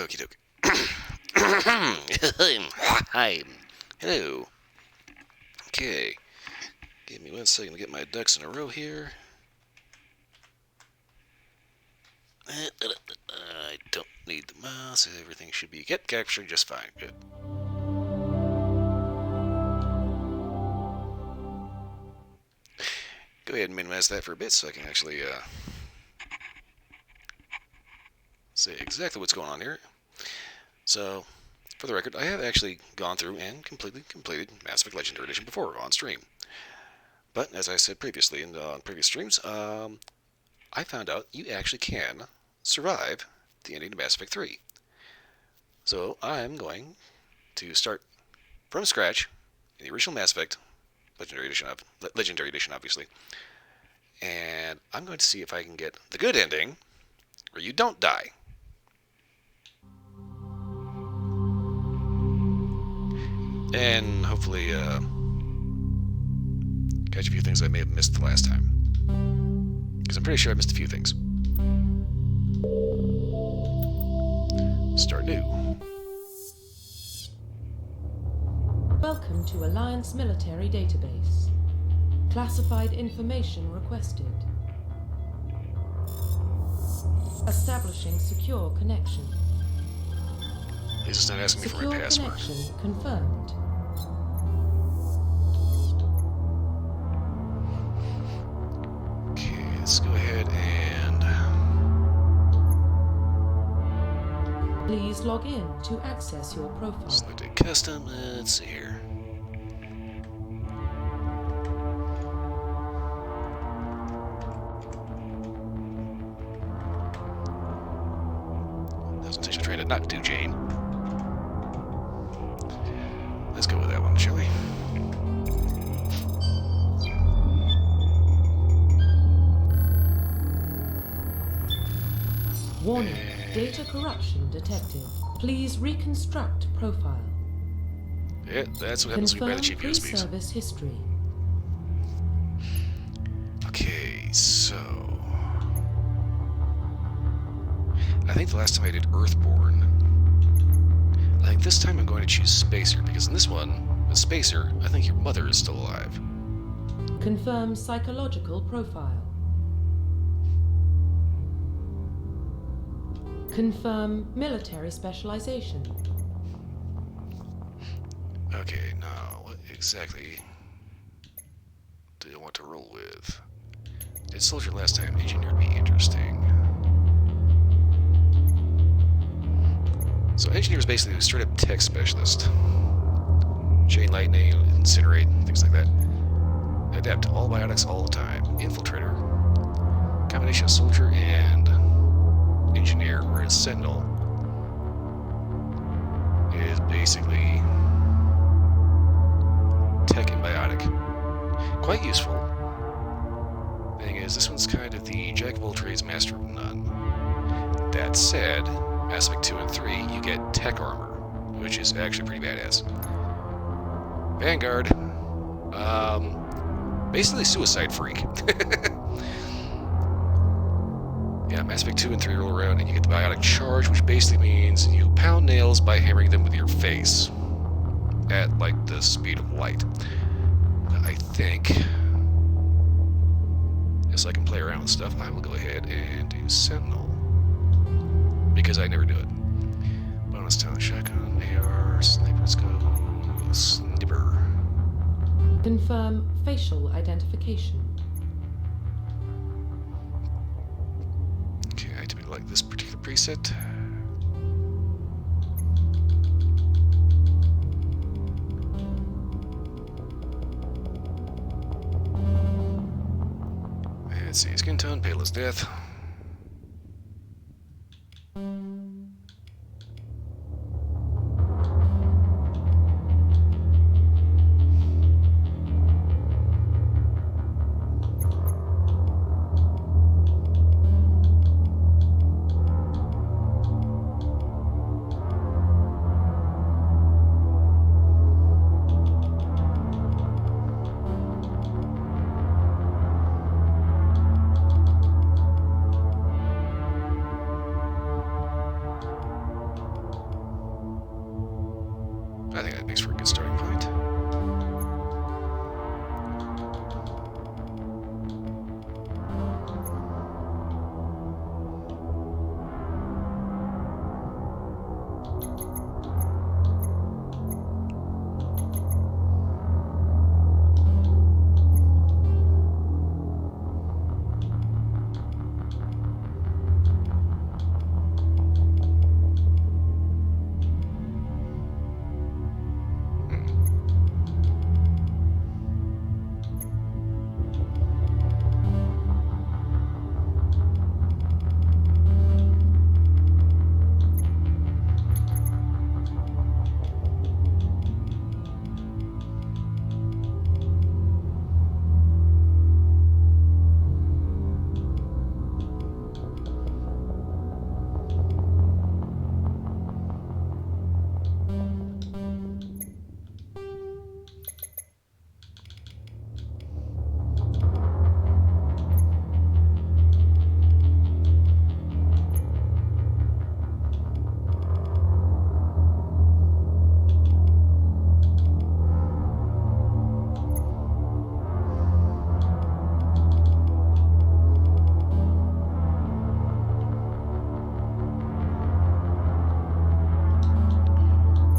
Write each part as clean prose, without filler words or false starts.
Okie dokie. Hi. Hello. Okay. Give me 1 second to get my ducks in a row here. I don't need the mouse. Everything should be captured just fine. Good. Go ahead and minimize that for a bit so I can actually say exactly what's going on here. So, for the record, I have actually gone through and completely completed Mass Effect Legendary Edition before on stream. But, as I said previously in previous streams, I found out you actually can survive the ending to Mass Effect 3. So, I'm going to start from scratch in the original Mass Effect Legendary Edition, obviously. And I'm going to see if I can get the good ending where you don't die. And hopefully catch a few things I may have missed the last time. Because I'm pretty sure I missed a few things. Start new. Welcome to Alliance Military Database. Classified information requested. Establishing secure connection. He's just not asking me for Secure my password. connection confirmed. Okay, let's go ahead and... Please log in to access your profile. select a custom. Let's see here. That's what I'm trying to not do, Jane. Let's go with that one, shall we? Warning, data corruption detected. Please reconstruct profile. Yeah, that's what happens when you buy the cheap USBs. Pre-service history. Okay, so... I think the last time I did Earthborn, I think this time I'm going to choose Spacer, because in this one, with Spacer, I think your mother is still alive. Confirm psychological profile. Confirm military specialization. Okay, now, what exactly do you want to roll with? Did Soldier last time? Engineer would be interesting. So Engineer is basically a straight-up tech specialist. Chain lightning, incinerate, things like that. Adapt to all biotics all the time. Infiltrator. Combination of Soldier and Engineer, whereas Sentinel is basically tech and biotic. Quite useful. Thing is, this one's kind of the jack of all trades, master of none. That said, Mass Effect 2 and 3, you get tech armor, which is actually pretty badass. Vanguard, basically suicide freak. Yeah, Mass Effect 2 and 3 roll around and you get the biotic charge, which basically means you pound nails by hammering them with your face at, like, the speed of light. I think, so I can play around with stuff, I will go ahead and do Sentinel, because I never do it. Bonus talent, shotgun, AR, sniper, let's go sniper. Confirm facial identification. Okay, I typically like this particular preset. Let's see, skin tone, pale as death. think that makes for a good starting point.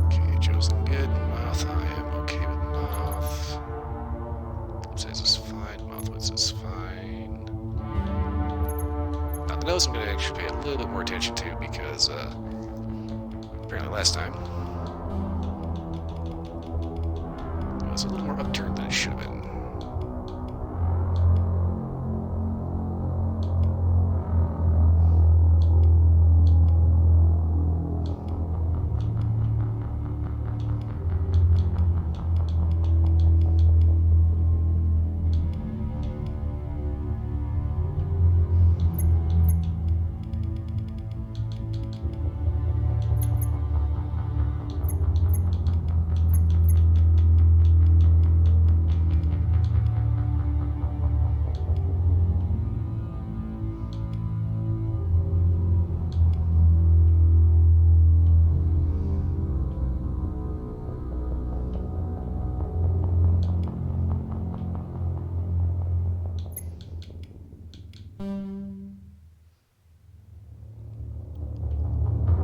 Okay, Joe's looking good. Mouth, I am okay with mouth. Lip size is fine. Mouth width is fine. Now the nose I'm going to actually pay a little bit more attention to because apparently last time it was a little more upturned than it should have been.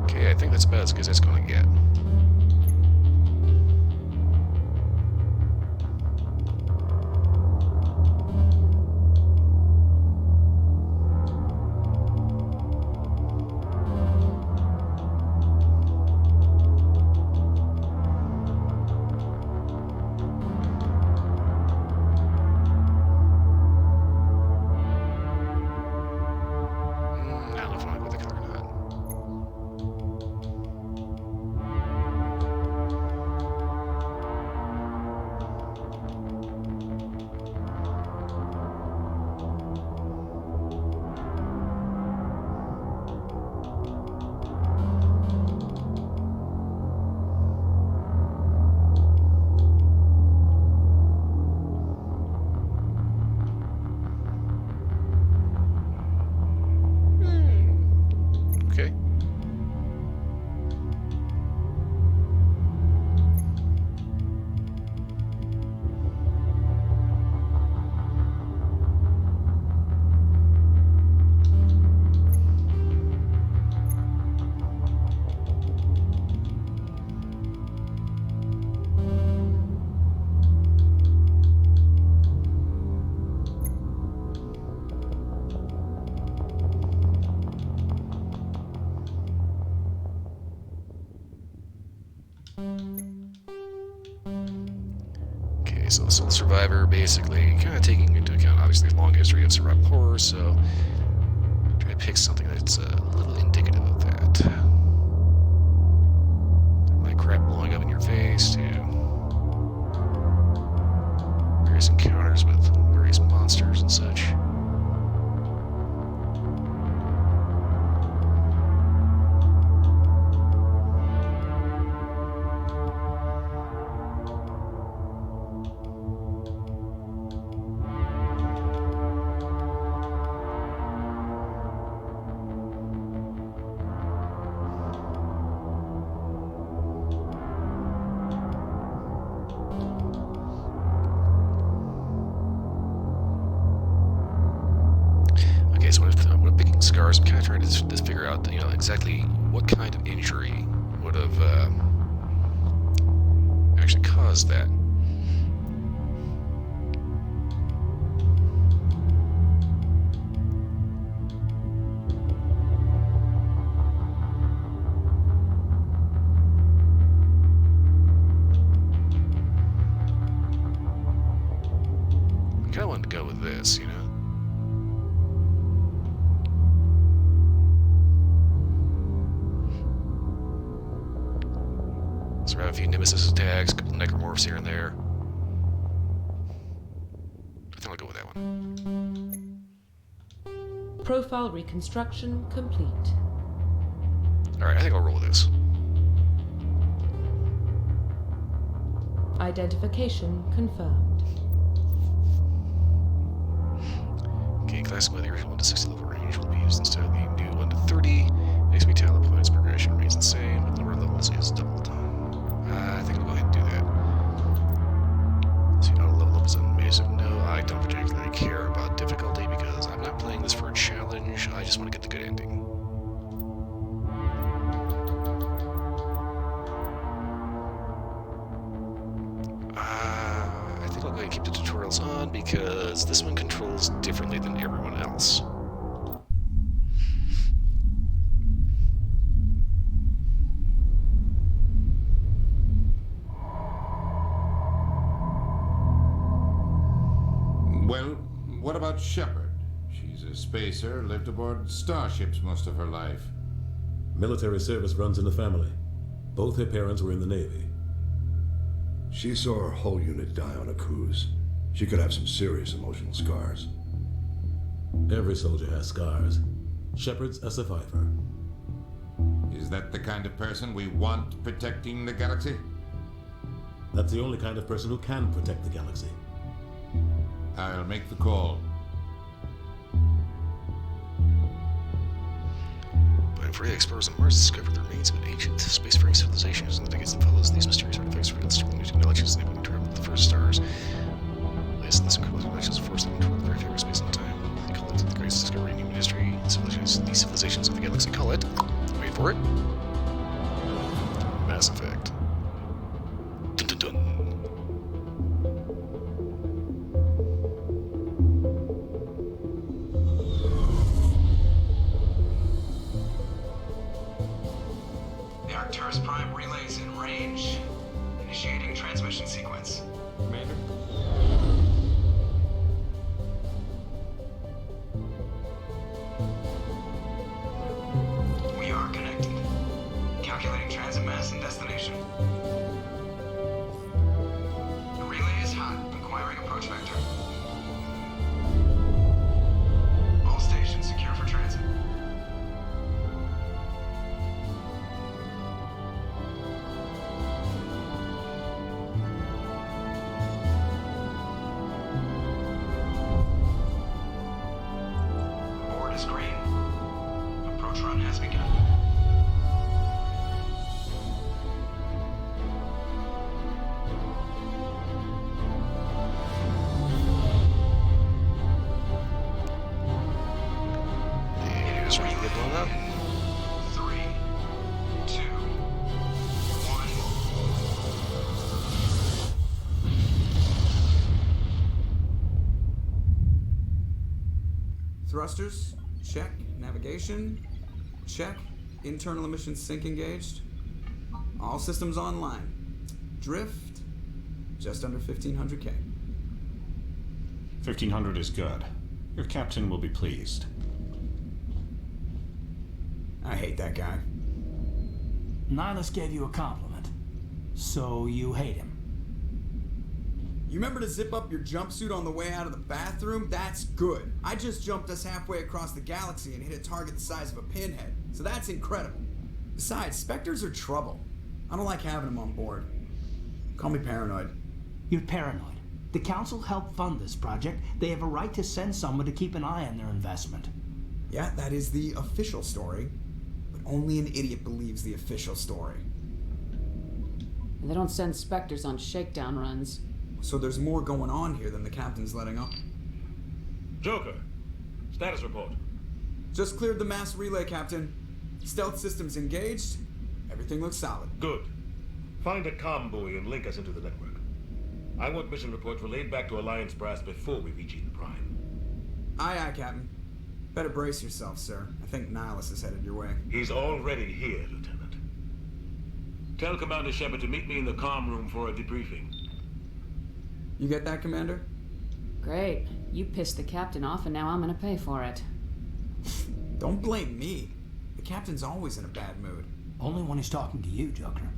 Okay, I think that's about as good as it's going to get. I don't know if I want to go with the color or not. Okay. Okay, so the Soul Survivor basically kind of taking into account obviously the long history of survival horror, so try to pick something that's a little indicative of that. Like crap blowing up in your face to various encounters with various monsters and such. scars. I'm kind of trying to figure out, exactly what kind of injury would have actually caused that. I kind of wanted to go with this, Survive a few nemesis attacks, a couple necromorphs here and there. I think I'll go with that one. Profile reconstruction complete. Alright, I think I'll roll with this. Identification confirmed. Okay, classic with the original 1 to 60 level range will be used instead of the new 1 to 30. XP talent points progression remains the same, but number of levels is doubled. I think I'll go ahead and do that. See, auto level up is amazing. No, I don't particularly care about difficulty because I'm not playing this for a challenge. I just want to get the good ending. I think I'll go ahead and keep the tutorials on because this one controls differently than everyone else. Well, what about Shepard? She's a spacer, lived aboard starships most of her life. Military service runs in the family. Both her parents were in the Navy. She saw her whole unit die on a cruise. She could have some serious emotional scars. Every soldier has scars. Shepard's a survivor. Is that the kind of person we want protecting the galaxy? That's the only kind of person who can protect the galaxy. I'll make the call. But for explorers on Mars discovered the remains of an ancient spacefaring civilization using the decades that follows. These mysterious artifacts revealed struggling new technologies enabling travel to the first stars. Latest this incredible connections of force that control the very favorite space and time. They call it the greatest discovery in human history. These civilizations of the galaxy call it. Wait for it. Mass Effect. Dun dun dun. The Arcturus Prime relays in range. Initiating transmission sequence. Commander? We are connected. Calculating transit mass and destination. The relay is hot, acquiring approach vector. All stations secure for transit. Board is green. Approach run has begun. And here's where you get blown up. 3, 2, 1. Thrusters, check. Navigation, check. Internal emissions sync engaged. All systems online. Drift, just under 1500K. 1500 is good. Your captain will be pleased. I hate that guy. Nihilus gave you a compliment. So you hate him. You remember to zip up your jumpsuit on the way out of the bathroom? That's good. I just jumped us halfway across the galaxy and hit a target the size of a pinhead. So that's incredible. Besides, Spectres are trouble. I don't like having them on board. Call me paranoid. You're paranoid. The Council helped fund this project. They have a right to send someone to keep an eye on their investment. Yeah, that is the official story. But only an idiot believes the official story. And they don't send Spectres on shakedown runs. So there's more going on here than the captain's letting on. Joker, status report. Just cleared the mass relay, Captain. Stealth systems engaged. Everything looks solid. Good. Find a comm buoy and link us into the network. I want mission reports relayed back to Alliance Brass before we reach Eden Prime. Aye, aye, Captain. Better brace yourself, sir. I think Nihilus is headed your way. He's already here, Lieutenant. Tell Commander Shepard to meet me in the comm room for a debriefing. You get that, Commander? Great. You pissed the captain off, and now I'm gonna pay for it. Don't blame me. The captain's always in a bad mood. Only when he's talking to you, Joker.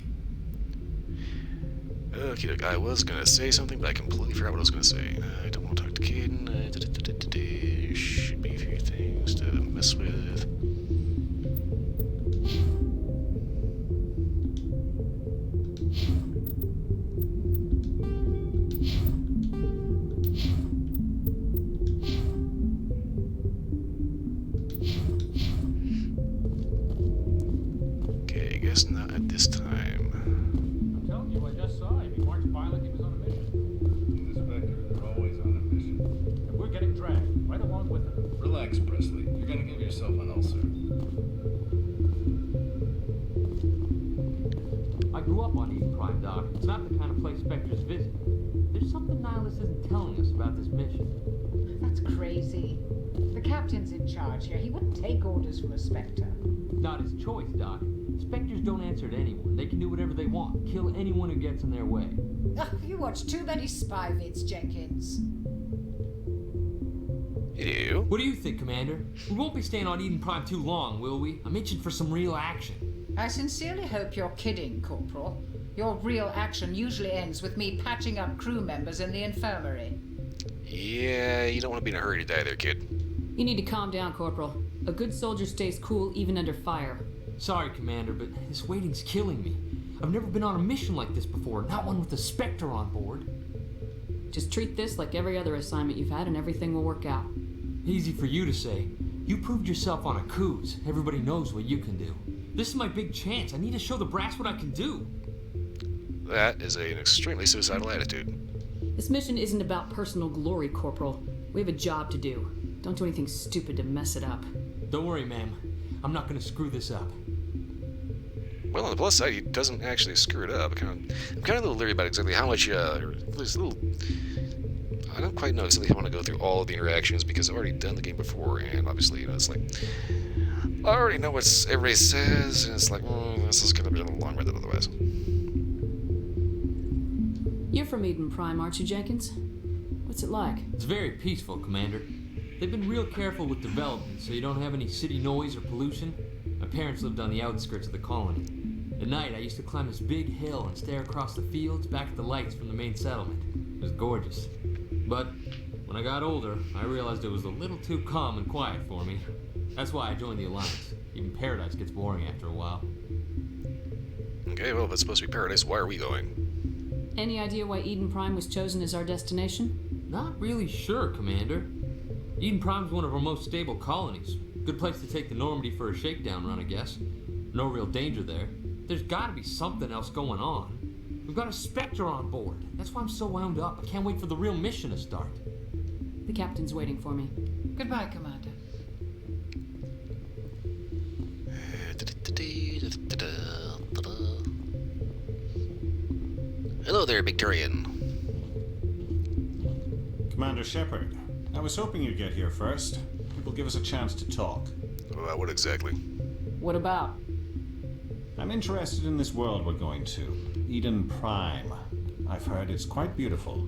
Okay, look, I was gonna say something, but I completely forgot what I was gonna say. I don't want to talk to Caden. Should be a few things to mess with. Okay, I guess not at this time. I'm telling you, I just saw him. He marched by like he was on a mission. Inspector, they're always on a mission. And we're getting dragged right along with him. Relax, Presley. You're gonna give yourself an ulcer. I grew up on Eden Prime, Doc. It's not the kind of place Spectres visit. There's something Nihilus isn't telling us about this mission. That's crazy. The captain's in charge here. He wouldn't take orders from a Spectre. Not his choice, Doc. Spectres don't answer to anyone. They can do whatever they want. Kill anyone who gets in their way. Ugh, you watch too many spy vids, Jenkins. You do? What do you think, Commander? We won't be staying on Eden Prime too long, will we? I'm itching for some real action. I sincerely hope you're kidding, Corporal. Your real action usually ends with me patching up crew members in the infirmary. Yeah, you don't want to be in a hurry to die there, kid. You need to calm down, Corporal. A good soldier stays cool even under fire. Sorry, Commander, but this waiting's killing me. I've never been on a mission like this before, not one with a Spectre on board. Just treat this like every other assignment you've had and everything will work out. Easy for you to say. You proved yourself on a cruise. Everybody knows what you can do. This is my big chance. I need to show the brass what I can do. That is an extremely suicidal attitude. This mission isn't about personal glory, Corporal. We have a job to do. Don't do anything stupid to mess it up. Don't worry, ma'am. I'm not gonna screw this up. Well, on the plus side, he doesn't actually screw it up. I'm kind of a little leery about exactly how much, there's a little... I don't quite know exactly how I want to go through all of the interactions because I've already done the game before, and obviously, it's like... I already know what everybody says, and it's like, this is going to be a little long than otherwise. You're from Eden Prime, aren't you, Jenkins? What's it like? It's very peaceful, Commander. They've been real careful with development, so you don't have any city noise or pollution. My parents lived on the outskirts of the colony. At night, I used to climb this big hill and stare across the fields back at the lights from the main settlement. It was gorgeous. But when I got older, I realized it was a little too calm and quiet for me. That's why I joined the Alliance. Even paradise gets boring after a while. Okay, well, if it's supposed to be paradise, why are we going? Any idea why Eden Prime was chosen as our destination? Not really sure, Commander. Eden Prime's one of our most stable colonies. Good place to take the Normandy for a shakedown run, I guess. No real danger there. There's gotta be something else going on. We've got a Spectre on board. That's why I'm so wound up. I can't wait for the real mission to start. The captain's waiting for me. Goodbye, Commander. Hello there, Victorian. Commander Shepard, I was hoping you'd get here first. It will give us a chance to talk. What exactly? What about? I'm interested in this world we're going to, Eden Prime. I've heard it's quite beautiful.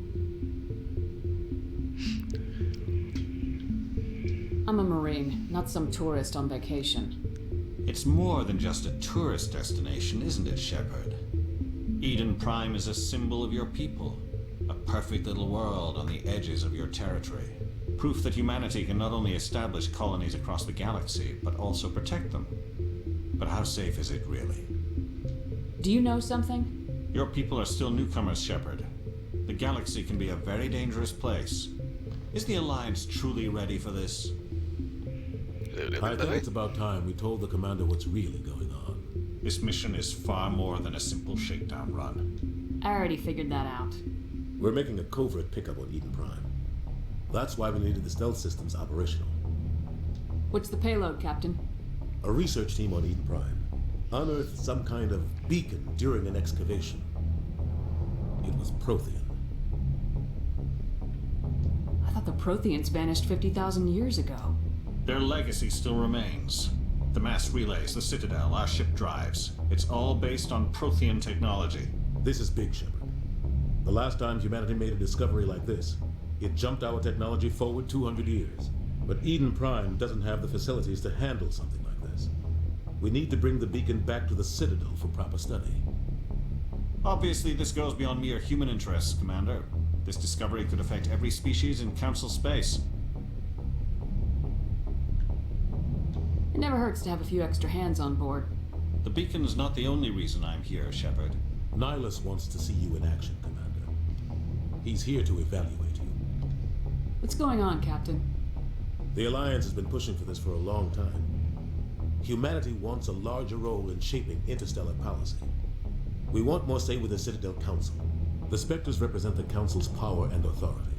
I'm a Marine, not some tourist on vacation. It's more than just a tourist destination, isn't it, Shepard? Eden Prime is a symbol of your people, a perfect little world on the edges of your territory. Proof that humanity can not only establish colonies across the galaxy, but also protect them. But how safe is it really? Do you know something? Your people are still newcomers, Shepard. The galaxy can be a very dangerous place. Is the Alliance truly ready for this? I think it's about time we told the commander what's really going on. This mission is far more than a simple shakedown run. I already figured that out. We're making a covert pickup on Eden Prime. That's why we needed the stealth systems operational. What's the payload, Captain? A research team on Eden Prime unearthed some kind of beacon during an excavation. It was Prothean. I thought the Protheans vanished 50,000 years ago. Their legacy still remains. The mass relays, the Citadel, our ship drives. It's all based on Prothean technology. This is big, Shepard. The last time humanity made a discovery like this, it jumped our technology forward 200 years. But Eden Prime doesn't have the facilities to handle something like this. We need to bring the beacon back to the Citadel for proper study. Obviously, this goes beyond mere human interests, Commander. This discovery could affect every species in Council space. It never hurts to have a few extra hands on board. The beacon's not the only reason I'm here, Shepard. Nihilus wants to see you in action, Commander. He's here to evaluate you. What's going on, Captain? The Alliance has been pushing for this for a long time. Humanity wants a larger role in shaping interstellar policy. We want more say with the Citadel Council. The Spectres represent the Council's power and authority.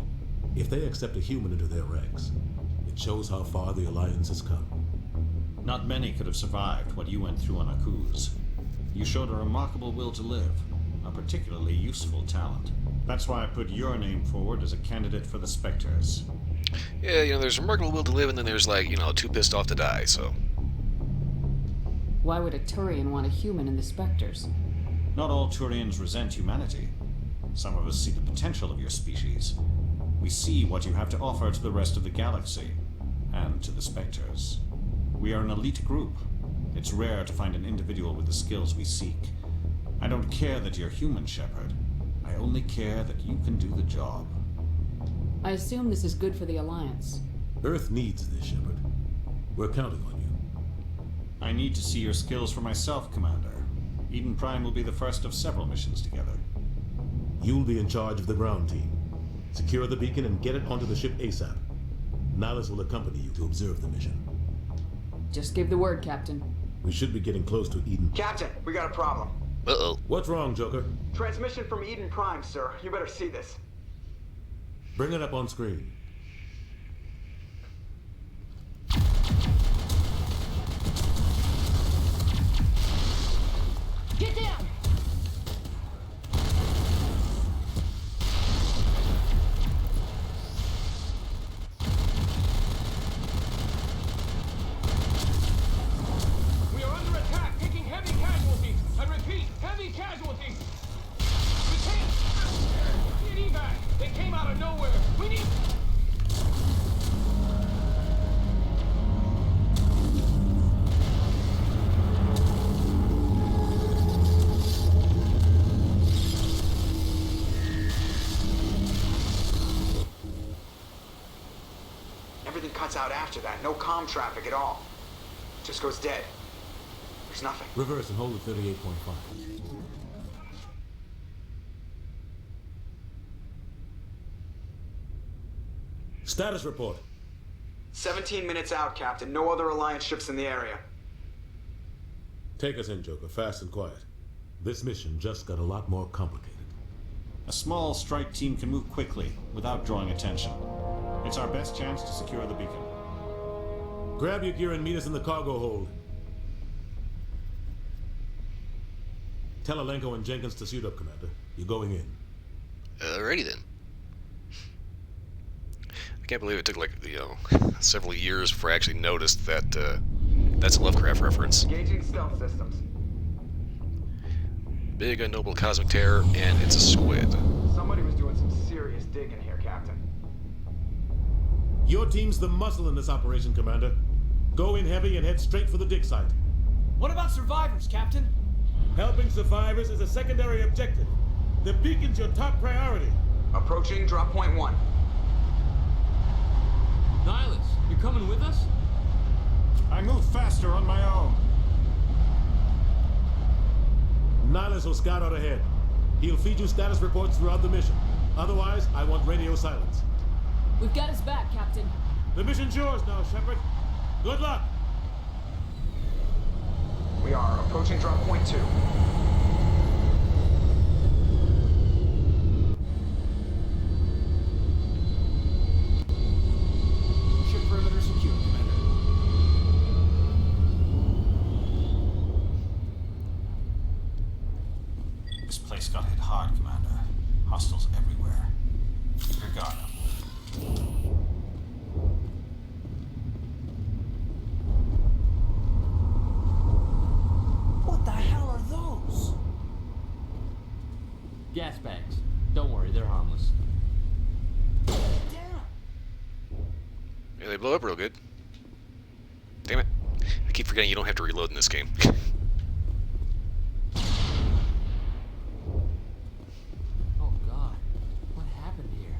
If they accept a human into their ranks, it shows how far the Alliance has come. Not many could have survived what you went through on Akuz. You showed a remarkable will to live, a particularly useful talent. That's why I put your name forward as a candidate for the Spectres. Yeah, there's a remarkable will to live, and then there's, too pissed off to die, so. Why would a Turian want a human in the Spectres? Not all Turians resent humanity. Some of us see the potential of your species. We see what you have to offer to the rest of the galaxy, and to the Spectres. We are an elite group. It's rare to find an individual with the skills we seek. I don't care that you're human, Shepard. I only care that you can do the job. I assume this is good for the Alliance. Earth needs this, Shepard. We're counting on you. I need to see your skills for myself, Commander. Eden Prime will be the first of several missions together. You'll be in charge of the ground team. Secure the beacon and get it onto the ship ASAP. Nihilus will accompany you to observe the mission. Just give the word, Captain. We should be getting close to Eden. Captain, we got a problem. Uh-oh. What's wrong, Joker? Transmission from Eden Prime, sir. You better see this. Bring it up on screen. Get down! We are under attack, taking heavy casualties. I repeat, heavy casualties. We can't. Need evac. They came out of nowhere. We need. Everything cuts out after that. No comm traffic at all. Just goes dead. There's nothing. Reverse and hold at 38.5. Status report. 17 minutes out, Captain. No other Alliance ships in the area. Take us in, Joker, fast and quiet. This mission just got a lot more complicated. A small strike team can move quickly, without drawing attention. It's our best chance to secure the beacon. Grab your gear and meet us in the cargo hold. Tell Alenko and Jenkins to suit up, Commander. You're going in. Alrighty then. I can't believe it took several years before I actually noticed that that's a Lovecraft reference. Engaging stealth systems. Big unknowable cosmic terror, and it's a squid. Somebody was doing some serious digging here, Captain. Your team's the muscle in this operation, Commander. Go in heavy and head straight for the dig site. What about survivors, Captain? Helping survivors is a secondary objective. The beacon's your top priority. Approaching drop point 1. Nihilus, you're coming with us? I move faster on my own. Nihilus will scout out ahead. He'll feed you status reports throughout the mission. Otherwise, I want radio silence. We've got his back, Captain. The mission's yours now, Shepard. Good luck. We are approaching drop point 2. Ship perimeter secure, Commander. Hostiles everywhere. Keep your guard up. What the hell are those? Gas bags. Don't worry, they're harmless. Yeah, they blow up real good. Damn it. I keep forgetting you don't have to reload in this game. Oh god. What happened here?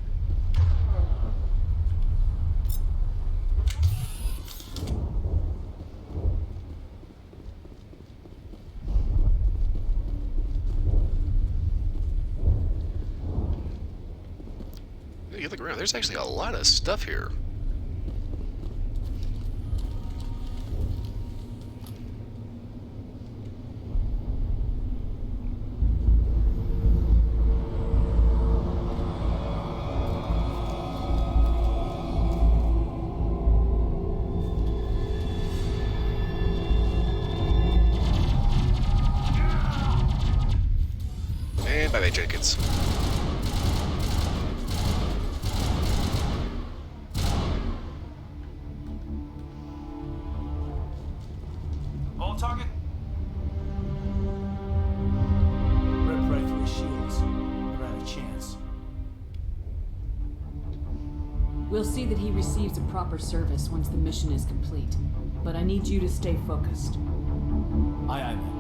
You look around, there's actually a lot of stuff here. And bye-bye, Jenkins. All target. Rip right through his shields. They're out of chance. We'll see that he receives a proper service once the mission is complete. But I need you to stay focused. Aye, aye, ma'am.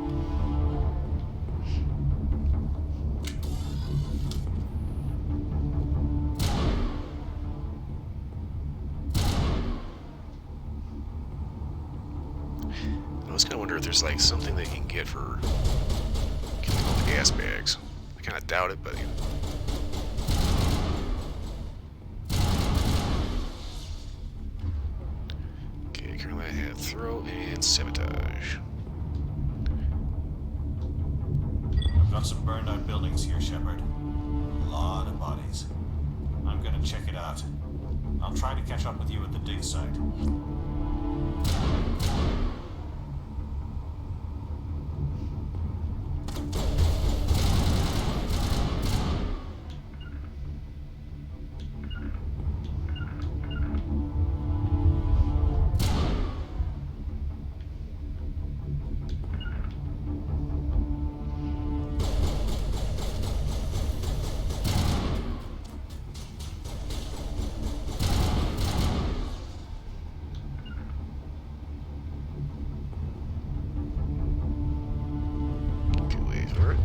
I was kind of wondering if there's like something they can get for killing all the gas bags. I kind of doubt it, but okay. Currently, I have throw and sabotage. I've got some burned out buildings here, Shepard. A lot of bodies. I'm gonna check it out. I'll try to catch up with you at the dig site. Okay, wait for it.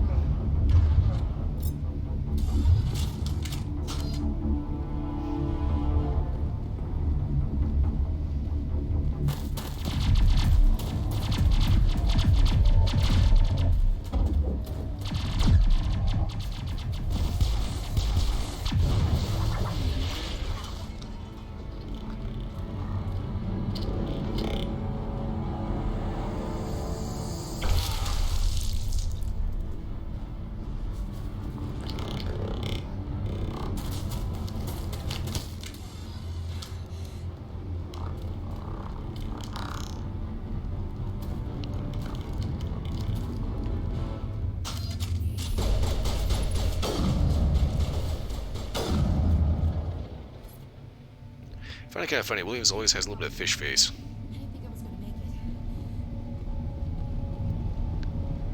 I find it kind of funny. Williams always has a little bit of fish face.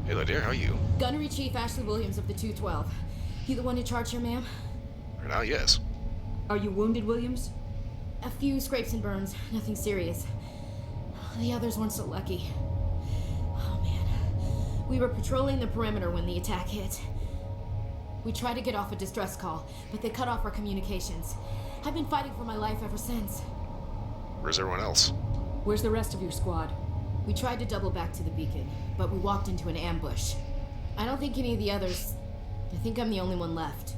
Hey, dear, how are you? Gunnery Chief Ashley Williams of the 212. You the one who charged her, ma'am? Right now, yes. Are you wounded, Williams? A few scrapes and burns, nothing serious. The others weren't so lucky. Oh man. We were patrolling the perimeter when the attack hit. We tried to get off a distress call, but they cut off our communications. I've been fighting for my life ever since. Where's everyone else? Where's the rest of your squad? We tried to double back to the beacon, but we walked into an ambush. I don't think any of the others... I think I'm the only one left.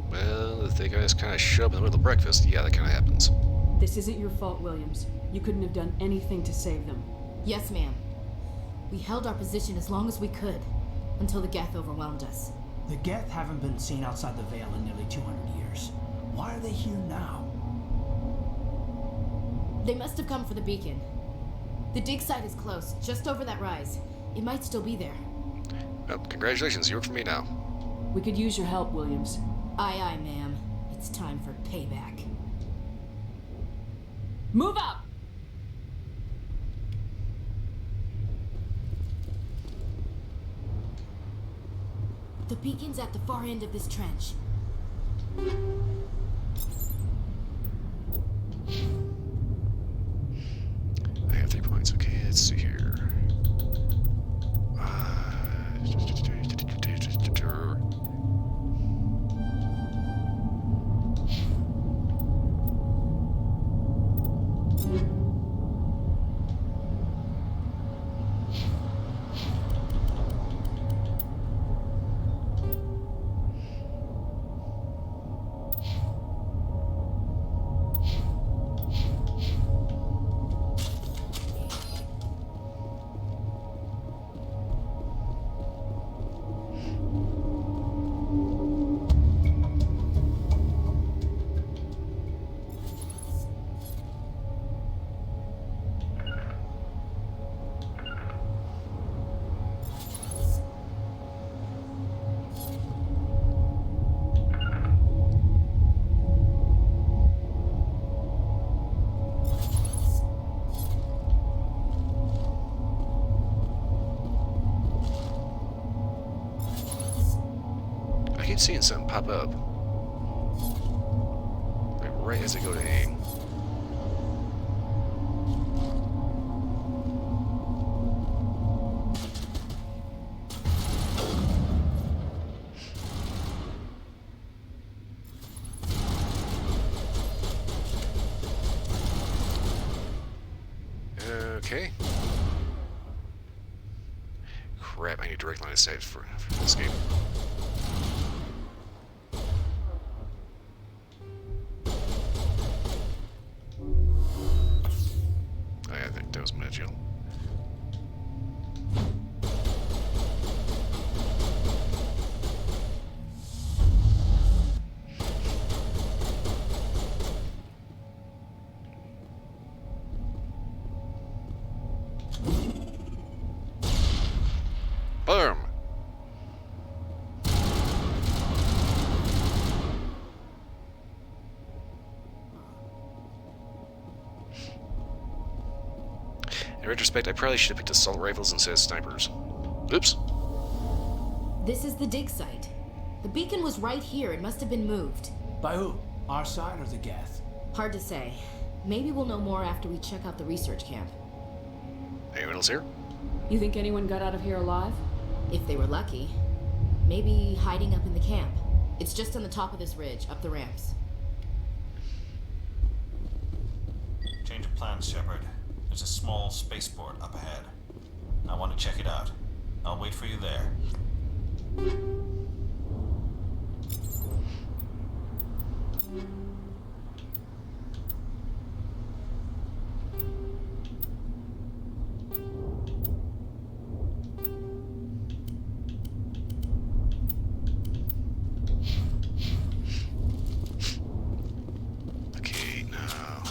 Well, if they guys kind of show up in the middle of breakfast, yeah, that kind of happens. This isn't your fault, Williams. You couldn't have done anything to save them. Yes, ma'am. We held our position as long as we could, until the Geth overwhelmed us. The Geth haven't been seen outside the Veil in nearly 200 years. Why are they here now? They must have come for the beacon. The dig site is close, just over that rise. It might still be there. Well, congratulations, you work for me now. We could use your help, Williams. Aye, aye, ma'am. It's time for payback. Move up! The beacon's at the far end of this trench. I have 3 points. Okay, let's see here. I keep seeing something pop up. Like right as I go to aim. Okay. Crap, I need direct line of sight for this game. I think that was Mitchell. Boom! In retrospect, I probably should have picked assault rifles instead of snipers. Oops. This is the dig site. The beacon was right here. It must have been moved. By who? Our side or the Geth? Hard to say. Maybe we'll know more after we check out the research camp. Anyone else here? You think anyone got out of here alive? If they were lucky. Maybe hiding up in the camp. It's just on the top of this ridge, up the ramps. Change of plans, Shepard. There's a small spaceport up ahead. I want to check it out. I'll wait for you there. Okay, now.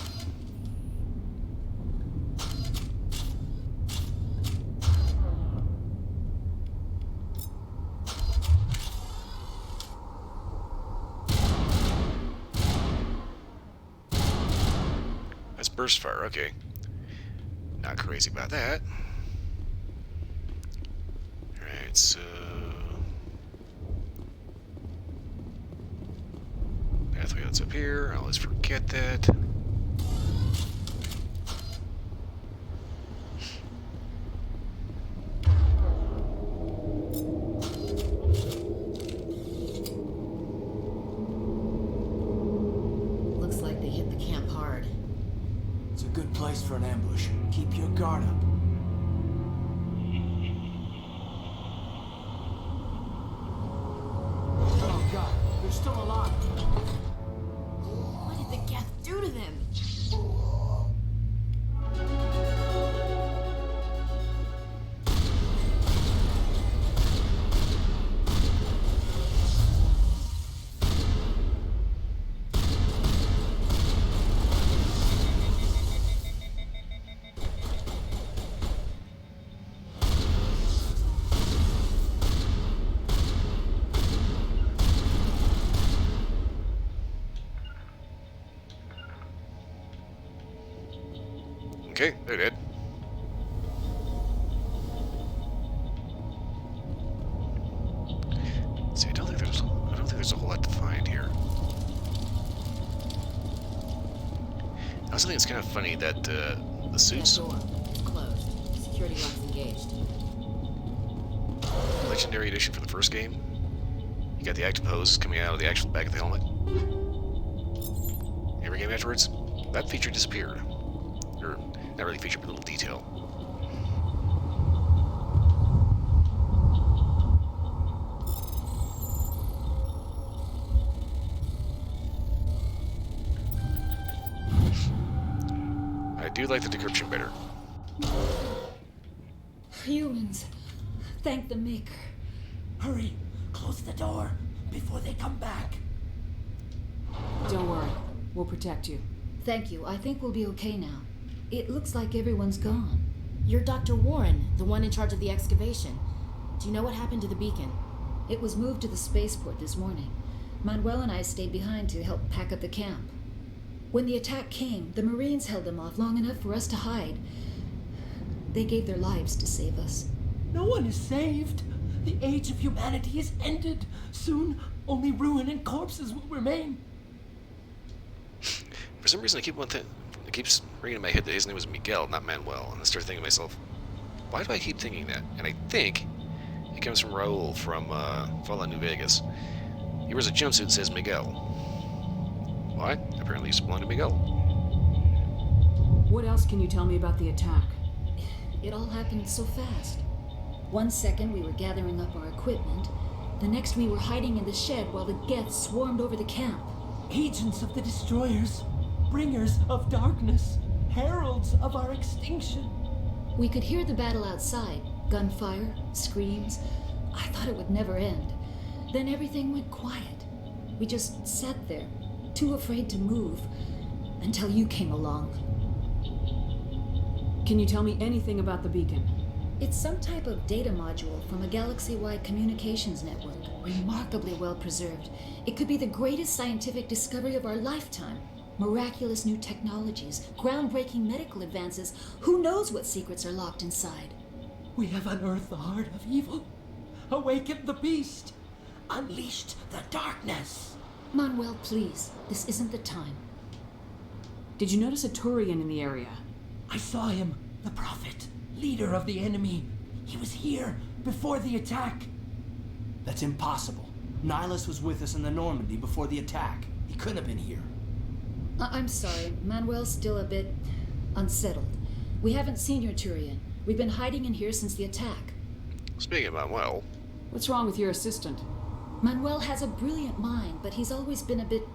That's burst fire, okay. Not crazy about that. Alright, so... pathway that's up here, I'll just forget that. Looks like they hit the camp hard. It's a good place for an ambush. Keep your guard up. Oh god, they're still alive. What did the Geth do to them? Okay, they're dead. See, I don't think there's a whole lot to find here. I also think it's kind of funny that the suits. That door. It's closed. Security lock's engaged. Legendary edition for the first game. You got the active hose coming out of the actual back of the helmet. Every game afterwards, that feature disappeared. Or, not really feature, but a little detail. I do like the decryption better. Humans. Thank the Maker. Hurry, close the door before they come back. Don't worry. We'll protect you. Thank you. I think we'll be okay now. It looks like everyone's gone. You're Dr. Warren, the one in charge of the excavation. Do you know what happened to the beacon? It was moved to the spaceport this morning. Manuel and I stayed behind to help pack up the camp. When the attack came, the Marines held them off long enough for us to hide. They gave their lives to save us. No one is saved. The age of humanity is ended. Soon, only ruin and corpses will remain. For some reason, it keeps ringing in my head that his name was Miguel, not Manuel, and I start thinking to myself, why do I keep thinking that? And I think it comes from Raul from Fallout New Vegas. He wears a jumpsuit that says Miguel. Why? Apparently, he used to belong to Miguel. What else can you tell me about the attack? It all happened so fast. 1 second we were gathering up our equipment. The next we were hiding in the shed while the Geth swarmed over the camp. Agents of the destroyers, bringers of darkness, heralds of our extinction. We could hear the battle outside. Gunfire, screams. I thought it would never end. Then everything went quiet. We just sat there, too afraid to move, until you came along. Can you tell me anything about the beacon? It's some type of data module from a galaxy-wide communications network, remarkably well preserved. It could be the greatest scientific discovery of our lifetime. Miraculous new technologies, groundbreaking medical advances. Who knows what secrets are locked inside? We have unearthed the heart of evil, awakened the beast, unleashed the darkness. Manuel, please, this isn't the time. Did you notice a Turian in the area? I saw him, the prophet, leader of the enemy. He was here before the attack. That's impossible. Nihilus was with us in the Normandy before the attack. He couldn't have been here. I'm sorry, Manuel's still a bit unsettled. We haven't seen your Turian. We've been hiding in here since the attack. Speaking of Manuel... What's wrong with your assistant? Manuel has a brilliant mind, but he's always been a bit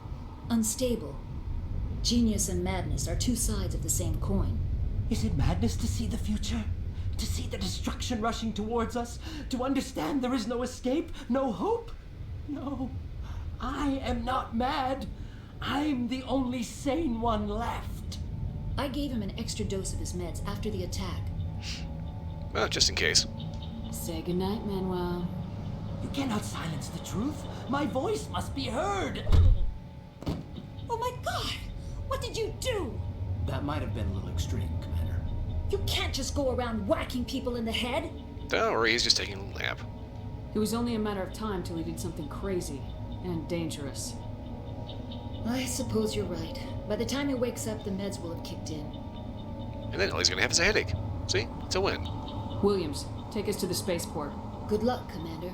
unstable. Genius and madness are two sides of the same coin. Is it madness to see the future? To see the destruction rushing towards us? To understand there is no escape? No hope? No. I am not mad. I'm the only sane one left. I gave him an extra dose of his meds after the attack. Well, just in case. Say goodnight, Manuel. You cannot silence the truth. My voice must be heard. Oh my God! What did you do? That might have been a little extreme, Commander. You can't just go around whacking people in the head. Don't worry, he's just taking a little nap. It was only a matter of time till he did something crazy and dangerous. I suppose you're right. By the time he wakes up, the meds will have kicked in. And then all he's gonna have is a headache. See? It's a win. Williams, take us to the spaceport. Good luck, Commander.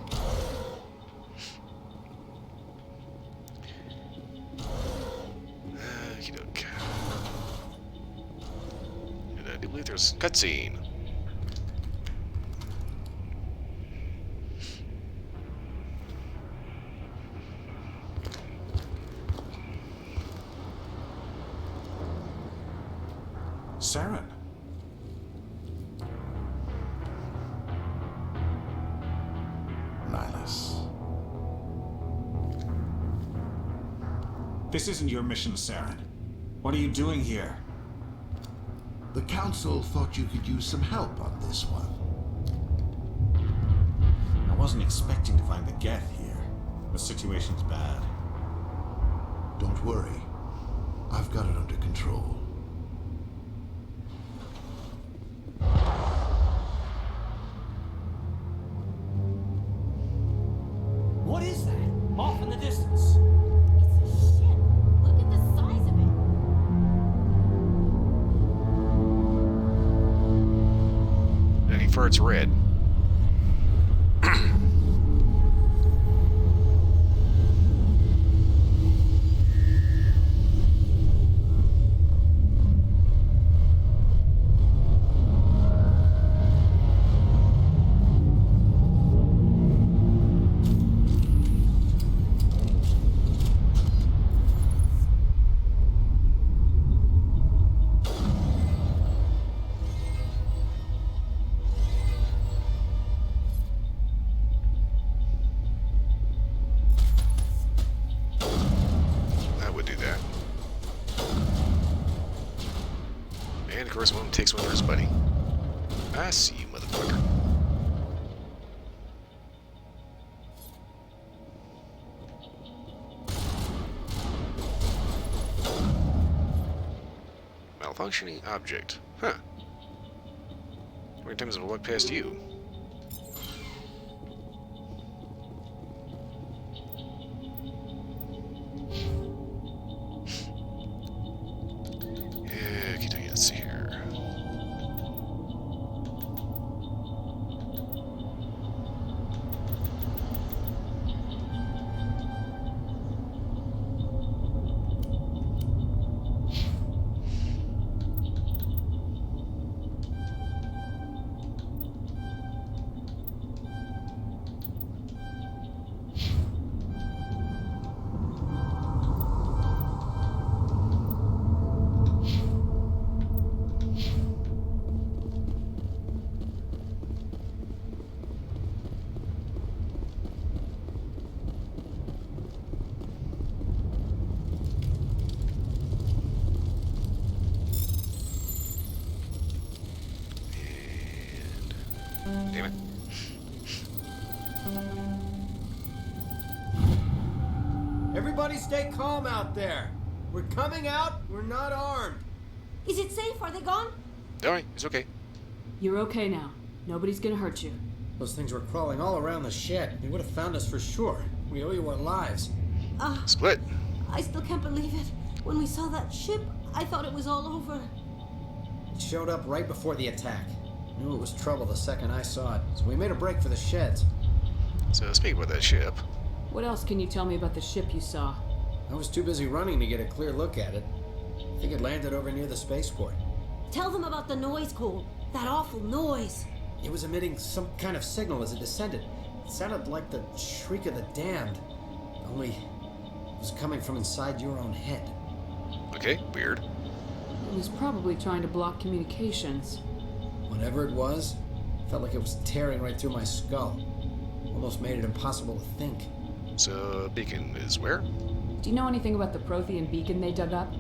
Okey-doke. And I do believe there's a cutscene. Saren. Nihilus. This isn't your mission, Saren. What are you doing here? The Council thought you could use some help on this one. I wasn't expecting to find the Geth here. The situation's bad. Don't worry. I've got it under control. off in the distance. Look at the size of it. And he farts red. And of course, one takes one for his buddy. I see you, motherfucker. Malfunctioning object. Huh. How many times have I walked past you? Okay, let's see here. Damn it. Everybody stay calm out there. We're coming out. We're not armed. Is it safe? Are they gone? Alright, it's okay. You're okay now. Nobody's gonna hurt you. Those things were crawling all around the shed. They would have found us for sure. We owe you our lives. Split. I still can't believe it. When we saw that ship, I thought it was all over. It showed up right before the attack. Knew it was trouble the second I saw it, so we made a break for the sheds. So, speaking about that ship. What else can you tell me about the ship you saw? I was too busy running to get a clear look at it. I think it landed over near the spaceport. Tell them about the noise, Cole. That awful noise. It was emitting some kind of signal as it descended. It sounded like the shriek of the damned. Only it was coming from inside your own head. Okay, weird. It was probably trying to block communications. Whatever it was, felt like it was tearing right through my skull. Almost made it impossible to think. So, beacon is where? Do you know anything about the Prothean beacon they dug up?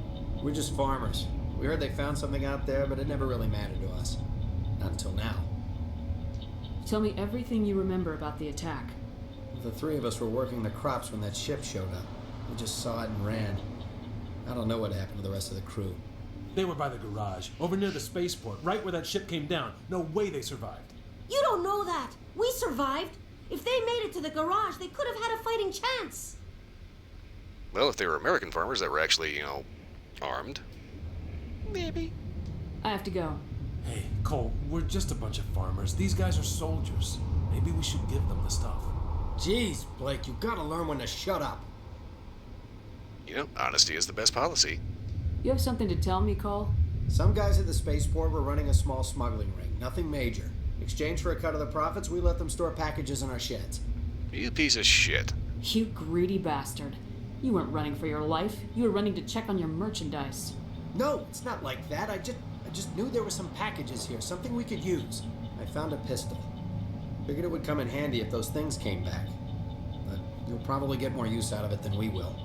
We're just farmers. We heard they found something out there, but it never really mattered to us. Not until now. Tell me everything you remember about the attack. The three of us were working the crops when that ship showed up. We just saw it and ran. I don't know what happened to the rest of the crew. They were by the garage, over near the spaceport, right where that ship came down. No way they survived. You don't know that. We survived. If they made it to the garage, they could have had a fighting chance. Well, if they were American farmers that were actually, armed. Maybe. I have to go. Hey, Cole, we're just a bunch of farmers. These guys are soldiers. Maybe we should give them the stuff. Jeez, Blake, you gotta learn when to shut up. Honesty is the best policy. You have something to tell me, Cole? Some guys at the spaceport were running a small smuggling ring. Nothing major. In exchange for a cut of the profits, we let them store packages in our sheds. You piece of shit. You greedy bastard. You weren't running for your life. You were running to check on your merchandise. No, it's not like that. I just knew there were some packages here, something we could use. I found a pistol. Figured it would come in handy if those things came back. But you'll probably get more use out of it than we will.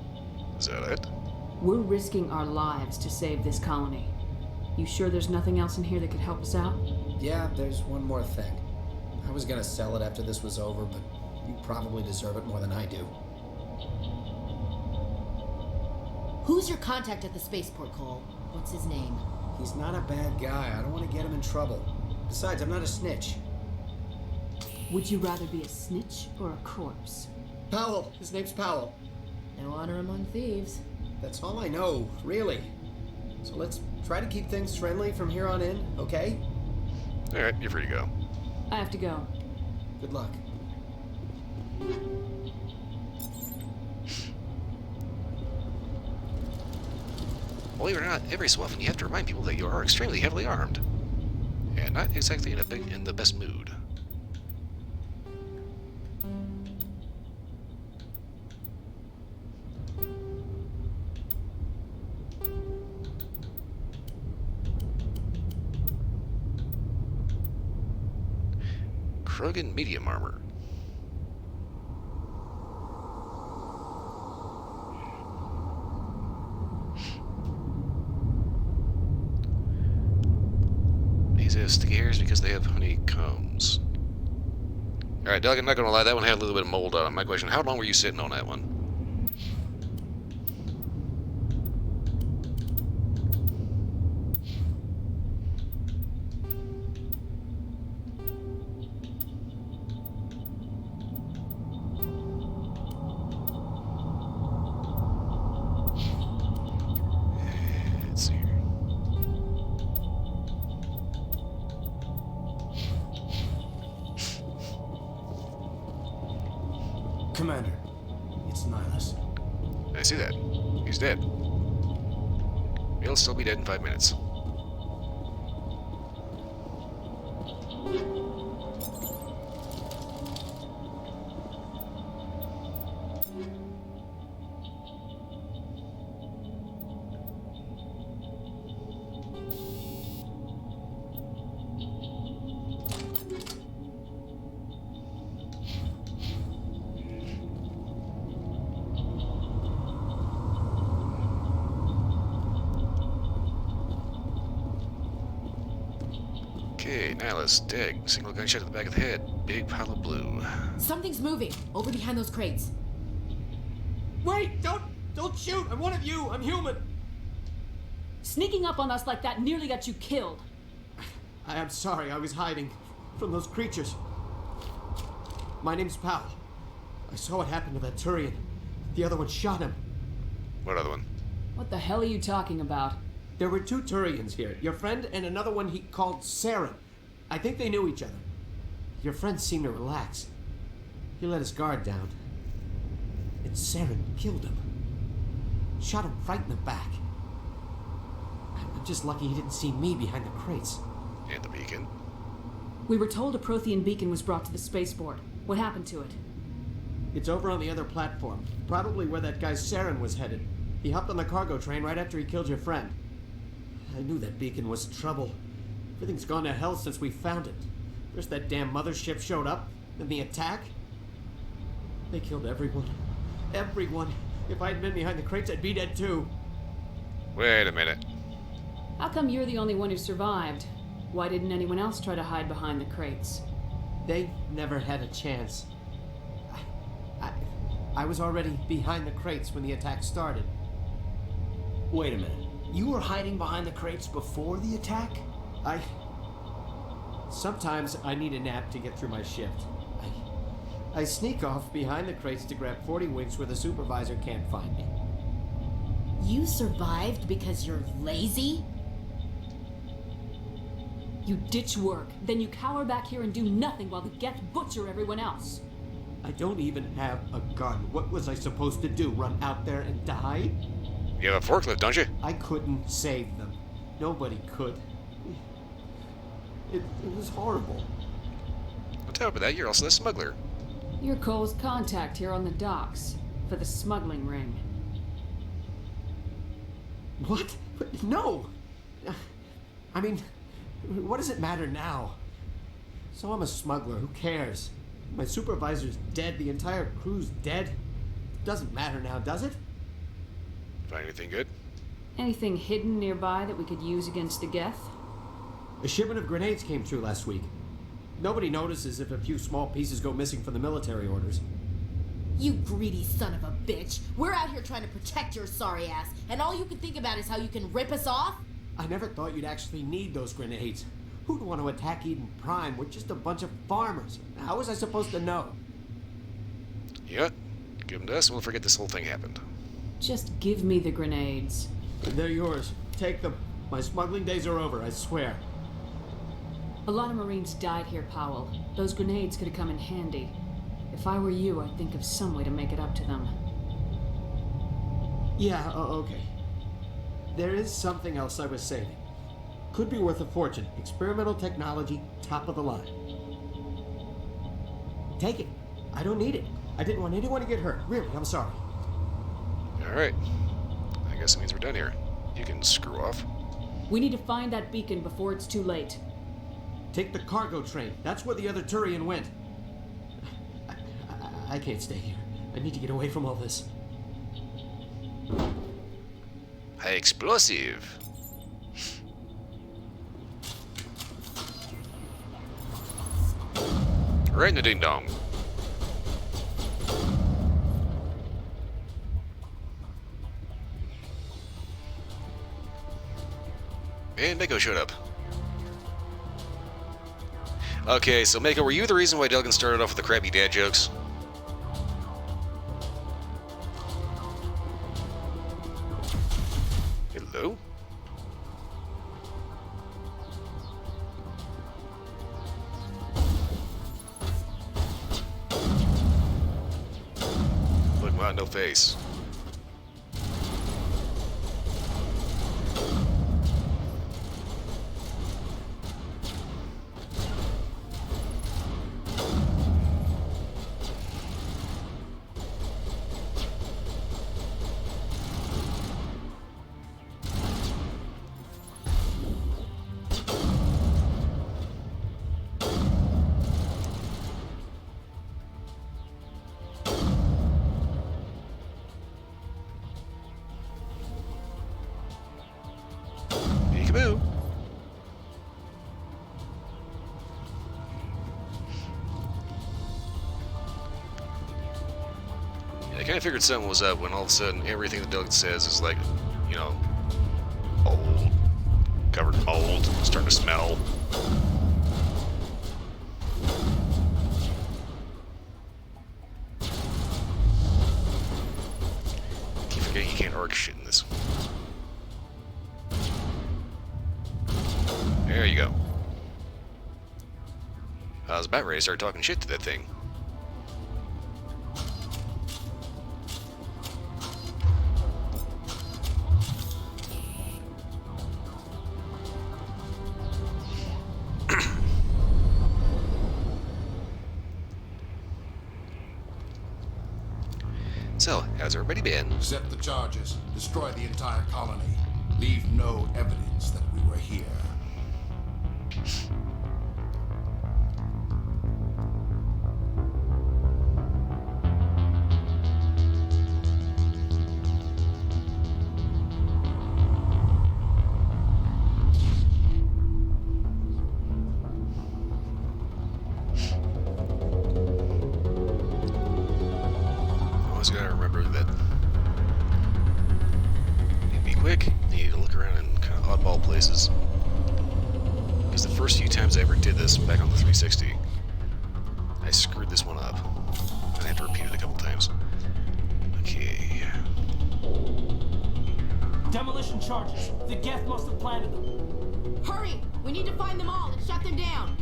Is that it? We're risking our lives to save this colony. You sure there's nothing else in here that could help us out? Yeah, there's one more thing. I was gonna sell it after this was over, but you probably deserve it more than I do. Who's your contact at the spaceport, Cole? What's his name? He's not a bad guy. I don't want to get him in trouble. Besides, I'm not a snitch. Would you rather be a snitch or a corpse? Powell. His name's Powell. No honor among thieves. That's all I know, really. So let's try to keep things friendly from here on in, okay? Alright, you're free to go. I have to go. Good luck. Believe it or not, every so often you have to remind people that you are extremely heavily armed. And not exactly in the best mood. Krogan medium armor. These have sticky hairs because they have honeycombs. Alright, Doug, I'm not gonna lie, that one had a little bit of mold on it. My question, how long were you sitting on that one? Let's see here. Commander, it's Nihilus. I see that. He's dead. He'll still be dead in 5 minutes. Okay, Nihilus, dead. Single gunshot to the back of the head. Big pile of blue. Something's moving over behind those crates. Wait! Don't shoot! I'm one of you! I'm human! Sneaking up on us like that nearly got you killed. I am sorry, I was hiding from those creatures. My name's Powell. I saw what happened to that Turian. The other one shot him. What other one? What the hell are you talking about? There were 2 Turians here. Your friend and another one he called Saren. I think they knew each other. Your friend seemed to relax. He let his guard down. And Saren killed him. Shot him right in the back. I'm just lucky he didn't see me behind the crates. And the beacon. We were told a Prothean beacon was brought to the spaceport. What happened to it? It's over on the other platform. Probably where that guy Saren was headed. He hopped on the cargo train right after he killed your friend. I knew that beacon was trouble. Everything's gone to hell since we found it. First that damn mothership showed up, then the attack. They killed everyone. Everyone. If I'd been behind the crates, I'd be dead too. Wait a minute. How come you're the only one who survived? Why didn't anyone else try to hide behind the crates? They never had a chance. I was already behind the crates when the attack started. Wait a minute. You were hiding behind the crates before the attack? Sometimes I need a nap to get through my shift. I sneak off behind the crates to grab 40 winks where the supervisor can't find me. You survived because you're lazy? You ditch work, then you cower back here and do nothing while the Geth butcher everyone else. I don't even have a gun. What was I supposed to do? Run out there and die? You have a forklift, don't you? I couldn't save them. Nobody could. It was horrible. On top of that, you're also the smuggler. You're Cole's contact here on the docks for the smuggling ring. What? No! I mean, what does it matter now? So I'm a smuggler. Who cares? My supervisor's dead. The entire crew's dead. Doesn't matter now, does it? Find anything good? Anything hidden nearby that we could use against the Geth? A shipment of grenades came through last week. Nobody notices if a few small pieces go missing from the military orders. You greedy son of a bitch. We're out here trying to protect your sorry ass, and all you can think about is how you can rip us off? I never thought you'd actually need those grenades. Who'd want to attack Eden Prime? We're just a bunch of farmers. How was I supposed to know? Yeah, Give them to us and we'll forget this whole thing happened. Just give me the grenades. They're yours. Take them. My smuggling days are over, I swear. A lot of Marines died here, Powell. Those grenades could have come in handy. If I were you, I'd think of some way to make it up to them. Yeah, okay. There is something else I was saving. Could be worth a fortune. Experimental technology, top of the line. Take it. I don't need it. I didn't want anyone to get hurt. Really, I'm sorry. Alright. I guess it means we're done here. You can screw off. We need to find that beacon before it's too late. Take the cargo train. That's where the other Turian went. I can't stay here. I need to get away from all this. High explosive. Right in the ding dong. And Mako showed up. Okay, so Mako, were you the reason why Delgan started off with the crappy dad jokes? Hello? Look, wow, no face. Peekaboo. Yeah, I kind of figured something was up when all of a sudden everything that Doug says is like, you know, old, covered in mold, starting to smell. Keep forgetting you can't arc shit in this. There you go. I was about ready to start talking shit to that thing. So, how's everybody been? Accept the charges. Destroy the entire colony. Leave no evidence that we were here. Always gotta remember that. Need to be quick. Need to look around in kind of oddball places. Because the first few times I ever did this back on the 360, I screwed this one up. I had to repeat it a couple times. Okay. Demolition charges. The Geth must have planted them. Hurry! We need to find them all and shut them down.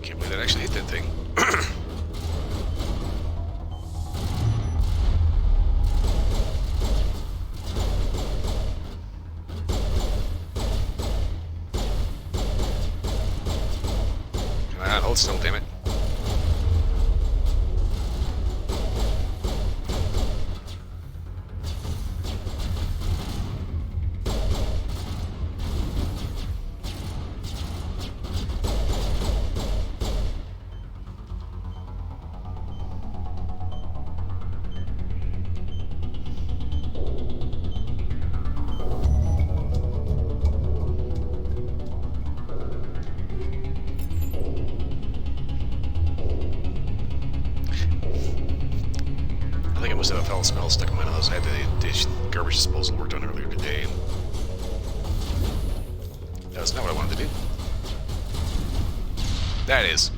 Can't believe that actually hit that thing. Come on, hold still, damn it. must have a foul smell stuck in my nose. I had the garbage disposal worked on earlier today. That's not what I wanted to do. That is.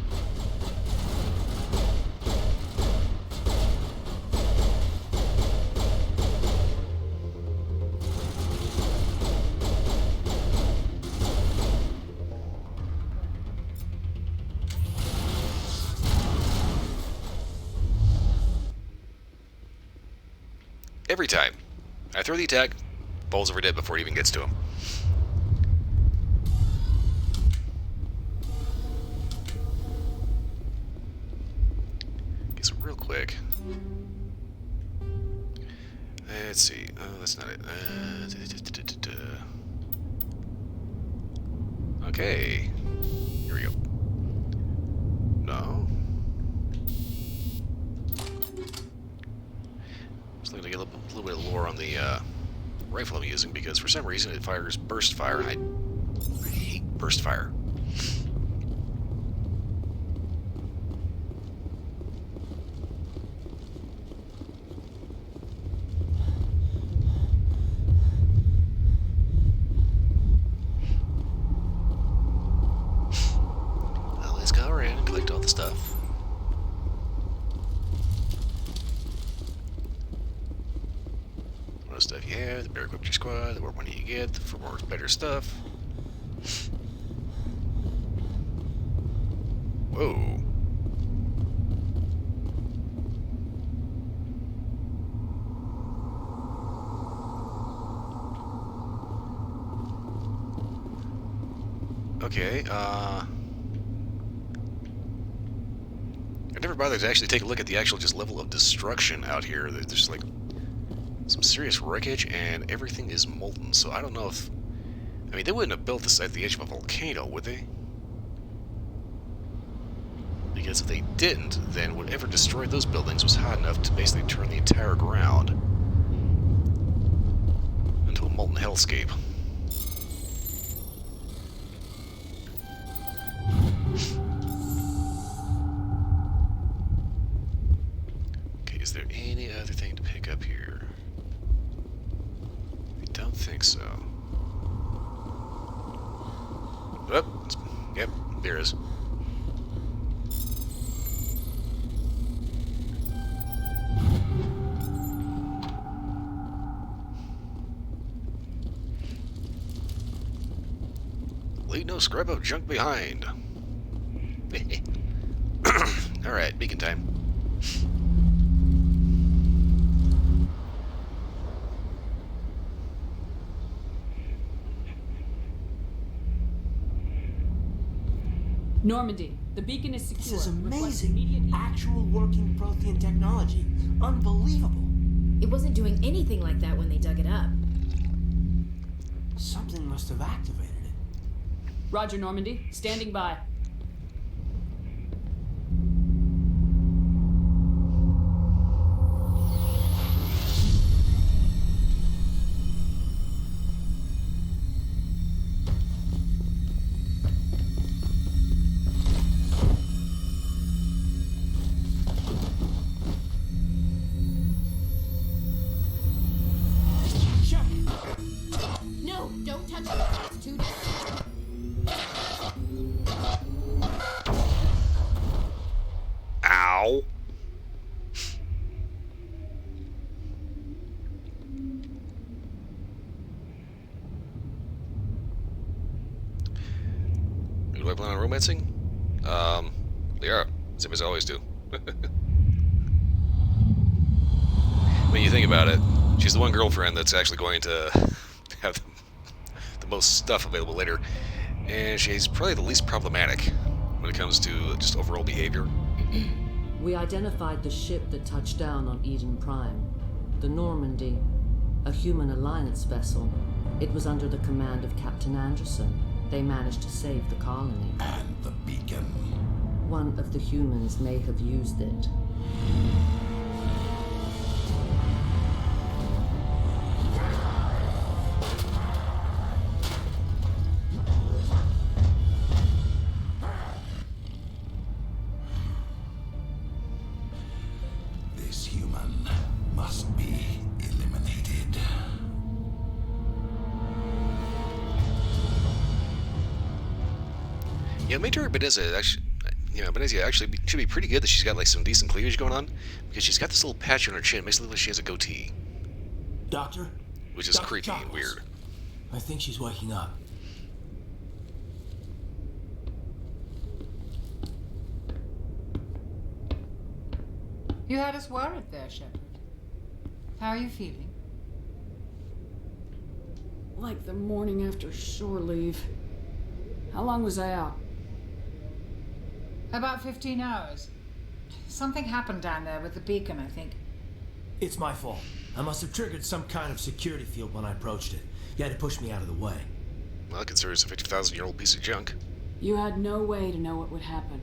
Every time. I throw the attack, falls over dead before it even gets to him. Okay, so real quick. Let's see. Oh, that's not it. Okay. Here we go. No. Just looking to get a little bit of lore on the rifle I'm using because for some reason it fires burst fire. I hate burst fire. Let's go around and collect all the stuff. The more stuff you have, the better equipped your squad, the more money you get for more better stuff. Whoa. Okay, I never bothered to actually take a look at the actual just level of destruction out here. There's like some serious wreckage and everything is molten, so I don't know if... I mean, they wouldn't have built this at the edge of a volcano, would they? Because if they didn't, then whatever destroyed those buildings was hot enough to basically turn the entire ground into a molten hellscape. Okay, is there any other thing to pick up here? I don't think so. Oh, yep, there is. Leave no scrap of junk behind. Alright, beacon time. Normandy, the beacon is secure. This is amazing. Actual working Prothean technology. Unbelievable. It wasn't doing anything like that when they dug it up. Something must have activated it. Roger, Normandy. Standing by. No, don't touch it. It's too dead. Ow. Do I plan on romancing? Yeah, same as I always do. When you think about it, she's the one girlfriend that's actually going to have the most stuff available later, and she's probably the least problematic when it comes to just overall behavior. We identified the ship that touched down on Eden Prime, the Normandy, a human alliance vessel. It was under the command of Captain Anderson. They managed to save the colony. And the beacon. One of the humans may have used it. This human must be eliminated. Yeah, Major Benezia actually, Benezia actually should be pretty good that she's got like some decent cleavage going on, because she's got this little patch on her chin, makes it look like she has a goatee, Doctor? which is Dr. creepy and Chakos. weird. I think she's waking up. You had us worried there, Shepard. How are you feeling? Like the morning after shore leave. How long was I out? About 15 hours. Something happened down there with the beacon, I think. It's my fault. I must have triggered some kind of security field when I approached it. You had to push me out of the way. Well, I consider it a 50,000-year-old piece of junk. You had no way to know what would happen.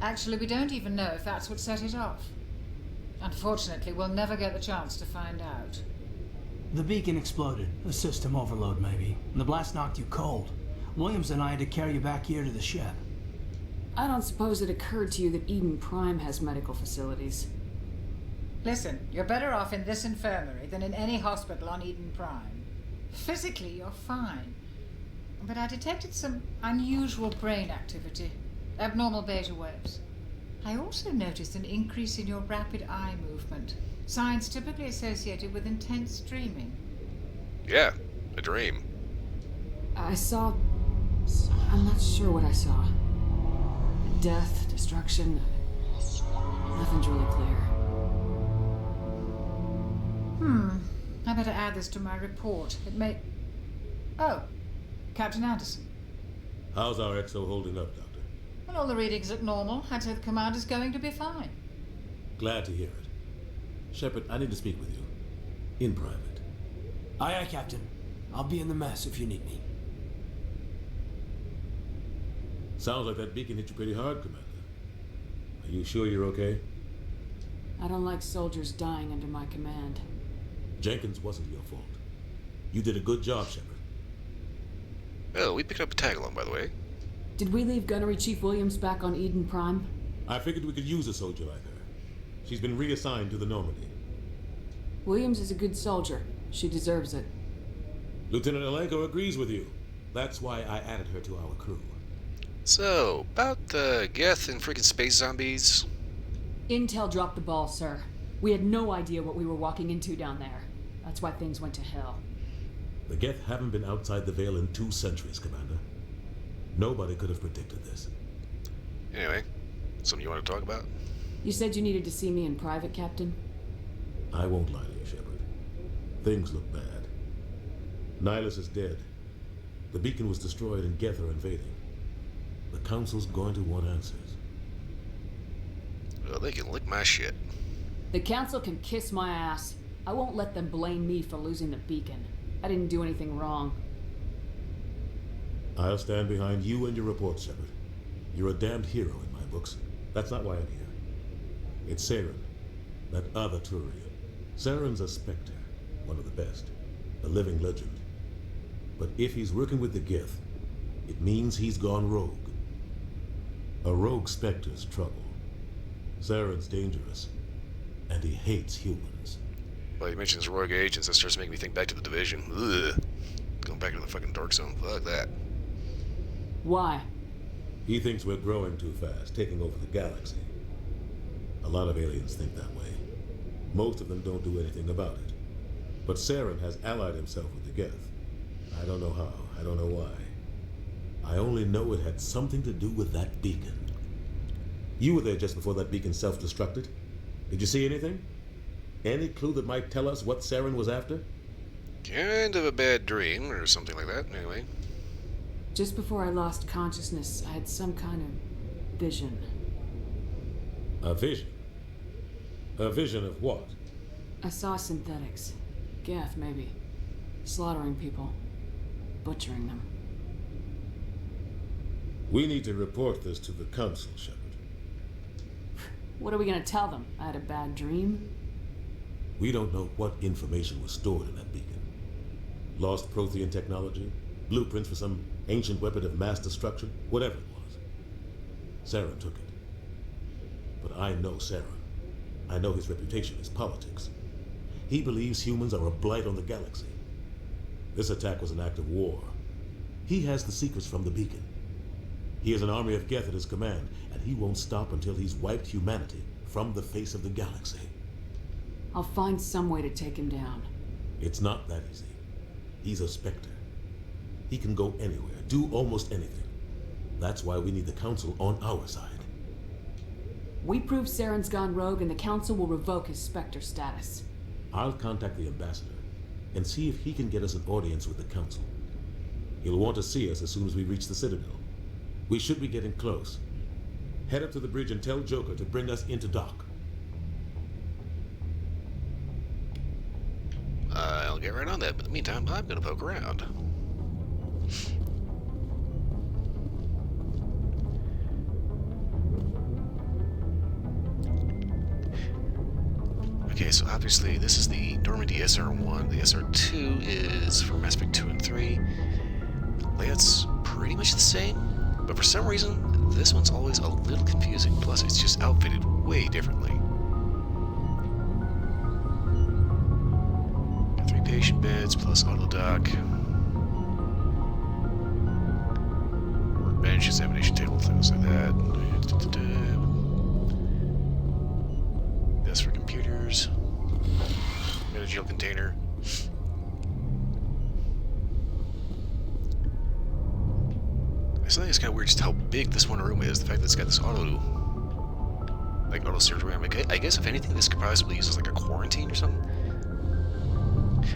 Actually, we don't even know if that's what set it off. Unfortunately, we'll never get the chance to find out. The beacon exploded. A system overload, maybe. And the blast knocked you cold. Williams and I had to carry you back here to the ship. I don't suppose it occurred to you that Eden Prime has medical facilities. Listen, you're better off in this infirmary than in any hospital on Eden Prime. Physically, you're fine. But I detected some unusual brain activity. Abnormal beta waves. I also noticed an increase in your rapid eye movement. Signs typically associated with intense dreaming. Yeah, a dream. I saw... I'm not sure what I saw. Death, destruction... Nothing's really clear. I better add this to my report. It may... Oh, Captain Anderson. How's our XO holding up, Doctor? Well, all the readings look normal. I'd say the commander's going to be fine. Glad to hear it. Shepard, I need to speak with you. In private. Aye, aye, Captain. I'll be in the mess if you need me. Sounds like that beacon hit you pretty hard, Commander. Are you sure you're okay? I don't like soldiers dying under my command. Jenkins wasn't your fault. You did a good job, Shepard. Oh, we picked up a tag-along, by the way. Did we leave Gunnery Chief Williams back on Eden Prime? I figured we could use a soldier like her. She's been reassigned to the Normandy. Williams is a good soldier. She deserves it. Lieutenant Alenko agrees with you. That's why I added her to our crew. So, about the Geth and freaking space zombies. Intel dropped the ball, sir. We had no idea what we were walking into down there. That's why things went to hell. The Geth haven't been outside the Veil in 2 centuries, Commander. Nobody could have predicted this. Anyway, something you want to talk about? You said you needed to see me in private, Captain? I won't lie to you, Shepard. Things look bad. Nihilus is dead. The beacon was destroyed and Geth are invading. The Council's going to want answers. Well, they can lick my shit. The Council can kiss my ass. I won't let them blame me for losing the beacon. I didn't do anything wrong. I'll stand behind you and your report, Shepard. You're a damned hero in my books. That's not why I'm here. It's Saren, that other Turian. Saren's a Spectre, one of the best, a living legend. But if he's working with the Geth, it means he's gone rogue. A rogue Spectre's trouble. Saren's dangerous, and he hates humans. Well, you mentioned rogue agents, that starts making me think back to the Division. Ugh. Going back to the fucking Dark Zone. Fuck that. Why? He thinks we're growing too fast, taking over the galaxy. A lot of aliens think that way. Most of them don't do anything about it. But Saren has allied himself with the Geth. I don't know how, I don't know why. I only know it had something to do with that beacon. You were there just before that beacon self-destructed. Did you see anything? Any clue that might tell us what Saren was after? Kind of a bad dream, or something like that, anyway. Just before I lost consciousness, I had some kind of vision. A vision? A vision of what? I saw synthetics. Geth, maybe. Slaughtering people. Butchering them. We need to report this to the Council, Shepard. What are we gonna tell them? I had a bad dream? We don't know what information was stored in that beacon. Lost Prothean technology? Blueprints for some ancient weapon of mass destruction? Whatever it was. Saren took it. But I know Saren. I know his reputation is politics. He believes humans are a blight on the galaxy. This attack was an act of war. He has the secrets from the beacon. He has an army of Geth at his command, and he won't stop until he's wiped humanity from the face of the galaxy. I'll find some way to take him down. It's not that easy. He's a Spectre. He can go anywhere, do almost anything. That's why we need the Council on our side. We prove Saren's gone rogue and the Council will revoke his Spectre status. I'll contact the ambassador and see if he can get us an audience with the Council. He'll want to see us as soon as we reach the Citadel. We should be getting close. Head up to the bridge and tell Joker to bring us into dock. I'll get right on that, but in the meantime, I'm gonna poke around. Okay, so obviously this is the Normandy SR1. The SR2 is for Mass Effect 2 and 3. Layout's pretty much the same, but for some reason, this one's always a little confusing. Plus, it's just outfitted way differently. Got 3 patient beds plus auto dock. Workbench, examination table, things like that. Desk for computers. Metagel container. I still think it's kind of weird just how big this one room is. The fact that it's got this auto surgery. I guess if anything, this could possibly use as like a quarantine or something.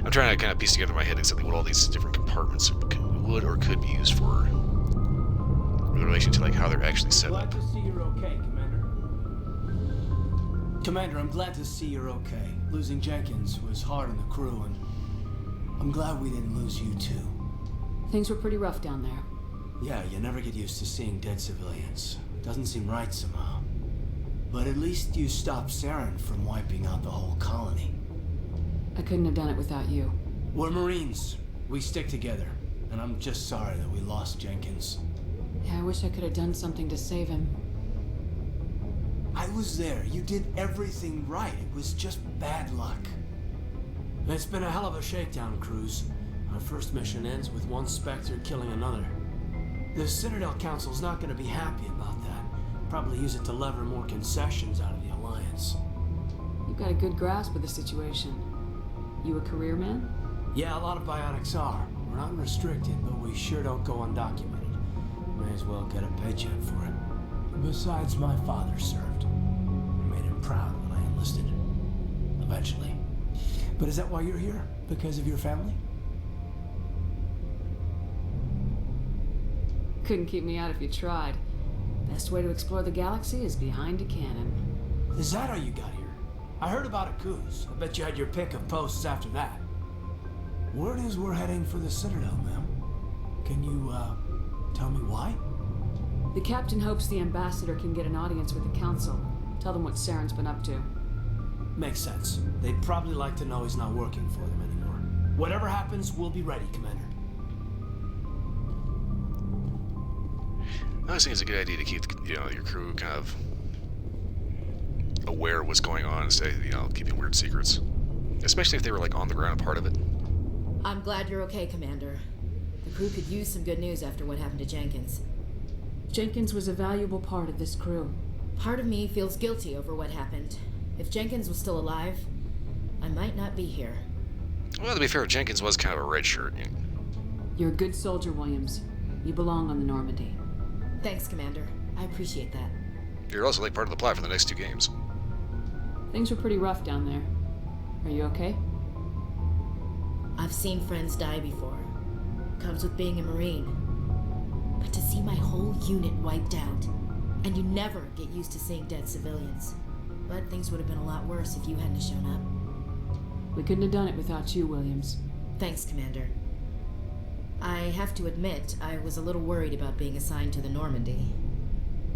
I'm trying to kind of piece together in my head exactly what all these different compartments would or could be used for in relation to like how they're actually set up. Glad to see you're okay, Commander. Commander, I'm glad to see you're okay. Losing Jenkins was hard on the crew, and I'm glad we didn't lose you too. Things were pretty rough down there. Yeah, you never get used to seeing dead civilians. Doesn't seem right somehow. But at least you stopped Saren from wiping out the whole colony. I couldn't have done it without you. We're Marines. We stick together. And I'm just sorry that we lost Jenkins. Yeah, I wish I could have done something to save him. I was there. You did everything right. It was just bad luck. It's been a hell of a shakedown, Cruz. Our first mission ends with one Spectre killing another. The Citadel Council's not going to be happy about that. Probably use it to lever more concessions out of the Alliance. You've got a good grasp of the situation. You a career man? Yeah, a lot of biotics are. We're not restricted, but we sure don't go undocumented. May as well get a paycheck for it. Besides, my father served. I made him proud when I enlisted. Eventually. But is that why you're here? Because of your family? Couldn't keep me out if you tried. Best way to explore the galaxy is behind a cannon. Is that how you got here? I heard about a cruise. I bet you had your pick of posts after that. Word is we're heading for the Citadel, ma'am. Can you, tell me why? The captain hopes the ambassador can get an audience with the council. Tell them what Saren's been up to. Makes sense. They'd probably like to know he's not working for them anymore. Whatever happens, we'll be ready, Commander. I always think it's a good idea to keep, your crew kind of aware of what's going on instead of, keeping weird secrets. Especially if they were, like, on the ground part of it. I'm glad you're okay, Commander. The crew could use some good news after what happened to Jenkins. Jenkins was a valuable part of this crew. Part of me feels guilty over what happened. If Jenkins was still alive, I might not be here. Well, to be fair, Jenkins was kind of a red shirt. You're a good soldier, Williams. You belong on the Normandy. Thanks, Commander. I appreciate that. You're also like part of the plot for the next 2 games. Things were pretty rough down there. Are you okay? I've seen friends die before. Comes with being a Marine. But to see my whole unit wiped out, and you never get used to seeing dead civilians. But things would have been a lot worse if you hadn't shown up. We couldn't have done it without you, Williams. Thanks, Commander. I have to admit, I was a little worried about being assigned to the Normandy.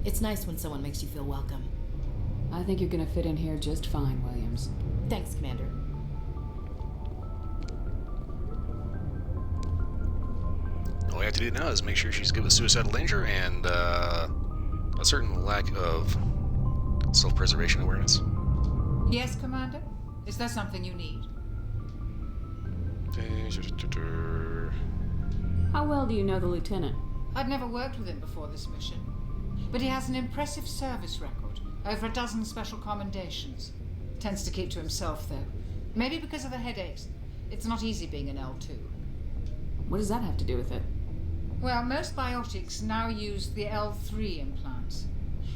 It's nice when someone makes you feel welcome. I think you're gonna fit in here just fine, Williams. Thanks, Commander. All we have to do now is make sure she's good with suicidal danger and a certain lack of self-preservation awareness. Yes, Commander? Is there something you need? How well do you know the lieutenant? I'd never worked with him before this mission, but he has an impressive service record. Over a dozen special commendations. Tends to keep to himself, though. Maybe because of the headaches. It's not easy being an L2. What does that have to do with it? Well, most biotics now use the L3 implants.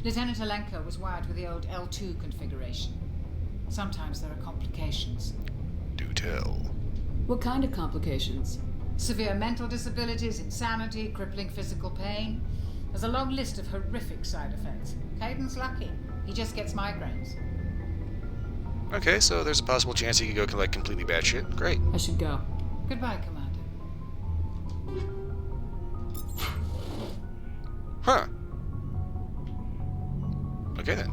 Lieutenant Alenko was wired with the old L2 configuration. Sometimes there are complications. Do tell. What kind of complications? Severe mental disabilities, insanity, crippling physical pain. There's a long list of horrific side effects. Caden's lucky. He just gets migraines. Okay, so there's a possible chance he could go like completely bad shit. Great. I should go. Goodbye, Commander. Huh. Okay then.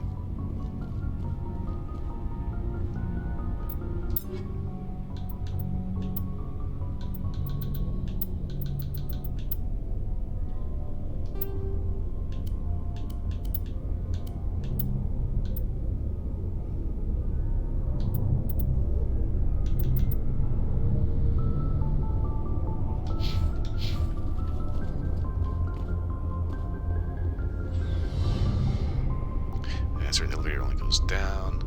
That's right, the elevator only goes down.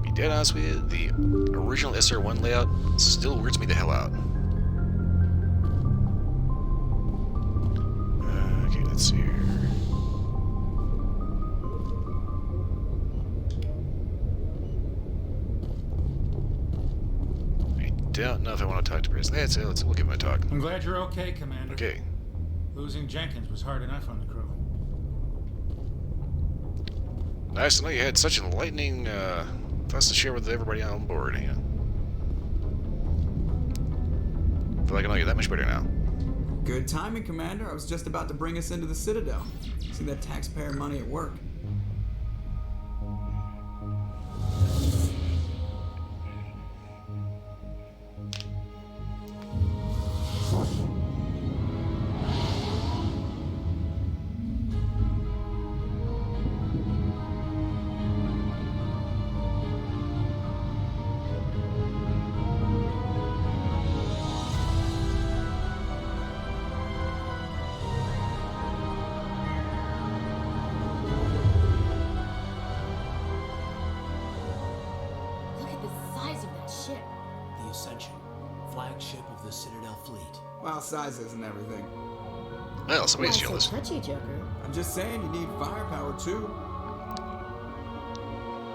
Be dead honest with you, the original SR1 layout still weirds me the hell out. Okay, let's see here. I don't know if I want to talk to Chris. We'll give him a talk. I'm glad you're okay, Commander. Okay. Losing Jenkins was hard enough on the crew. Nice to know you had such enlightening thoughts to share with everybody on board. Yeah. Feel like I know you that much better now. Good timing, Commander. I was just about to bring us into the Citadel. See that taxpayer money at work. Flagship of the Citadel fleet. Well, size isn't everything. Well, somebody's Why so jealous. touchy, Joker? I'm just saying you need firepower too.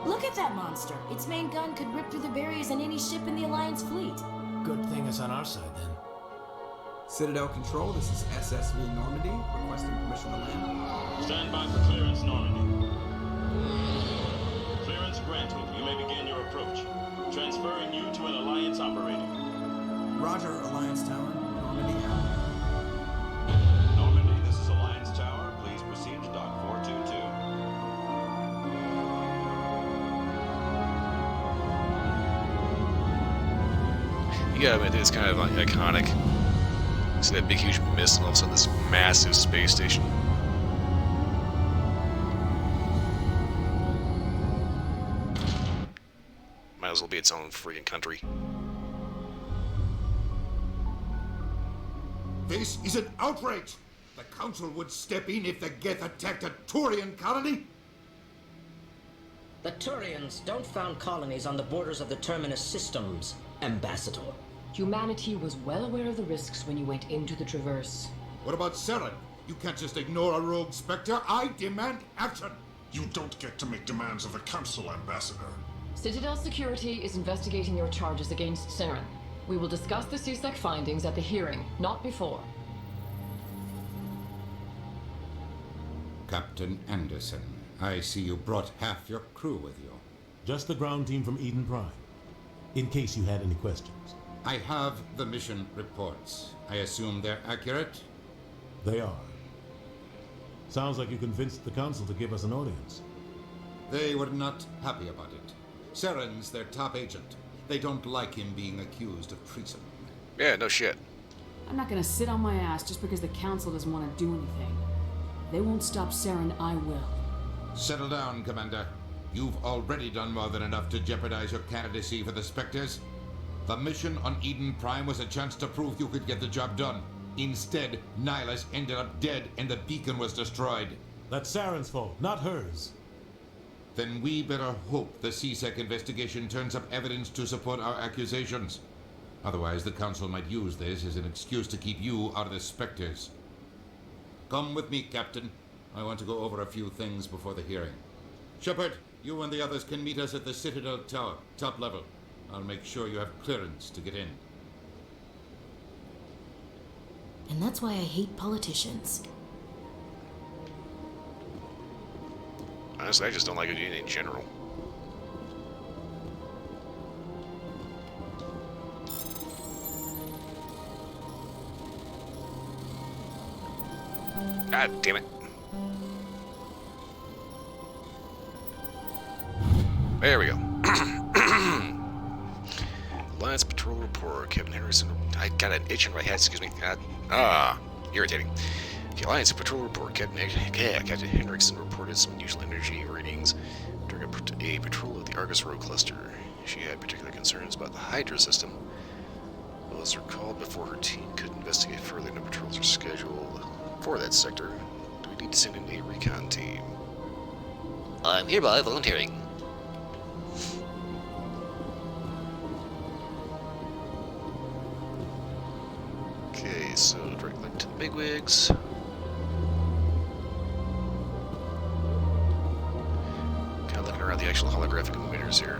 Look at that monster. Its main gun could rip through the barriers in any ship in the Alliance fleet. Good thing it's on our side then. Citadel Control, this is SSV Normandy, requesting permission to land. Stand by for clearance, Normandy. Clearance granted. You may begin your approach. Transferring you to an Alliance operator. Roger, Alliance Tower. Normandy out. Normandy, this is Alliance Tower. Please proceed to Dock 422. You gotta admit, it's kind of like iconic. See that big, huge mist, and all of a sudden this massive space station. Might as well be its own freaking country. This is an outrage! The Council would step in if the Geth attacked a Turian colony? The Turians don't found colonies on the borders of the Terminus systems, Ambassador. Humanity was well aware of the risks when you went into the Traverse. What about Saren? You can't just ignore a rogue Spectre. I demand action! You don't get to make demands of the Council, Ambassador. Citadel Security is investigating your charges against Saren. We will discuss the CSEC findings at the hearing, not before. Captain Anderson, I see you brought half your crew with you. Just the ground team from Eden Prime, in case you had any questions. I have the mission reports. I assume they're accurate? They are. Sounds like you convinced the Council to give us an audience. They were not happy about it. Saren's their top agent. They don't like him being accused of treason. Yeah, no shit. I'm not gonna sit on my ass just because the Council doesn't want to do anything. They won't stop Saren, I will. Settle down, Commander. You've already done more than enough to jeopardize your candidacy for the Spectres. The mission on Eden Prime was a chance to prove you could get the job done. Instead, Nihilus ended up dead and the beacon was destroyed. That's Saren's fault, not hers. Then we better hope the CSEC investigation turns up evidence to support our accusations. Otherwise, the Council might use this as an excuse to keep you out of the Spectres. Come with me, Captain. I want to go over a few things before the hearing. Shepard, you and the others can meet us at the Citadel Tower, top level. I'll make sure you have clearance to get in. And that's why I hate politicians. Honestly, I just don't like it in general. God damn it. There we go. Alliance Patrol Report. Captain Henderson. I got an itch in my head, excuse me. Irritating. The Alliance Patrol Report. Captain Henriksen reported some unusual energy readings during a patrol of the Argus Road cluster. She had particular concerns about the Hydra system. Those were called before her team could investigate further. No patrols are scheduled for that sector. Do we need to send in a recon team? I'm hereby volunteering. Okay, so direct link to the bigwigs. Kind of looking around the actual holographic emitters here.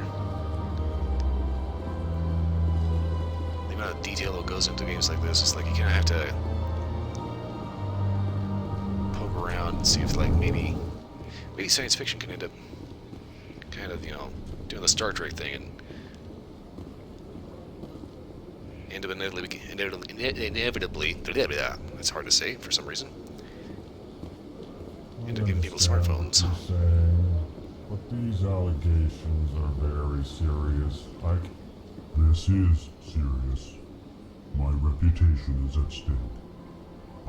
The amount of detail that goes into games like this, it's like you kind of have to poke around and see if, like, maybe science fiction can end up kind of, you know, doing the Star Trek thing and end up inevitably, that's hard to say for some reason, end up giving people smartphones. But these allegations are very serious. This is serious. My reputation is at stake.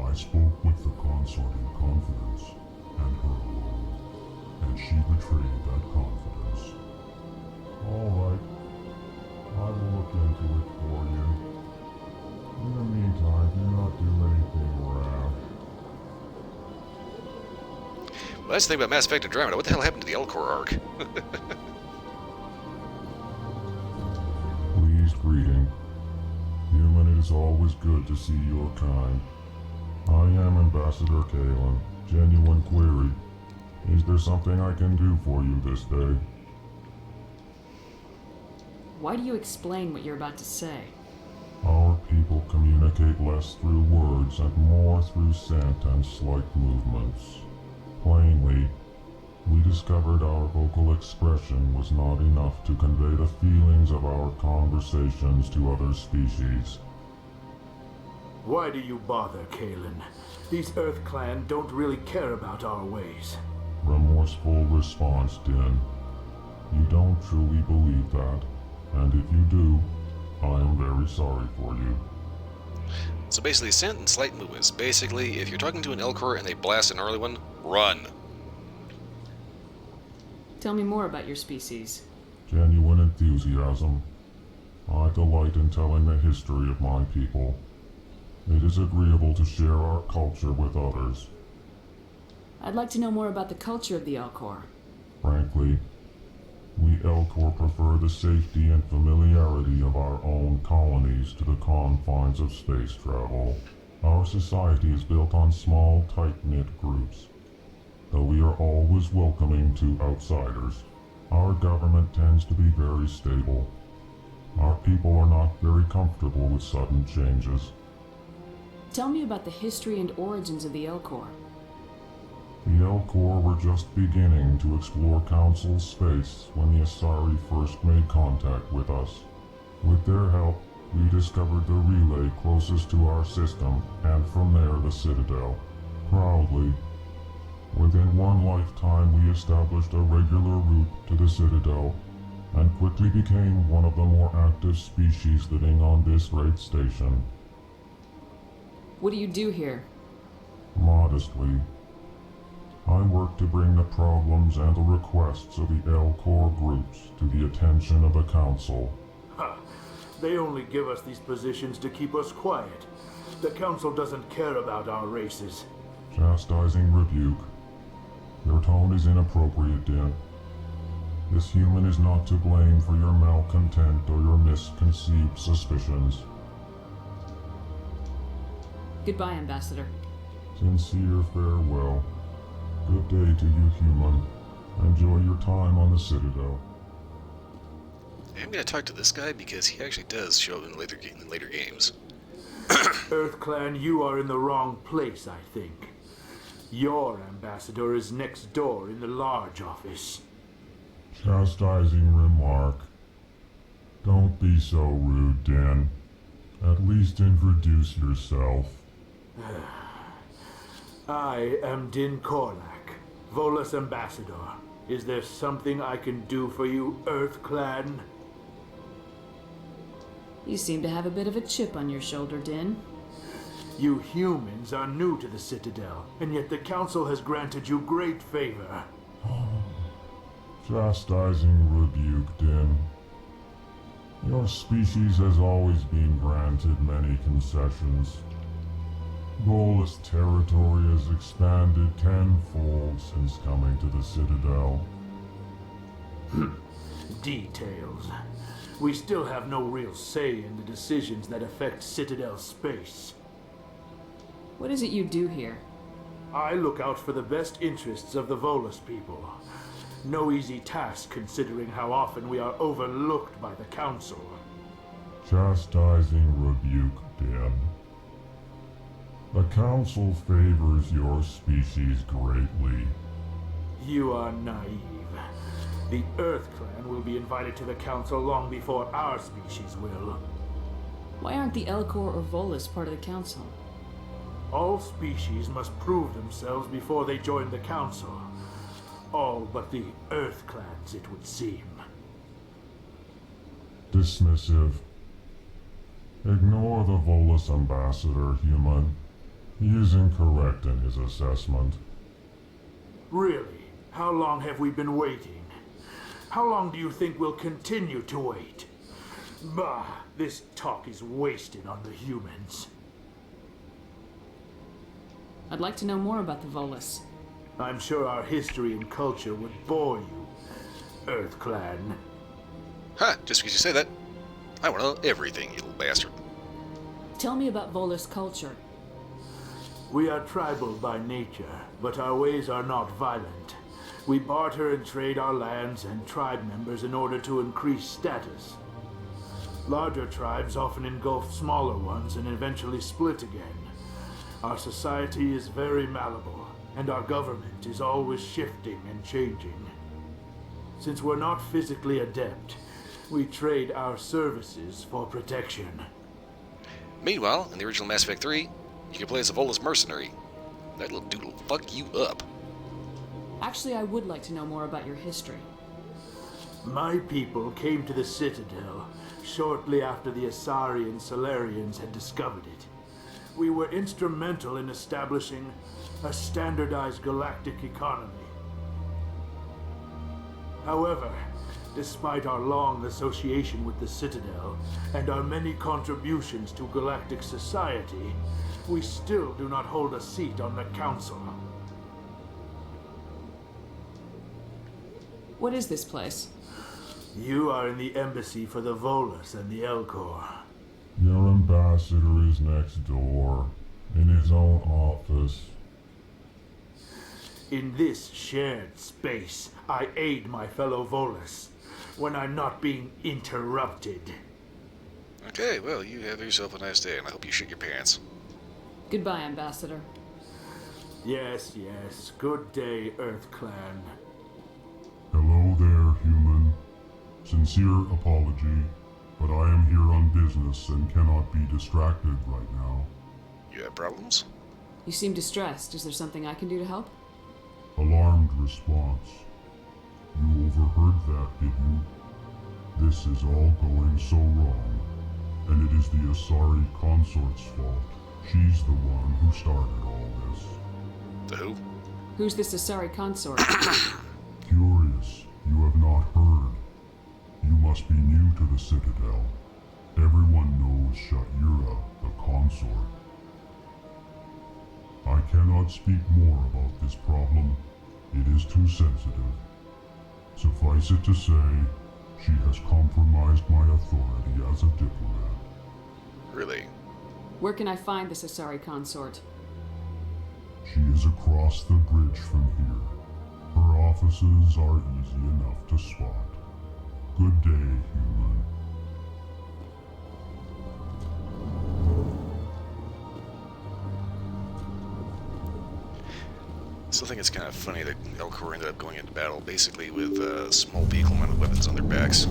I spoke with the consort in confidence, and her alone, and she betrayed that confidence. All right. I will look into it for you. In the meantime, do not do anything rash. Well, that's the thing about Mass Effect Andromeda. What the hell happened to the Elcor arc? Please greeting. Human, it is always good to see your kind. I am Ambassador Kalen. Genuine query. Is there something I can do for you this day? Why do you explain what you're about to say? Our people communicate less through words and more through scent and slight movements. Plainly, we discovered our vocal expression was not enough to convey the feelings of our conversations to other species. Why do you bother, Kalen? These Earth Clan don't really care about our ways. Remorseful response, Din. You don't truly believe that, and if you do, I am very sorry for you. So basically, scent and slight movements. Basically, if you're talking to an Elcor and they blast an early one, run. Tell me more about your species. Genuine enthusiasm. I delight in telling the history of my people. It is agreeable to share our culture with others. I'd like to know more about the culture of the Elcor. Frankly, we Elcor prefer the safety and familiarity of our own colonies to the confines of space travel. Our society is built on small, tight-knit groups. Though we are always welcoming to outsiders, our government tends to be very stable. Our people are not very comfortable with sudden changes. Tell me about the history and origins of the Elcor. The Elcor were just beginning to explore Council space when the Asari first made contact with us. With their help, we discovered the relay closest to our system, and from there the Citadel. Proudly, within one lifetime we established a regular route to the Citadel, and quickly became one of the more active species living on this great station. What do you do here? Modestly, I work to bring the problems and the requests of the AbelK groups to the attention of the Council. Ha! They only give us these positions to keep us quiet. The Council doesn't care about our races. Chastising rebuke. Your tone is inappropriate, Din. This human is not to blame for your malcontent or your misconceived suspicions. Goodbye, Ambassador. Sincere farewell. Good day to you, human. Enjoy your time on the Citadel. I'm going to talk to this guy because he actually does show up in later games. EarthClan, you are in the wrong place, I think. Your ambassador is next door in the large office. Chastising remark. Don't be so rude, Dan. At least introduce yourself. I am Din Korlak, Volus ambassador. Is there something I can do for you, EarthClan? You seem to have a bit of a chip on your shoulder, Din. You humans are new to the Citadel, and yet the Council has granted you great favor. Chastising rebuke, Din. Your species has always been granted many concessions. Volus territory has expanded tenfold since coming to the Citadel. Details. We still have no real say in the decisions that affect Citadel space. What is it you do here? I look out for the best interests of the Volus people. No easy task considering how often we are overlooked by the Council. Chastising rebuke, Dan. The Council favors your species greatly. You are naive. The EarthClan will be invited to the Council long before our species will. Why aren't the AbelK or Volus part of the Council? All species must prove themselves before they join the Council. All but the EarthClans, it would seem. Dismissive. Ignore the Volus ambassador, human. He is incorrect in his assessment. Really? How long have we been waiting? How long do you think we'll continue to wait? Bah, this talk is wasted on the humans. I'd like to know more about the Volus. I'm sure our history and culture would bore you, EarthClan. Ha! Just because you say that, I want to know everything, you little bastard. Tell me about Volus culture. We are tribal by nature, but our ways are not violent. We barter and trade our lands and tribe members in order to increase status. Larger tribes often engulf smaller ones and eventually split again. Our society is very malleable, and our government is always shifting and changing. Since we're not physically adept, we trade our services for protection. Meanwhile, in the original Mass Effect 3, you can play as a Volus mercenary. That little dude will fuck you up. Actually, I would like to know more about your history. My people came to the Citadel shortly after the Asari and Solarians had discovered it. We were instrumental in establishing a standardized galactic economy. However, despite our long association with the Citadel and our many contributions to galactic society, we still do not hold a seat on the Council. What is this place? You are in the embassy for the Volus and the AbelK. Your ambassador is next door, in his own office. In this shared space, I aid my fellow Volus when I'm not being interrupted. Okay, well, you have yourself a nice day, and I hope you shit your pants. Goodbye, Ambassador. Yes, yes. Good day, EarthClan. Hello there, human. Sincere apology, but I am here on business and cannot be distracted right now. You have problems? You seem distressed. Is there something I can do to help? Alarmed response. You overheard that, did you? This is all going so wrong, and it is the Asari consort's fault. She's the one who started all this. The who? Who's this Asari consort? Curious, you have not heard. You must be new to the Citadel. Everyone knows Sha'ira, the consort. I cannot speak more about this problem. It is too sensitive. Suffice it to say, she has compromised my authority as a diplomat. Really? Where can I find this Asari consort? She is across the bridge from here. Her offices are easy enough to spot. Good day, human. I still think it's kind of funny that AbelK ended up going into battle basically with a small vehicle mounted weapons on their backs.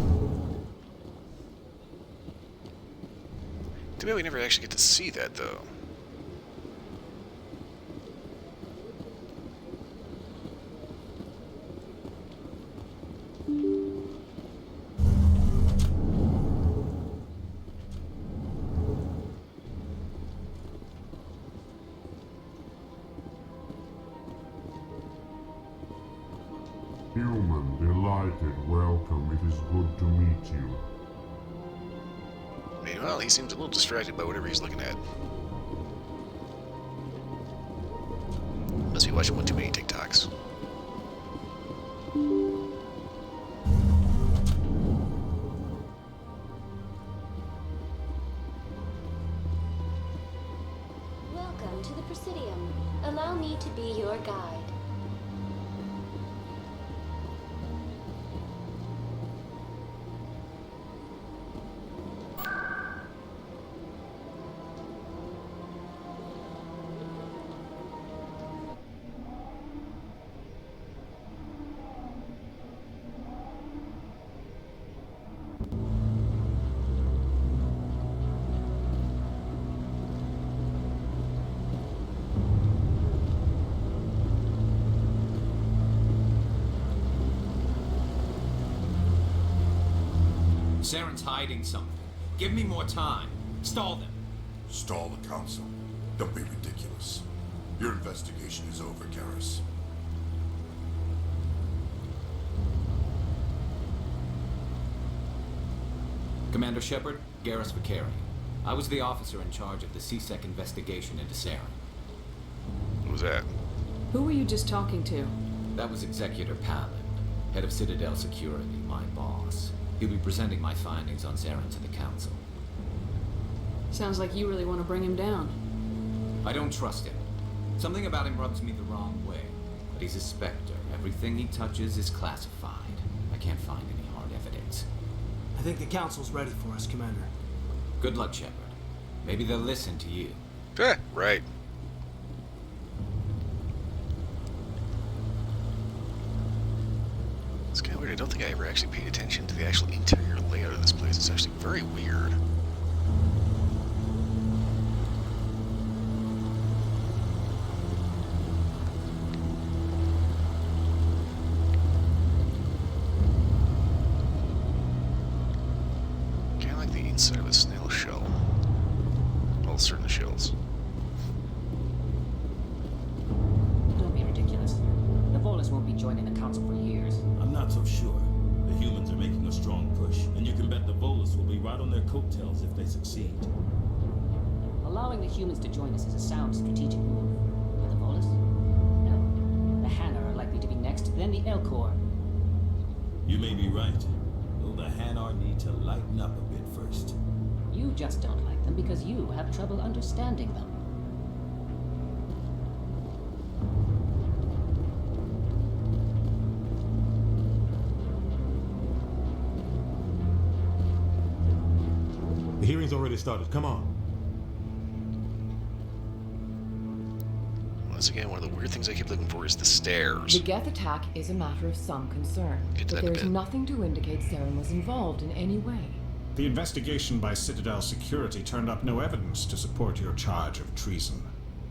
Too bad we never actually get to see that, though. Human, delighted, welcome. It is good to meet you. Meanwhile, he seems a little distracted by whatever he's looking at. Must be watching one too many TikToks. Welcome to the Presidium. Allow me to be your guide. Saren's hiding something. Give me more time. Stall them. Stall the council. Don't be ridiculous. Your investigation is over, Garrus. Commander Shepard, Garrus Vakarian. I was the officer in charge of the CSEC investigation into Saren. What was that? Who were you just talking to? That was Executor Palin, head of Citadel Security, my boss. He'll be presenting my findings on Saren to the Council. Sounds like you really want to bring him down. I don't trust him. Something about him rubs me the wrong way. But he's a Spectre. Everything he touches is classified. I can't find any hard evidence. I think the Council's ready for us, Commander. Good luck, Shepard. Maybe they'll listen to you. Right. It's kind of weird. I don't think I ever actually paid attention to the actual interior layout of this place. It's actually very weird. Kind of like the inside of a snail shell. Well, certain shells. Don't be ridiculous. The Volus won't be joining the Council for years. I'm not so sure. The humans are making a strong push, and you can bet the Volus will be right on their coattails if they succeed. Allowing the humans to join us is a sound strategic move. But the Volus? No. The Hanar are likely to be next, then the Elcor. You may be right. Though the Hanar need to lighten up a bit first. You just don't like them because you have trouble understanding them. The hearing's already started. Come on. Once again, one of the weird things I keep looking for is the stairs. The Geth attack is a matter of some concern, Get to but that in a there's bit. nothing to indicate Saren was involved in any way. The investigation by Citadel Security turned up no evidence to support your charge of treason.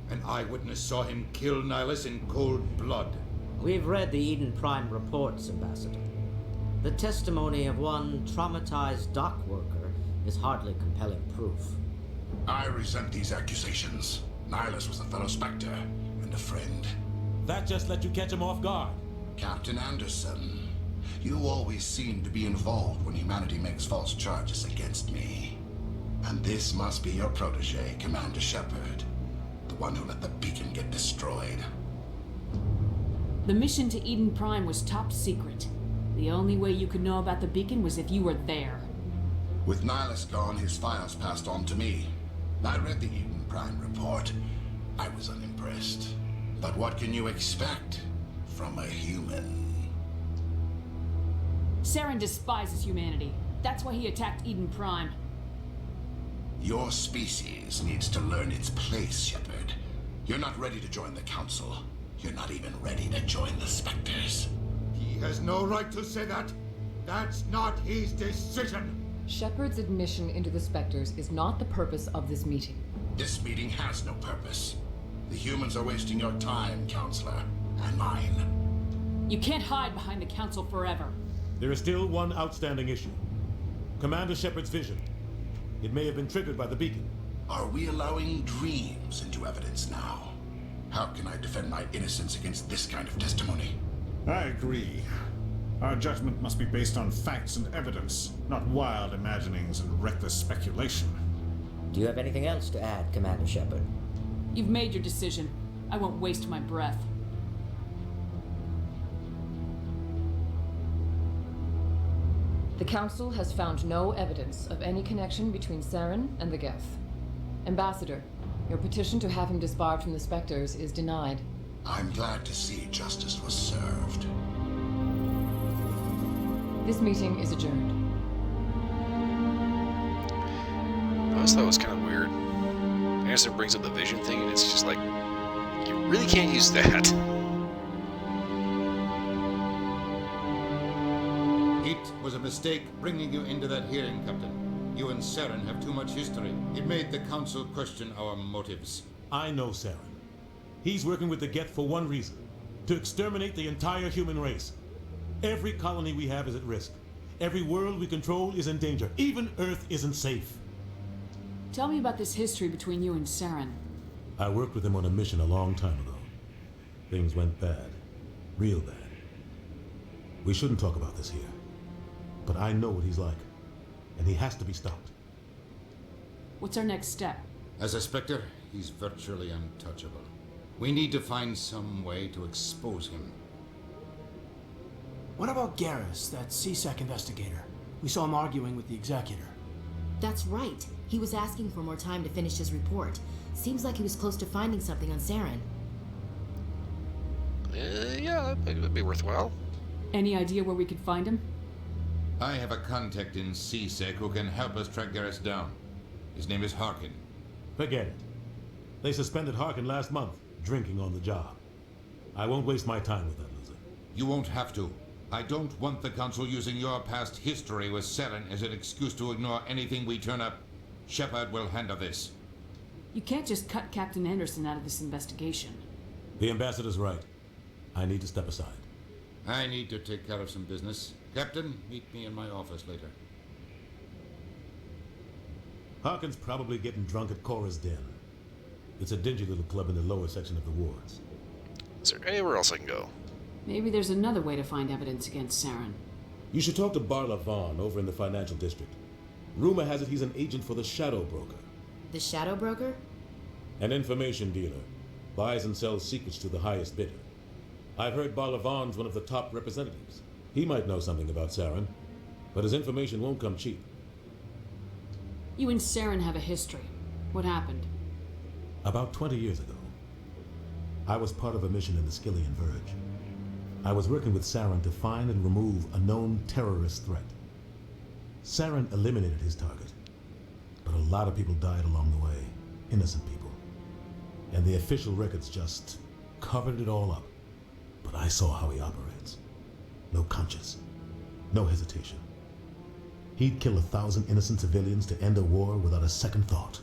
An eyewitness saw him kill Nihilus in cold blood. We've read the Eden Prime reports, Ambassador. The testimony of one traumatized dock worker is hardly compelling proof. I resent these accusations. Nihilus was a fellow Spectre and a friend. That just let you catch him off guard. Captain Anderson, you always seem to be involved when humanity makes false charges against me. And this must be your protege, Commander Shepard. The one who let the beacon get destroyed. The mission to Eden Prime was top secret. The only way you could know about the beacon was if you were there. With Nihilus gone, his files passed on to me. I read the Eden Prime report. I was unimpressed. But what can you expect from a human? Saren despises humanity. That's why he attacked Eden Prime. Your species needs to learn its place, Shepard. You're not ready to join the Council. You're not even ready to join the Spectres. He has no right to say that. That's not his decision. Shepard's admission into the Spectres is not the purpose of this meeting. This meeting has no purpose. The humans are wasting your time, Counselor, and mine. You can't hide behind the Council forever. There is still one outstanding issue. Commander Shepard's vision. It may have been triggered by the beacon. Are we allowing dreams into evidence now? How can I defend my innocence against this kind of testimony? I agree. Our judgment must be based on facts and evidence, not wild imaginings and reckless speculation. Do you have anything else to add, Commander Shepard? You've made your decision. I won't waste my breath. The Council has found no evidence of any connection between Saren and the Geth. Ambassador, your petition to have him disbarred from the Spectres is denied. I'm glad to see justice was served. This meeting is adjourned. I always thought it was kind of weird. Anderson brings up the vision thing, and it's just like, you really can't use that. It was a mistake bringing you into that hearing, Captain. You and Saren have too much history. It made the Council question our motives. I know Saren. He's working with the Geth for one reason. To exterminate the entire human race. Every colony we have is at risk. Every world we control is in danger. Even Earth isn't safe. Tell me about this history between you and Saren. I worked with him on a mission a long time ago. Things went bad. Real bad. We shouldn't talk about this here. But I know what he's like. And he has to be stopped. What's our next step? As a Spectre, he's virtually untouchable. We need to find some way to expose him. What about Garrus, that CSEC investigator? We saw him arguing with the Executor. That's right. He was asking for more time to finish his report. Seems like he was close to finding something on Saren. Yeah, it would be worthwhile. Any idea where we could find him? I have a contact in CSEC who can help us track Garrus down. His name is Harkin. Forget it. They suspended Harkin last month, drinking on the job. I won't waste my time with that loser. You won't have to. I don't want the Council using your past history with Saren as an excuse to ignore anything we turn up. Shepard will handle this. You can't just cut Captain Anderson out of this investigation. The ambassador's right. I need to step aside. I need to take care of some business. Captain, meet me in my office later. Harkin's probably getting drunk at Cora's Den. It's a dingy little club in the lower section of the wards. Is there anywhere else I can go? Maybe there's another way to find evidence against Saren. You should talk to Barla Vaughn over in the financial district. Rumor has it he's an agent for the Shadow Broker. The Shadow Broker? An information dealer. Buys and sells secrets to the highest bidder. I've heard Barla Vaughn's one of the top representatives. He might know something about Saren, but his information won't come cheap. You and Saren have a history. What happened? About 20 years ago, I was part of a mission in the Skillian Verge. I was working with Saren to find and remove a known terrorist threat. Saren eliminated his target, but a lot of people died along the way, innocent people. And the official records just covered it all up. But I saw how he operates. No conscience, no hesitation. He'd kill 1,000 innocent civilians to end a war without a second thought.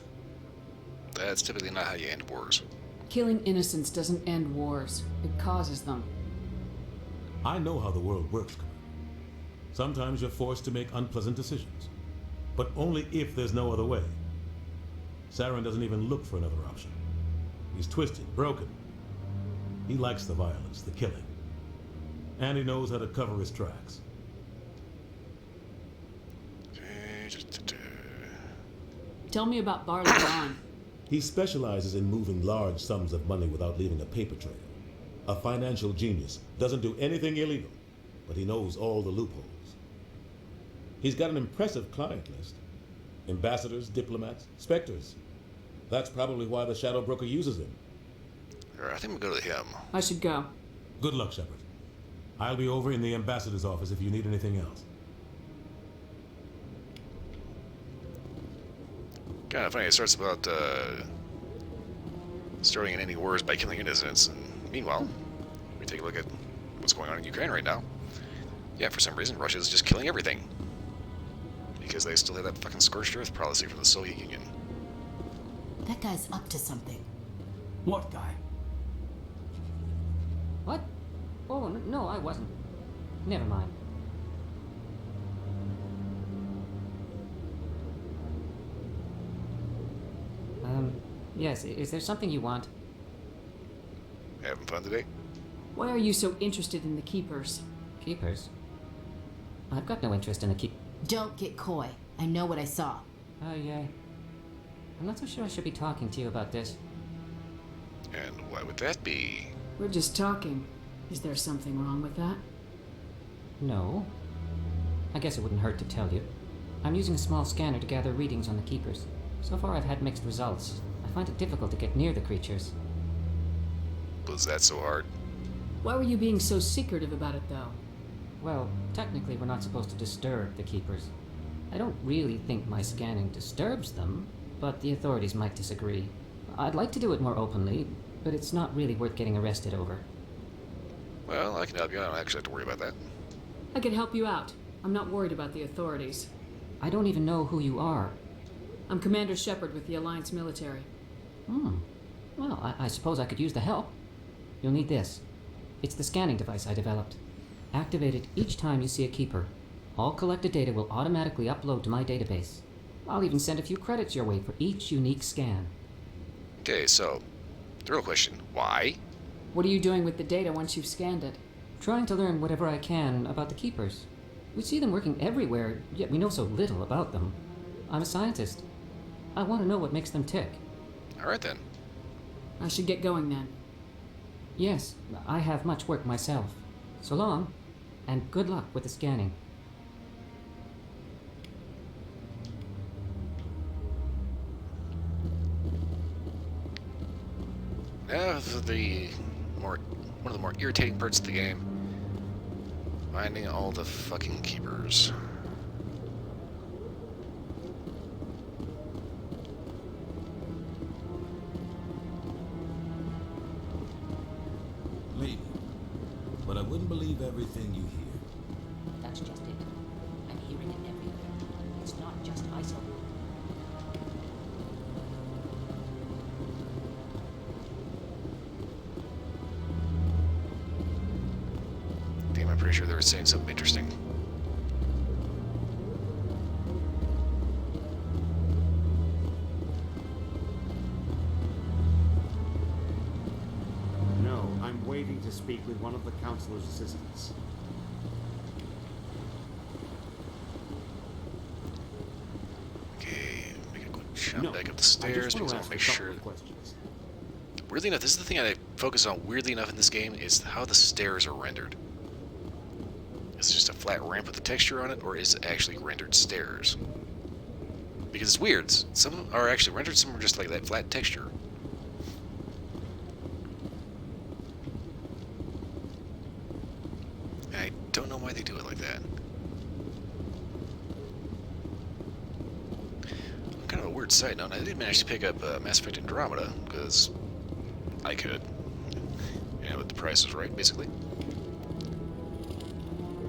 That's typically not how you end wars. Killing innocents doesn't end wars. It causes them. I know how the world works, Commander. Sometimes you're forced to make unpleasant decisions, but only if there's no other way. Saren doesn't even look for another option. He's twisted, broken. He likes the violence, the killing. And he knows how to cover his tracks. Tell me about Barley Ron. He specializes in moving large sums of money without leaving a paper trail. A financial genius, doesn't do anything illegal, but he knows all the loopholes. He's got an impressive client list. Ambassadors, diplomats, specters. That's probably why the Shadow Broker uses him. I think we'll go to him. I should go. Good luck, Shepard. I'll be over in the ambassador's office if you need anything else. Kind of funny. It starts about starting in any wars by killing innocents, and meanwhile, we take a look at what's going on in Ukraine right now. Yeah, for some reason, Russia's just killing everything because they still have that fucking scorched earth policy from the Soviet Union. That guy's up to something. What guy? What? Oh, no, I wasn't. Never mind. Yes, is there something you want? Having fun today? Why are you so interested in the Keepers? Keepers? I've got no interest in the Don't get coy. I know what I saw. Oh, yeah. I'm not so sure I should be talking to you about this. And why would that be? We're just talking. Is there something wrong with that? No. I guess it wouldn't hurt to tell you. I'm using a small scanner to gather readings on the Keepers. So far I've had mixed results. I find it difficult to get near the creatures. Was that so hard? Why were you being so secretive about it, though? Well, technically we're not supposed to disturb the Keepers. I don't really think my scanning disturbs them, but the authorities might disagree. I'd like to do it more openly, but it's not really worth getting arrested over. Well, I can help you. I don't actually have to worry about that. I can help you out. I'm not worried about the authorities. I don't even know who you are. I'm Commander Shepard with the Alliance military. Well, I suppose I could use the help. You'll need this. It's the scanning device I developed. Activate it each time you see a Keeper. All collected data will automatically upload to my database. I'll even send a few credits your way for each unique scan. Okay, so, the real question, why? What are you doing with the data once you've scanned it? Trying to learn whatever I can about the Keepers. We see them working everywhere, yet we know so little about them. I'm a scientist. I want to know what makes them tick. Alright then. I should get going then. Yes, I have much work myself. So long, and good luck with the scanning. Now, one of the more irritating parts of the game. Finding all the fucking Keepers. Maybe. But I wouldn't believe everything you hear. That's just it. I'm hearing it everywhere. It's not just ISO. Damn, I'm pretty sure they were saying something interesting. No, I'm waiting to speak with one of the counselor's assistants. Okay, make a quick jump back up the stairs because I want to make sure. Weirdly enough, this is the thing I focus on weirdly enough in this game, is how the stairs are rendered. Is it just a flat ramp with a texture on it, or is it actually rendered stairs? Because it's weird. Some are actually rendered, some are just like that flat texture. And I don't know why they do it like that. Kind of a weird side note, I did manage to pick up Mass Effect Andromeda, because I could. You know, the price was right, basically.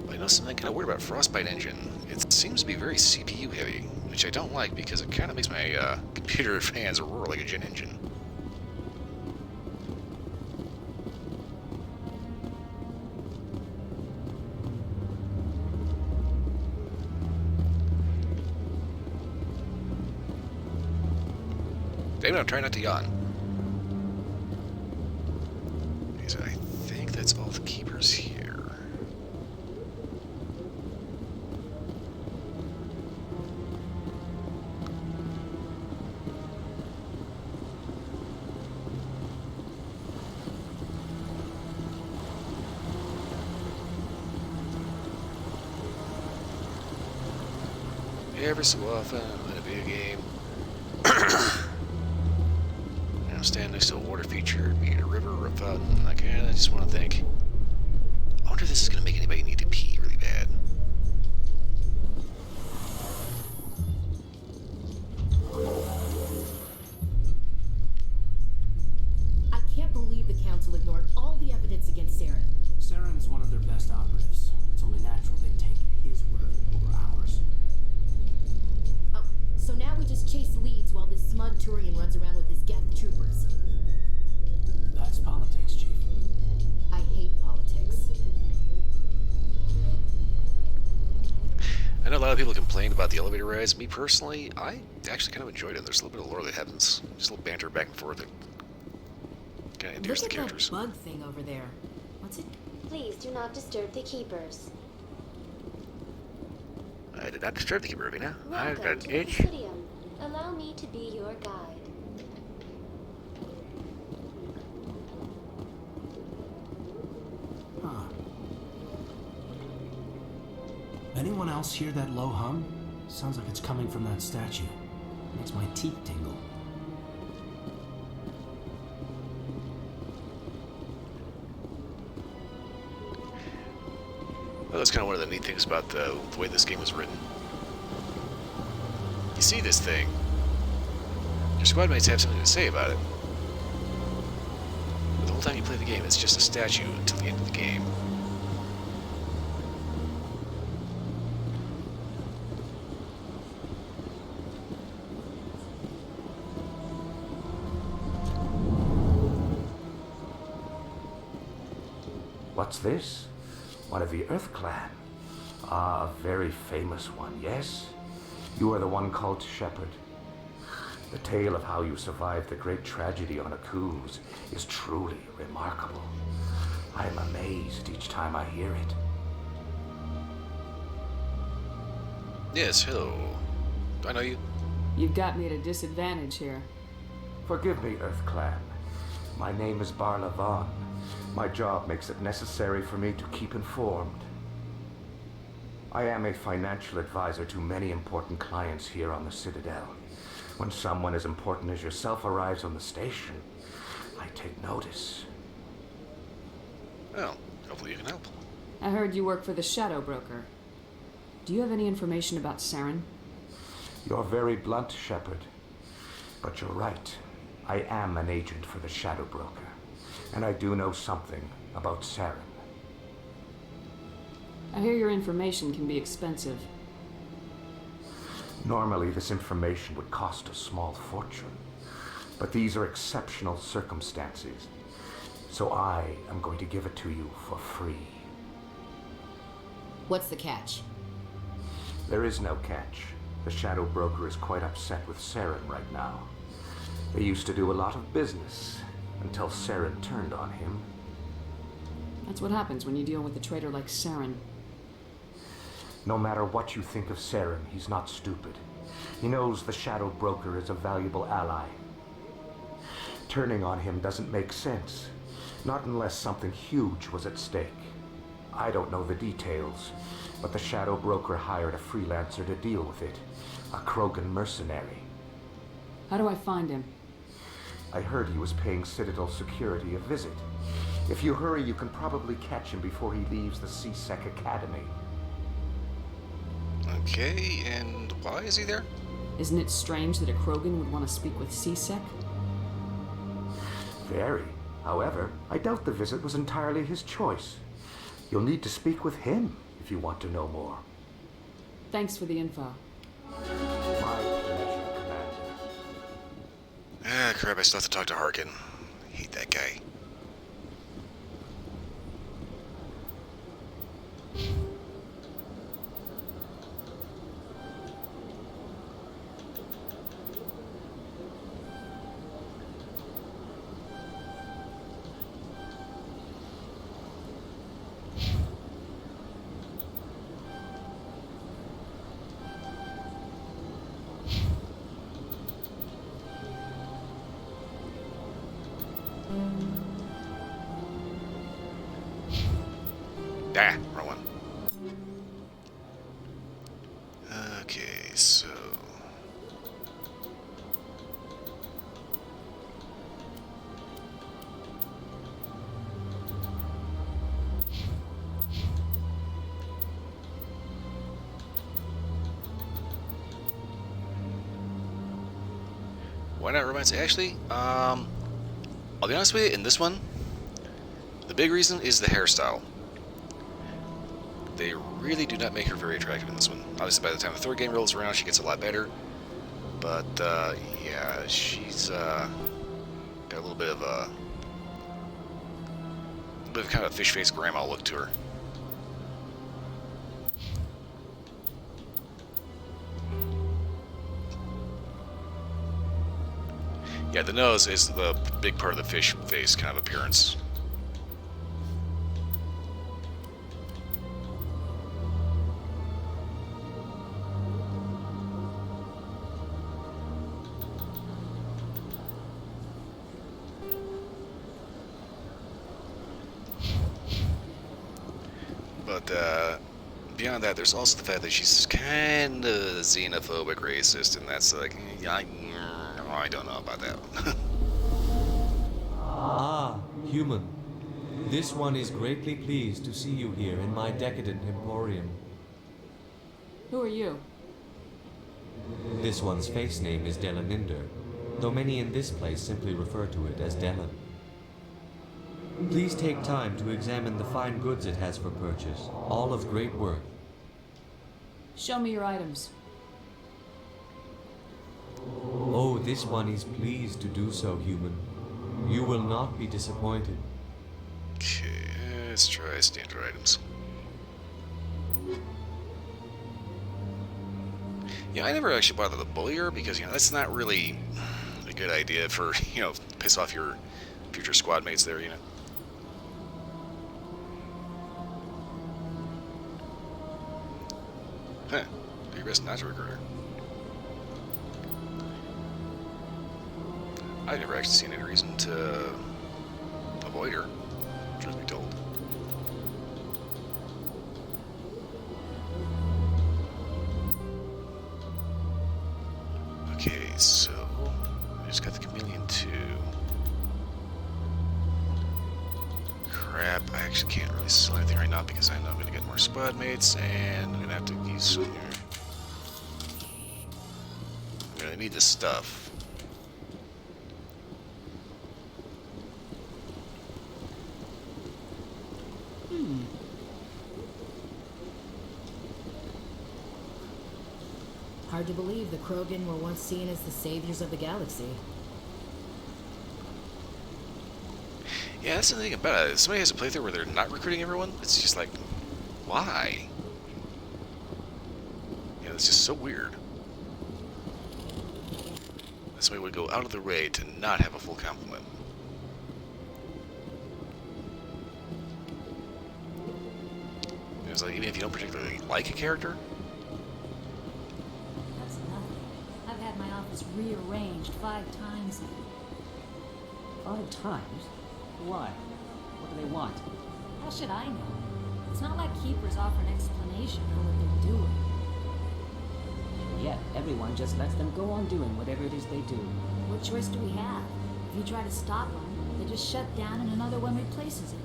But I know something kind of weird about Frostbite Engine. It seems to be very CPU heavy, which I don't like because it kind of makes my computer fans roar like a jet engine. David, I'm trying not to yawn. Anyways, I think that's all the keepers here. Every so often, in a video game, stand next to a water feature, be it a river or a fountain, I just want to think, I wonder if this is going to make anybody need to pee really bad. I can't believe the Council ignored all the evidence against Saren. Saren's one of their best operatives. It's only natural they take his word over ours. Oh, so now we just chase leads while this smug Turian runs around with his Geth troopers. That's politics, Chief. I hate politics. I know a lot of people complain about the elevator rides. Me personally, I actually kind of enjoyed it. There's a little bit of lore that happens. Just a little banter back and forth that kind of endears the characters. Look at that bug thing over there. What's it? Please do not disturb the keepers. I did not disturb the keeper, Ravina. I've Welcome got to an the itch. Presidium. Allow me to be your guide. Huh. Anyone else hear that low hum? Sounds like it's coming from that statue. Makes my teeth tingle. Well, that's kind of one of the neat things about the way this game was written. You see this thing, your squad mates have something to say about it. But the whole time you play the game, it's just a statue until the end of the game. What's this? One of the Earth Clan. Ah, a very famous one, yes? You are the one called Shepard. The tale of how you survived the great tragedy on Akuz is truly remarkable. I am amazed each time I hear it. Yes, hello. Do I know you? You've got me at a disadvantage here. Forgive me, Earth Clan. My name is Barla Vaughn. My job makes it necessary for me to keep informed. I am a financial advisor to many important clients here on the Citadel. When someone as important as yourself arrives on the station, I take notice. Well, hopefully you can help. I heard you work for the Shadow Broker. Do you have any information about Saren? You're very blunt, Shepard. But you're right. I am an agent for the Shadow Broker. And I do know something about Saren. I hear your information can be expensive. Normally, this information would cost a small fortune. But these are exceptional circumstances. So I am going to give it to you for free. What's the catch? There is no catch. The Shadow Broker is quite upset with Saren right now. They used to do a lot of business until Saren turned on him. That's what happens when you deal with a traitor like Saren. No matter what you think of Saren, he's not stupid. He knows the Shadow Broker is a valuable ally. Turning on him doesn't make sense. Not unless something huge was at stake. I don't know the details, but the Shadow Broker hired a freelancer to deal with it. A Krogan mercenary. How do I find him? I heard he was paying Citadel security a visit. If you hurry, you can probably catch him before he leaves the C-Sec Academy. Okay, and why is he there? Isn't it strange that a Krogan would want to speak with C-Sec? Very. However, I doubt the visit was entirely his choice. You'll need to speak with him if you want to know more. Thanks for the info. My pleasure, Commander. Ah, crap, I still have to talk to Harkin. Hate that guy. Ah, wrong one. Okay, so... Why not romance? Actually, I'll be honest with you, in this one, the big reason is the hairstyle. They really do not make her very attractive in this one. Obviously, by the time the third game rolls around, she gets a lot better. But, yeah, she's, got a little bit of kind of a fish-faced grandma look to her. Yeah, the nose is the big part of the fish face kind of appearance. But beyond that, there's also the fact that she's kind of xenophobic, racist, and that's like, I don't know about that. Ah, human. This one is greatly pleased to see you here in my decadent emporium. Who are you? This one's face name is Delaninder, though many in this place simply refer to it as Delan. Please take time to examine the fine goods it has for purchase, all of great worth. Show me your items. Oh, this one is pleased to do so, human. You will not be disappointed. Okay, let's try standard items. Yeah, I never actually bothered to bully her because, that's not really a good idea for, piss off your future squad mates there, Huh. Do your best not to recruit her. I've never actually seen any reason to avoid her, truth be told. Okay, so I just got the chameleon too. Crap, I actually can't really sell anything right now because I know I'm going to get more squad mates and I'm going to have to use some here. I'm going to need this stuff. Hard to believe the Krogan were once seen as the saviors of the galaxy. Yeah, that's the thing about it. If somebody has a playthrough where they're not recruiting everyone, it's just like, why? It's just so weird. That somebody would go out of their way to not have a full complement. It's like, even if you don't particularly like a character. That's nothing. I've had my office rearranged 5 times now. 5 times? Why? What do they want? How should I know? It's not like Keepers offer an explanation for what they're doing. And yet, everyone just lets them go on doing whatever it is they do. What choice do we have? If you try to stop them, they just shut down and another one replaces it.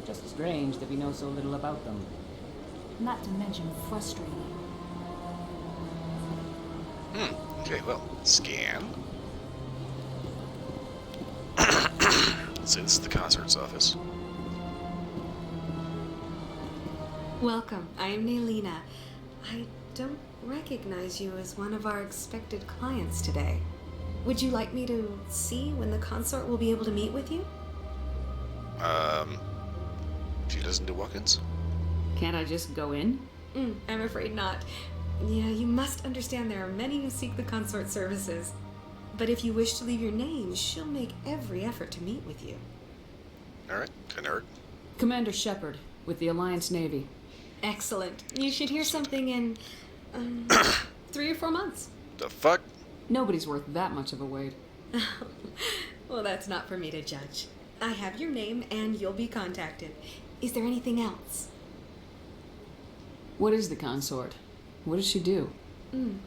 Just strange that we know so little about them. Not to mention frustrating. Okay, well, scan. Let's see, this is the concert's office. Welcome, I am Nailina. I don't recognize you as one of our expected clients today. Would you like me to see when the consort will be able to meet with you? She doesn't do walk-ins? Can't I just go in? I'm afraid not. Yeah, you must understand there are many who seek the consort services. But if you wish to leave your name, she'll make every effort to meet with you. Alright, can hurt. Commander Shepard, with the Alliance Navy. Excellent. You should hear something in, 3 or 4 months. The fuck? Nobody's worth that much of a wait. Well, that's not for me to judge. I have your name and you'll be contacted. Is there anything else? What is the consort? What does she do?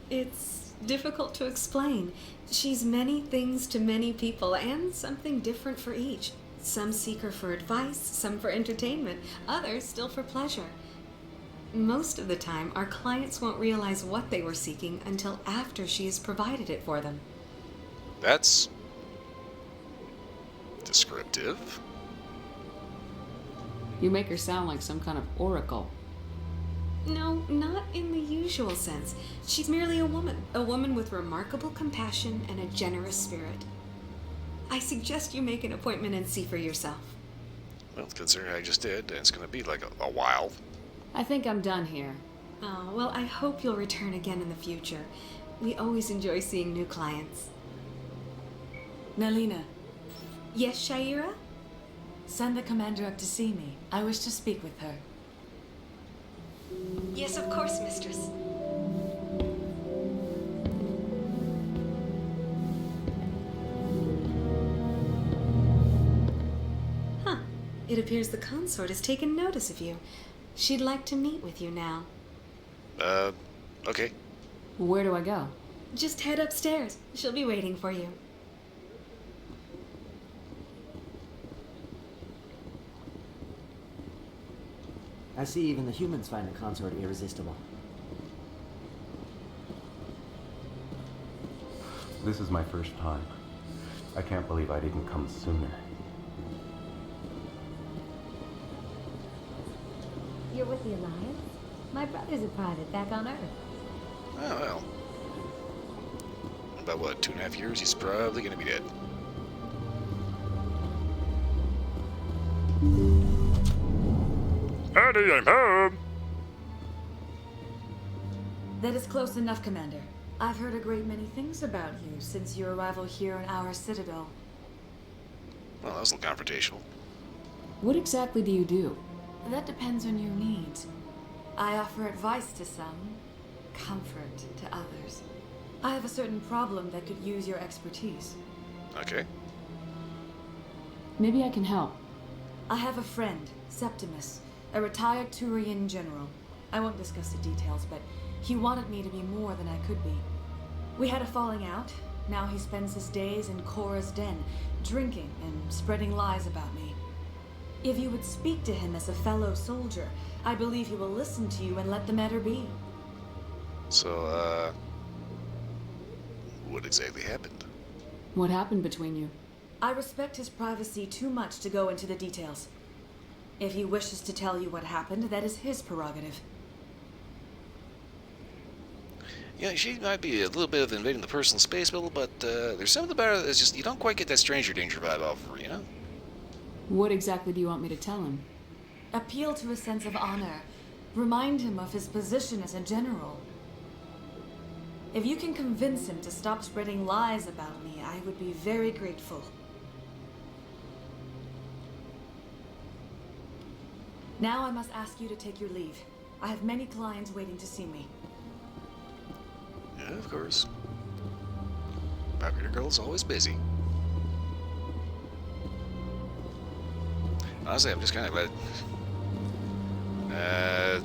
It's difficult to explain. She's many things to many people and something different for each. Some seek her for advice, some for entertainment, others still for pleasure. Most of the time, our clients won't realize what they were seeking until after she has provided it for them. That's descriptive. You make her sound like some kind of oracle. No, not in the usual sense. She's merely a woman with remarkable compassion and a generous spirit. I suggest you make an appointment and see for yourself. Well, considering I just did, it's going to be like a while. I think I'm done here. Oh, well, I hope you'll return again in the future. We always enjoy seeing new clients. Nalina, Yes, Shaira? send the commander up to see me. I wish to speak with her. Yes, of course, mistress. Huh. It appears the consort has taken notice of you. She'd like to meet with you now. Okay. Where do I go? Just head upstairs. She'll be waiting for you. I see even the humans find the consort irresistible. This is my first time. I can't believe I didn't come sooner. You're with the Alliance? My brother's a private back on Earth. Oh, well. About what, 2.5 years? He's probably going to be dead. Honey, I'm home! That is close enough, Commander. I've heard a great many things about you since your arrival here in our citadel. Well, that was a little confrontational. What exactly do you do? That depends on your needs. I offer advice to some, comfort to others. I have a certain problem that could use your expertise. Okay. Maybe I can help. I have a friend, Septimus, a retired Turian general. I won't discuss the details, but he wanted me to be more than I could be. We had a falling out. Now he spends his days in Korra's den, drinking and spreading lies about me. If you would speak to him as a fellow soldier, I believe he will listen to you and let the matter be. So, what exactly happened? What happened between you? I respect his privacy too much to go into the details. If he wishes to tell you what happened, that is his prerogative. Yeah, she might be a little bit of invading the personal space, Bill, but there's something about it that's just, you don't quite get that stranger danger vibe off of her, you know? What exactly do you want me to tell him? Appeal to a sense of honor. Remind him of his position as a general. If you can convince him to stop spreading lies about me, I would be very grateful. Now I must ask you to take your leave. I have many clients waiting to see me. Yeah, of course. Popular girl's always busy. Honestly, I'm just kind of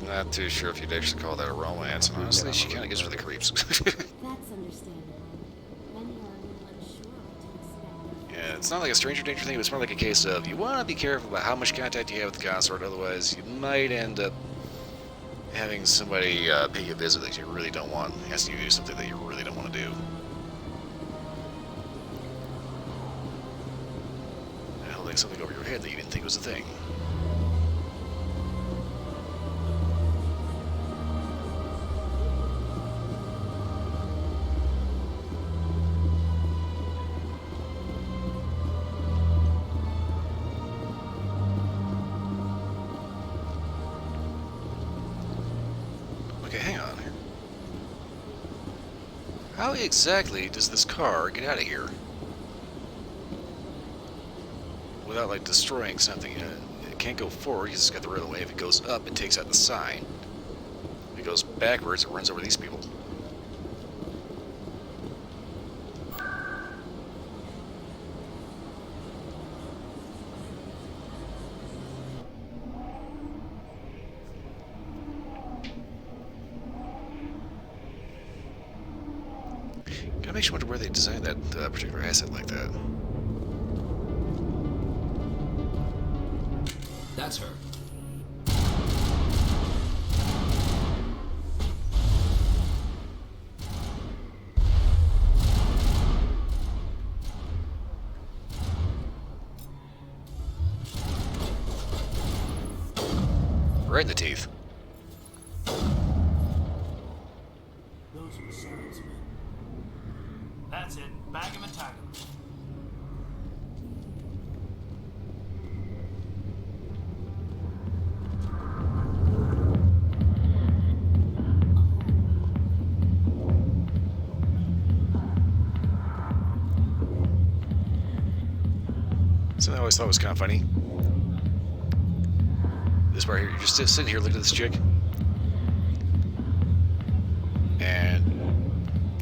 not too sure if you'd actually call that a romance. And honestly, she kind of gives me the creeps. That's understandable. Many are a little unsure what to expect. Yeah, it's not like a stranger danger thing. It's more like a case of you want to be careful about how much contact you have with the consort. Otherwise, you might end up having somebody pay you a visit that you really don't want, asking you to do something that you really don't want to do. And holding something over your head that you didn't think was a thing. Okay, hang on here. How exactly does this car get out of here? Without, like, destroying something. It can't go forward, he's just got the railway. If it goes up, it takes out the sign. If it goes backwards, it runs over these people. Kinda makes you wonder where they designed that particular asset like that. That's her. Right in the teeth. Those were Saren's men. That's it. Bag him and tag him. Something I always thought was kind of funny. This part here, you're just sitting here looking at this chick, and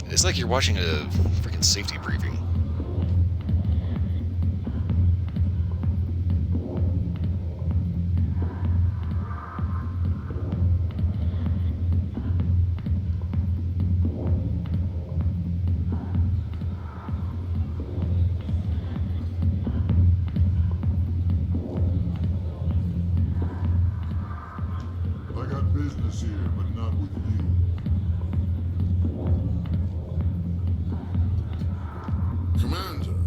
it's like you're watching a freaking safety briefing. I got business here, but not with you. Commander.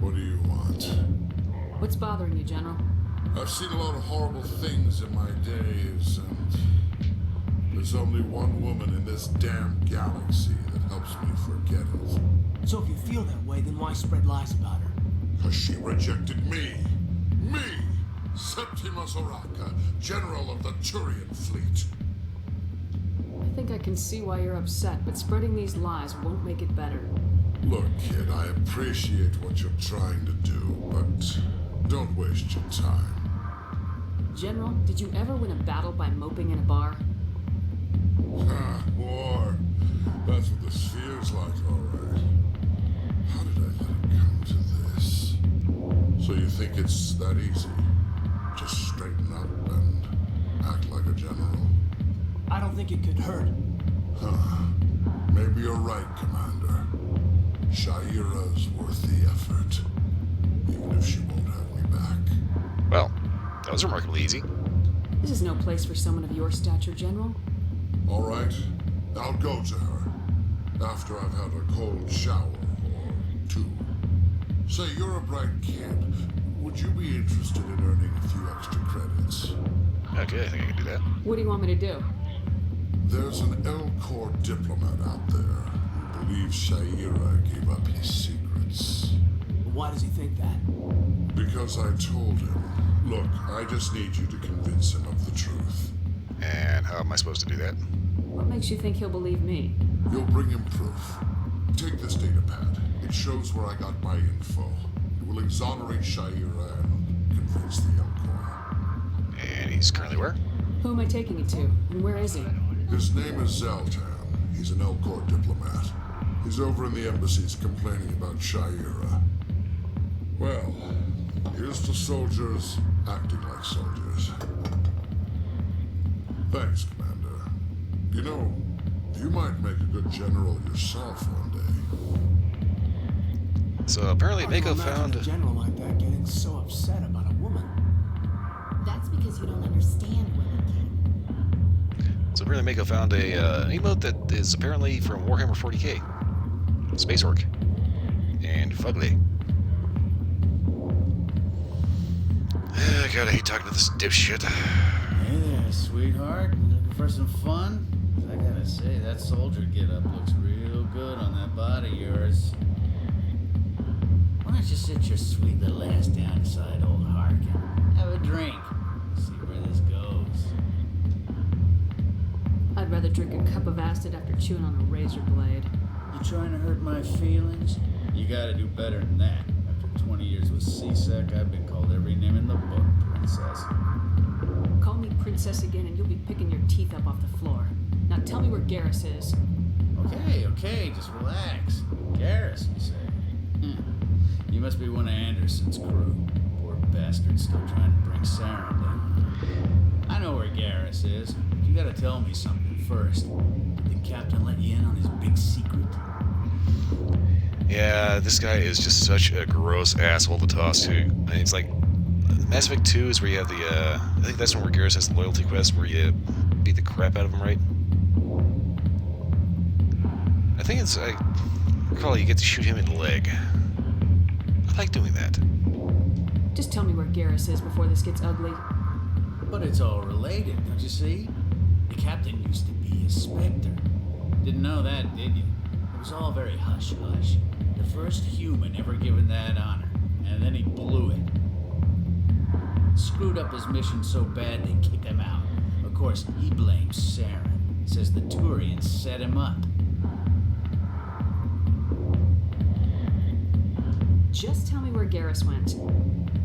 What do you want? What's bothering you, General? I've seen a lot of horrible things in my days, and there's only one woman in this damn galaxy that helps me forget it. So if you feel that way, then why spread lies about her? Because she rejected me. Me! Septimus Oraka, General of the Turian Fleet. I think I can see why you're upset, but spreading these lies won't make it better. Look, kid, I appreciate what you're trying to do, but don't waste your time. General, did you ever win a battle by moping in a bar? Ha, war. That's what this feels like, alright. How did I let it come to this? So you think it's that easy? Just straighten up and act like a general? I don't think it could hurt. Huh. Maybe you're right, Commander. Shaira's worth the effort, even if she won't have me back. Well, that was remarkably easy. This is no place for someone of your stature, General. All right, I'll go to her after I've had a cold shower or two. Say, you're a bright kid. Would you be interested in earning a few extra credits? Okay, I think I can do that. What do you want me to do? There's an AbelK diplomat out there who believes Shaira gave up his secrets. Why does he think that? Because I told him. Look, I just need you to convince him of the truth. And how am I supposed to do that? What makes you think he'll believe me? You'll bring him proof. Take this data pad. It shows where I got my info. It will exonerate Shaira and convince the Elcor. And he's currently where? Who am I taking it to? And where is he? His name is Zeltan. He's an Elcor diplomat. He's over in the embassies complaining about Shaira. Well, here's to soldiers acting like soldiers. Thanks, Commander. You know, you might make a good general yourself one day. So apparently Mako Mako found a general like that getting so upset about a woman. That's because you don't understand women, kid. So apparently Mako found an emote that is apparently from Warhammer 40k. Space Orc. And Fugly. God, I hate talking to this dipshit. Hey there, sweetheart. Looking for some fun? I gotta say, that soldier getup looks real good on that body of yours. Why don't you sit your sweet little ass down beside old Harkin? Have a drink. See where this goes. I'd rather drink a cup of acid after chewing on a razor blade. You trying to hurt my feelings? You gotta do better than that. After 20 years with C-Sec, I've been called every name in the book, princess. Call me princess again and you'll be picking your teeth up off the floor. Now tell me where Garrus is. Okay, just relax. Garrus, you say? You must be one of Anderson's crew. Poor bastard still trying to bring Saren down. I know where Garrus is. You gotta tell me something first. Did the captain let you in on his big secret? Yeah, this guy is just such a gross asshole to toss to. I mean, it's like Mass Effect 2 is where you have the, I think that's where Garrus has the loyalty quest where you beat the crap out of him, right? I think it's, I recall you get to shoot him in the leg. I like doing that. Just tell me where Garrus is before this gets ugly. But it's all related, don't you see? The captain used to be a Spectre. Didn't know that, did you? It was all very hush-hush. The first human ever given that honor, and then he blew it. Screwed up his mission so bad they kicked him out. Of course, he blames Saren. Says the Turians set him up. Just tell me where Garrus went.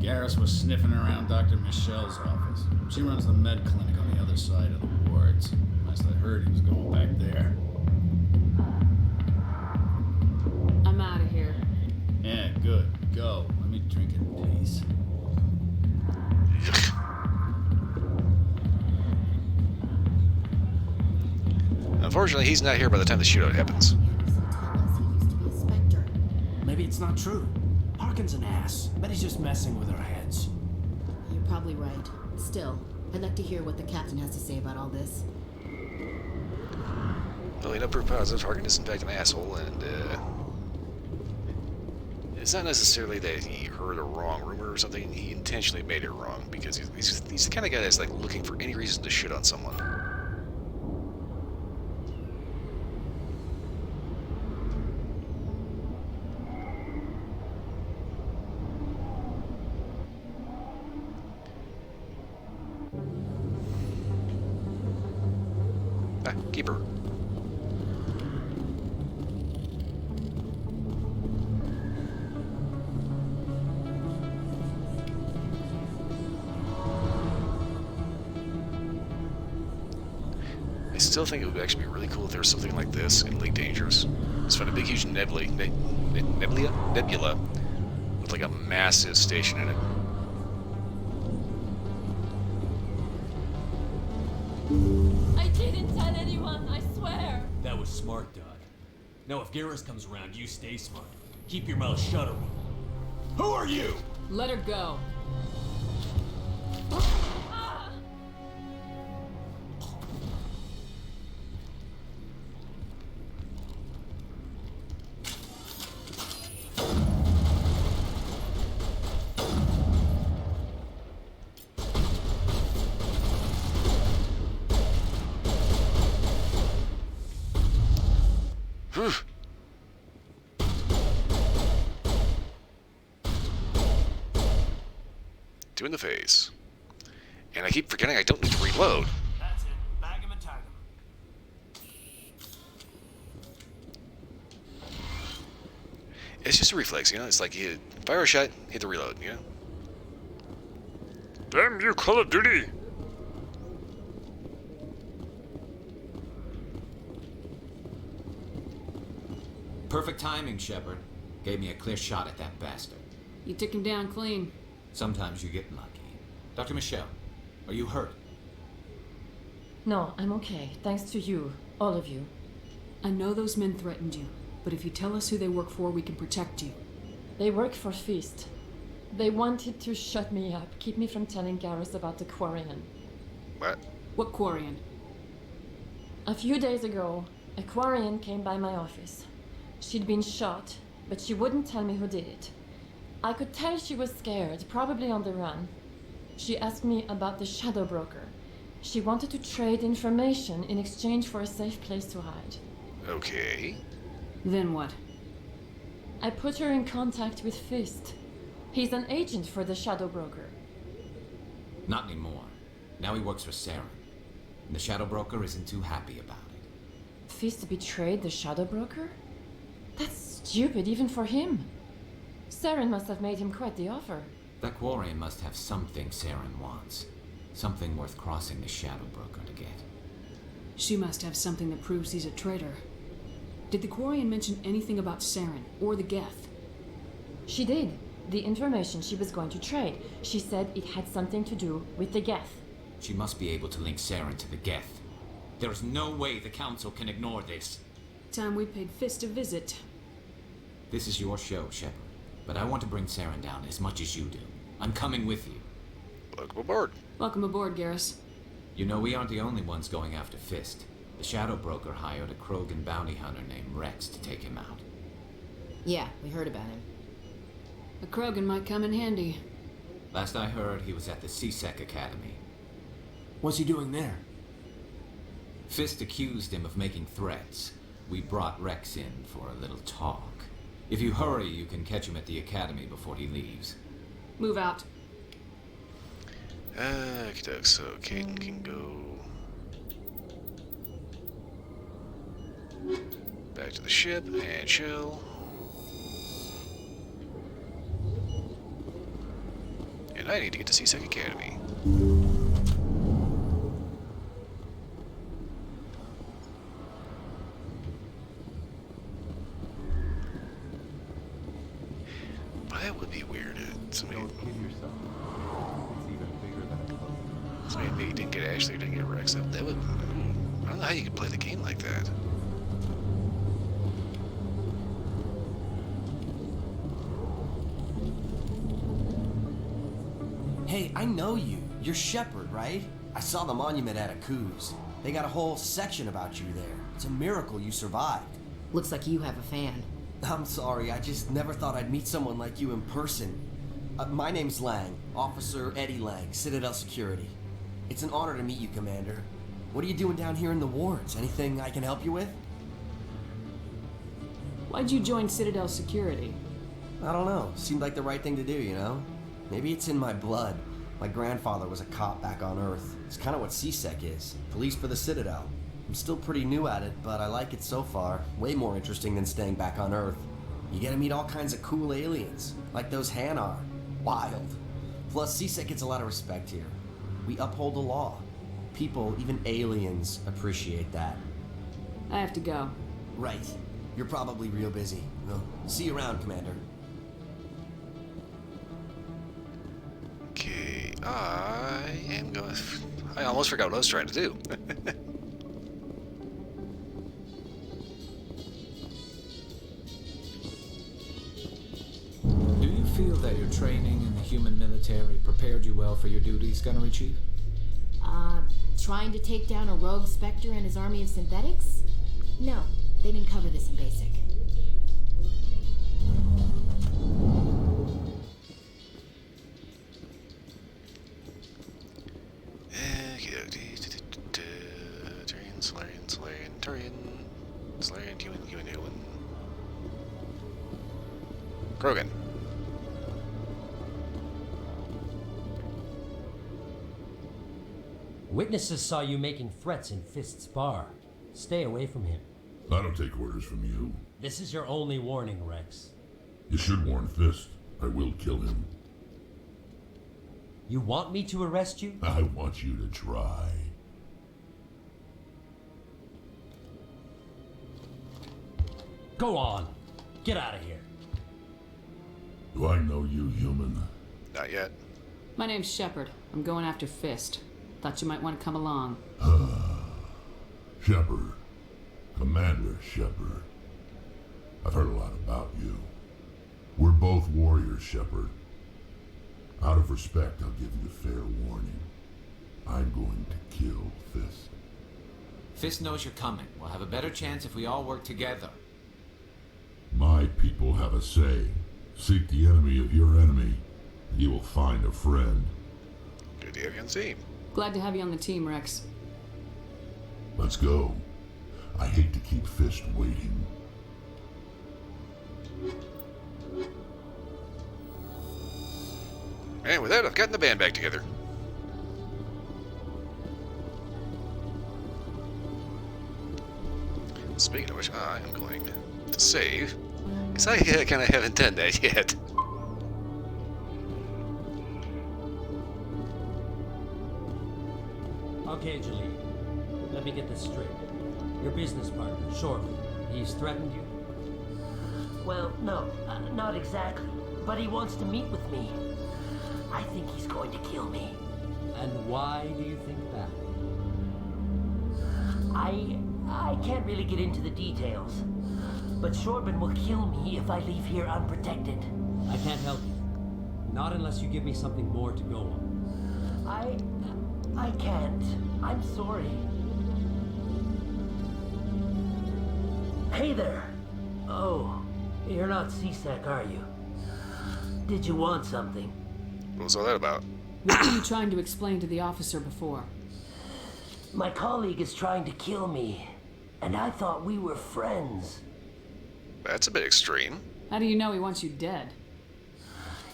Garrus was sniffing around Dr. Michelle's office. She runs the med clinic on the other side of the wards. Last I heard, he was going back there. I'm out of here. Yeah, good. Go. Let me drink in peace. Unfortunately, he's not here by the time the shootout happens. Maybe it's not true. Harkin's an ass. Bet he's just messing with our heads. You're probably right. Still, I'd like to hear what the captain has to say about all this. Well, no proof positive. Harkin is in fact an asshole, and it's not necessarily that he heard a wrong rumor or something. He intentionally made it wrong because he's the kind of guy that's like looking for any reason to shit on someone. Keeper. I still think it would actually be really cool if there was something like this in Elite Dangerous. Just find a big, huge nebula with like a massive station in it. I didn't tell anyone, I swear. That was smart, Doc. Now if Garrus comes around, you stay smart. Keep your mouth shut around. Who are you? Let her go. Two in the face. And I keep forgetting I don't need to reload. That's it. Bag him and tag him. It's just a reflex, you know? It's like you fire a shot, hit the reload, you know? Damn you, Call of Duty! Perfect timing, Shepard. Gave me a clear shot at that bastard. You took him down clean. Sometimes you get lucky. Dr. Michelle, are you hurt? No, I'm okay. Thanks to you. All of you. I know those men threatened you, but if you tell us who they work for, we can protect you. They work for Feast. They wanted to shut me up, keep me from telling Garrus about the Quarian. What? What Quarian? A few days ago, a Quarian came by my office. She'd been shot, but she wouldn't tell me who did it. I could tell she was scared, probably on the run. She asked me about the Shadow Broker. She wanted to trade information in exchange for a safe place to hide. Okay. Then what? I put her in contact with Fist. He's an agent for the Shadow Broker. Not anymore. Now he works for Saren. And the Shadow Broker isn't too happy about it. Fist betrayed the Shadow Broker? That's stupid, even for him. Saren must have made him quite the offer. That Quarian must have something Saren wants. Something worth crossing the Shadow Broker to get. She must have something that proves he's a traitor. Did the Quarian mention anything about Saren or the Geth? She did. The information she was going to trade. She said it had something to do with the Geth. She must be able to link Saren to the Geth. There's no way the Council can ignore this. Time we paid Fist a visit. This is your show, Shepard. But I want to bring Saren down as much as you do. I'm coming with you. Welcome aboard. Welcome aboard, Garrus. You know, we aren't the only ones going after Fist. The Shadow Broker hired a Krogan bounty hunter named Rex to take him out. Yeah, we heard about him. A Krogan might come in handy. Last I heard, he was at the CSEC Academy. What's he doing there? Fist accused him of making threats. We brought Rex in for a little talk. If you hurry, you can catch him at the Academy before he leaves. Move out. So Caden can go back to the ship and chill. And I need to get to CSEC Academy. But that would be weird. Somebody maybe didn't get Ashley, didn't get Rex. That would. I don't know how you could play the game like that. Hey, I know you. You're Shepard, right? I saw the monument at Aku's. They got a whole section about you there. It's a miracle you survived. Looks like you have a fan. I'm sorry, I just never thought I'd meet someone like you in person. My name's Lang, Officer Eddie Lang, Citadel Security. It's an honor to meet you, Commander. What are you doing down here in the wards? Anything I can help you with? Why'd you join Citadel Security? I don't know. Seemed like the right thing to do, you know? Maybe it's in my blood. My grandfather was a cop back on Earth. It's kind of what CSEC is. Police for the Citadel. I'm still pretty new at it, but I like it so far. Way more interesting than staying back on Earth. You get to meet all kinds of cool aliens, like those Hanar. Wild. Plus, CSEC gets a lot of respect here. We uphold the law. People, even aliens, appreciate that. I have to go. Right. You're probably real busy. Well, see you around, Commander. Okay, I am going. I almost forgot what I was trying to do. Do you feel that your training in the human military prepared you well for your duties, Gunnery Chief? Trying to take down a rogue Spectre and his army of synthetics? No, they didn't cover this in basic. Turian, human. Krogan. Witnesses saw you making threats in Fist's bar. Stay away from him. I don't take orders from you. This is your only warning, Rex. You should warn Fist. I will kill him. You want me to arrest you? I want you to try. Go on. Get out of here. Do I know you, human? Not yet. My name's Shepard. I'm going after Fist. Thought you might want to come along. Shepard. Commander Shepard. I've heard a lot about you. We're both warriors, Shepard. Out of respect, I'll give you a fair warning. I'm going to kill Fist. Fist knows you're coming. We'll have a better chance if we all work together. My people have a saying. Seek the enemy of your enemy, and you will find a friend. Good to have you on the team. Glad to have you on the team, Rex. Let's go. I hate to keep Fist waiting. And with that, I've gotten the band back together. Speaking of which, I am going to save, because I kind of haven't done that yet. Okay, Jaleel. Let me get this straight. Your business partner, Shortly, he's threatened you? Well, no, not exactly. But he wants to meet with me. I think he's going to kill me. And why do you think that? I can't really get into the details. But Shorban will kill me if I leave here unprotected. I can't help you. Not unless you give me something more to go on. I can't. I'm sorry. Hey there. Oh, you're not CSEC, are you? Did you want something? What was all that about? What were you trying to explain to the officer before? My colleague is trying to kill me, and I thought we were friends. That's a bit extreme. How do you know he wants you dead?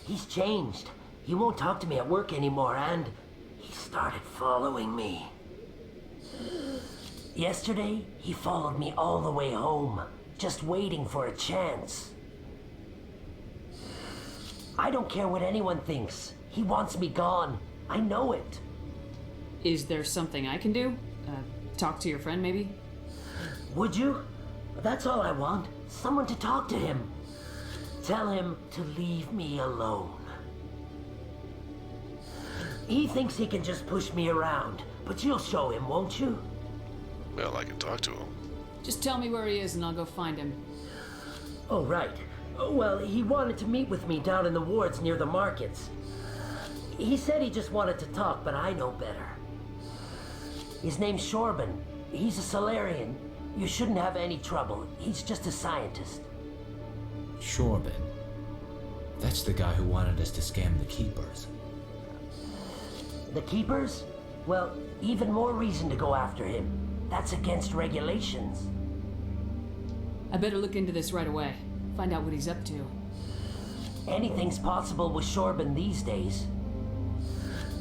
He's changed. He won't talk to me at work anymore, and he started following me. Yesterday, he followed me all the way home, just waiting for a chance. I don't care what anyone thinks. He wants me gone. I know it. Is there something I can do? Talk to your friend, maybe? Would you? That's all I want. Someone to talk to him. Tell him to leave me alone. He thinks he can just push me around, but you'll show him, won't you? Well, I can talk to him. Just tell me where he is and I'll go find him. Oh, right. Well, he wanted to meet with me down in the wards near the markets. He said he just wanted to talk, but I know better. His name's Shorban. He's a Solarian. You shouldn't have any trouble. He's just a scientist. Shorban. That's the guy who wanted us to scam the Keepers. The Keepers? Well, even more reason to go after him. That's against regulations. I better look into this right away. Find out what he's up to. Anything's possible with Shorban these days.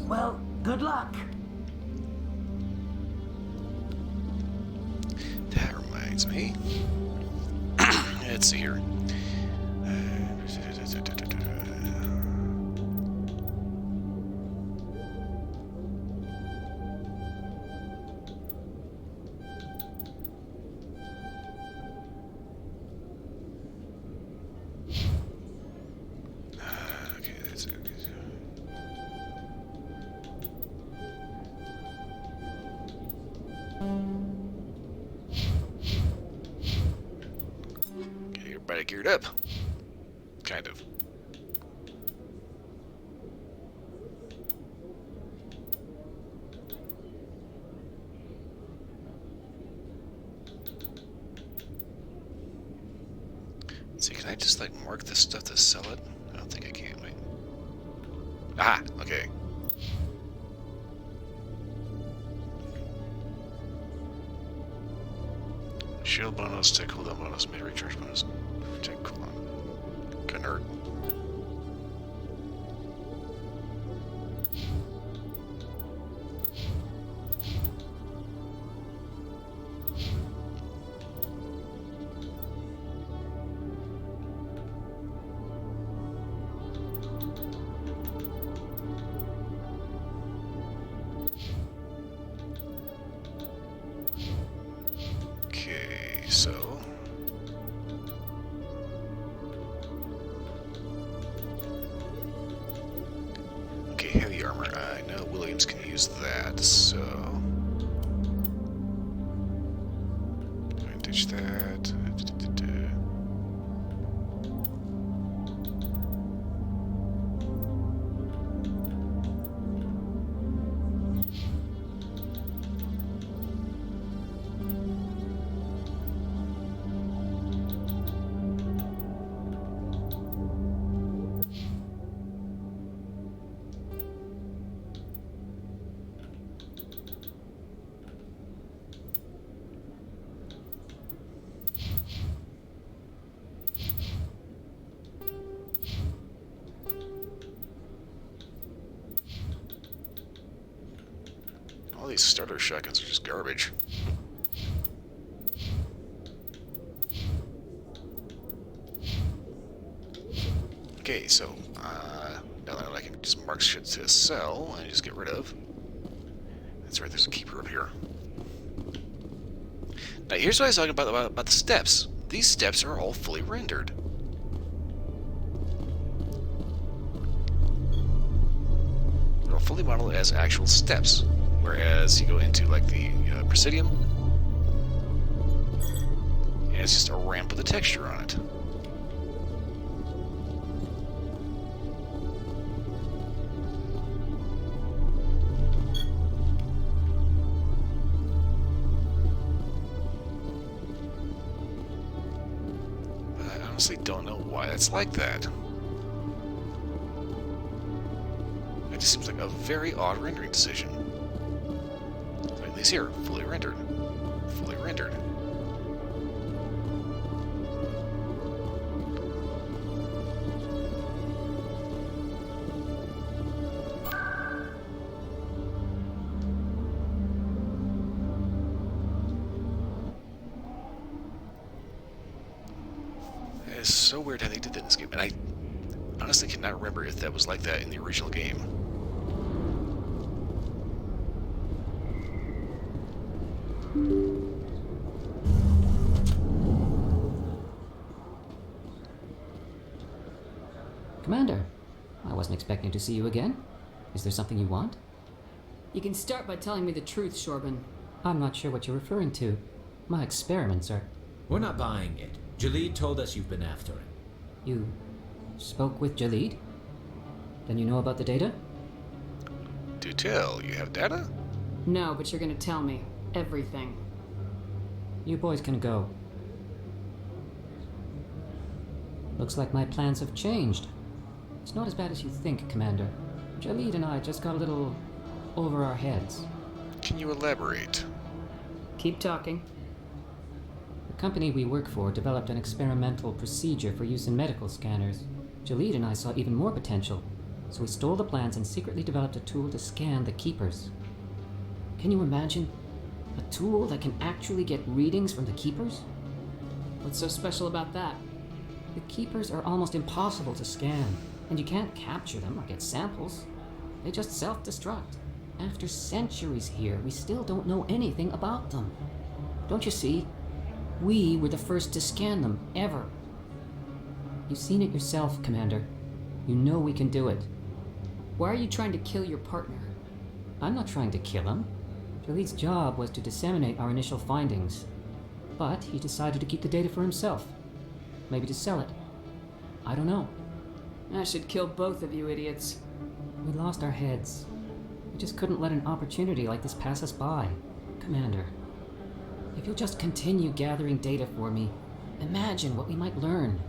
Well, good luck. That reminds me. Let's see here. Okay, that's it. Okay, everybody geared up. Kind of. See, can I just like mark this stuff to sell it? I don't think I can. Wait. Ah, okay. Shield bonus, tech cooldown bonus, mid recharge bonus, tech cooldown. Nerd. Okay, so okay, heavy armor. I know Williams can use that, so go and ditch that. All these starter shotguns are just garbage. Okay, so now that I can just mark shit to sell and just get rid of. That's right, there's a keeper up here. Now here's what I was talking about the steps. These steps are all fully rendered. They're all fully modeled as actual steps. Whereas you go into like the Presidium, it's just a ramp with a texture on it. I honestly don't know why it's like that. It just seems like a very odd rendering decision. At least here, fully rendered. Fully rendered. It is so weird how they did that in this game, and I honestly cannot remember if that was like that in the original game. Commander, I wasn't expecting to see you again. Is there something you want? You can start by telling me the truth, Shorban. I'm not sure what you're referring to. My experiments are... We're not buying it. Jalid told us you've been after him. You spoke with Jalid? Then you know about the data? Do tell, you have data? No, but you're gonna tell me. Everything. You boys can go. Looks like my plans have changed. It's not as bad as you think, Commander. Jalid and I just got a little over our heads. Can you elaborate? Keep talking. The company we work for developed an experimental procedure for use in medical scanners. Jalid and I saw even more potential, so we stole the plans and secretly developed a tool to scan the Keepers. Can you imagine? A tool that can actually get readings from the Keepers? What's so special about that? The Keepers are almost impossible to scan, and you can't capture them or get samples. They just self-destruct. After centuries here, we still don't know anything about them. Don't you see? We were the first to scan them, ever. You've seen it yourself, Commander. You know we can do it. Why are you trying to kill your partner? I'm not trying to kill him. Jalid's job was to disseminate our initial findings. But he decided to keep the data for himself. Maybe to sell it. I don't know. I should kill both of you idiots. We lost our heads. We just couldn't let an opportunity like this pass us by. Commander, if you'll just continue gathering data for me, imagine what we might learn.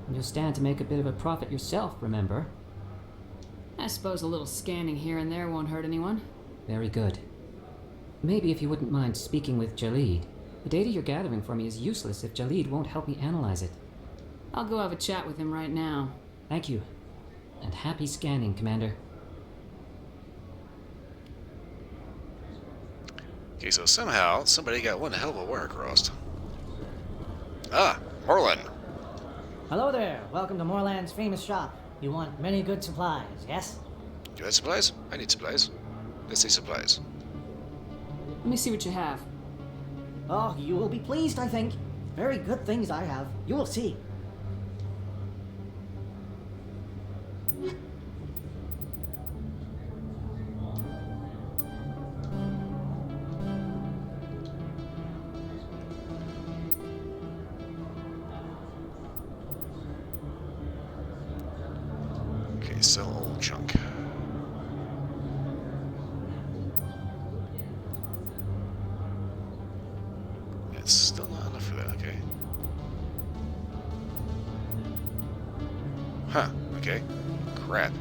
And you'll stand to make a bit of a profit yourself, remember? I suppose a little scanning here and there won't hurt anyone. Very good. Maybe if you wouldn't mind speaking with Jalid. The data you're gathering for me is useless if Jalid won't help me analyze it. I'll go have a chat with him right now. Thank you. And happy scanning, Commander. Okay, so somehow somebody got one hell of a wire crossed. Ah, Morlan. Hello there. Welcome to Moorland's famous shop. You want many good supplies, yes? You had supplies? I need supplies. Let's see supplies. Let me see what you have. Oh, you will be pleased, I think. Very good things I have. You will see. Okay, sell old junk. It's still not enough for that, okay. Huh, okay. Crap.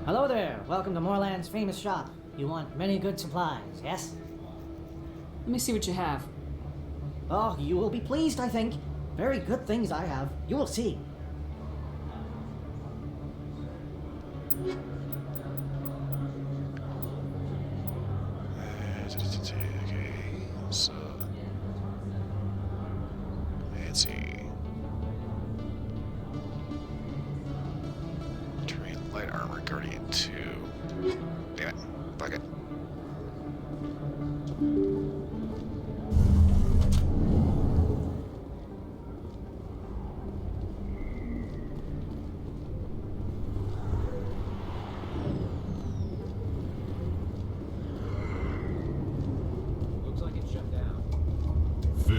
Hello there. Welcome to Moorland's famous shop. You want many good supplies, yes? Let me see what you have. Oh, you will be pleased, I think. Very good things I have. You will see. Okay, so let's see. Terrain light armor, Guardian 2. Damn it. Fuck it.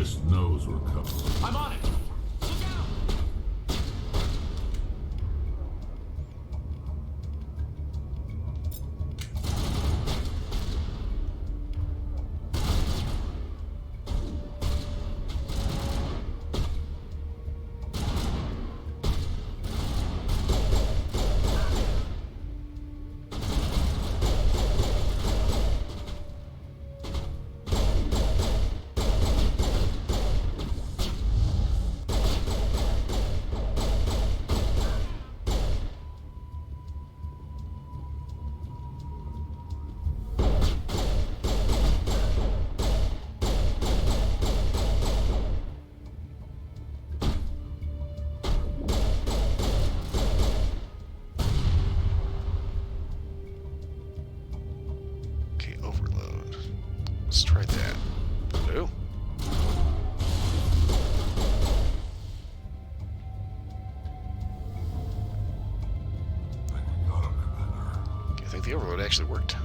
Fist knows we're coming. I'm on it! Okay, overload. Let's try that. Hello? Okay, I think the overload actually worked.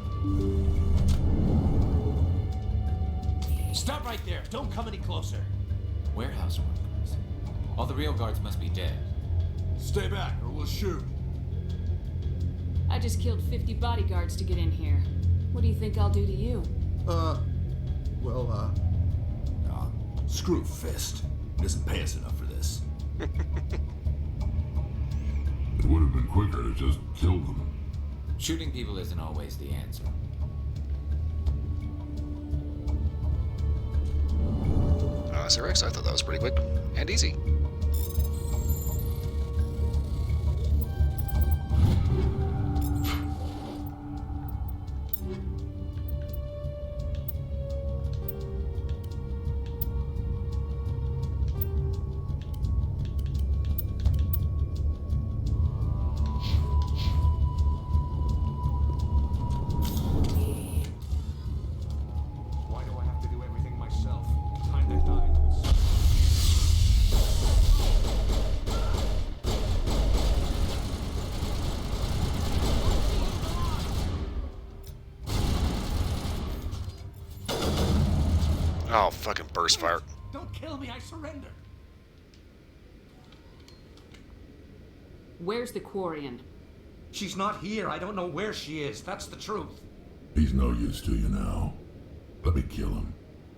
Stop right there! Don't come any closer! Warehouse workers. All the real guards must be dead. Stay back or we'll shoot. I just killed 50 bodyguards to get in here. What do you think I'll do to you? Screw Fist. He doesn't pay us enough for this. It would have been quicker to just kill them. Shooting people isn't always the answer. Sir X, I thought that was pretty quick and easy. Why do I have to do everything myself? Time to die. Oh, fucking burst fire. Don't kill me, I surrender! Where's the Quarian? She's not here. I don't know where she is. That's the truth. He's no use to you now. Let me kill him.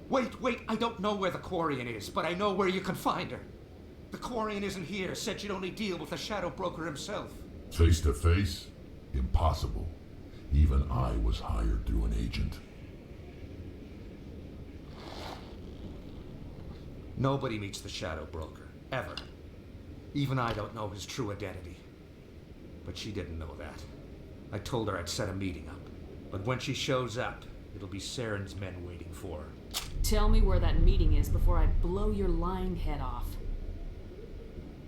Wait. I don't know where the Quarian is, but I know where you can find her. The Quarian isn't here. Said she'd only deal with the Shadow Broker himself. Face to face? Impossible. Even I was hired through an agent. Nobody meets the Shadow Broker. Ever. Even I don't know his true identity. But she didn't know that. I told her I'd set a meeting up. But when she shows up, it'll be Saren's men waiting for her. Tell me where that meeting is before I blow your lying head off.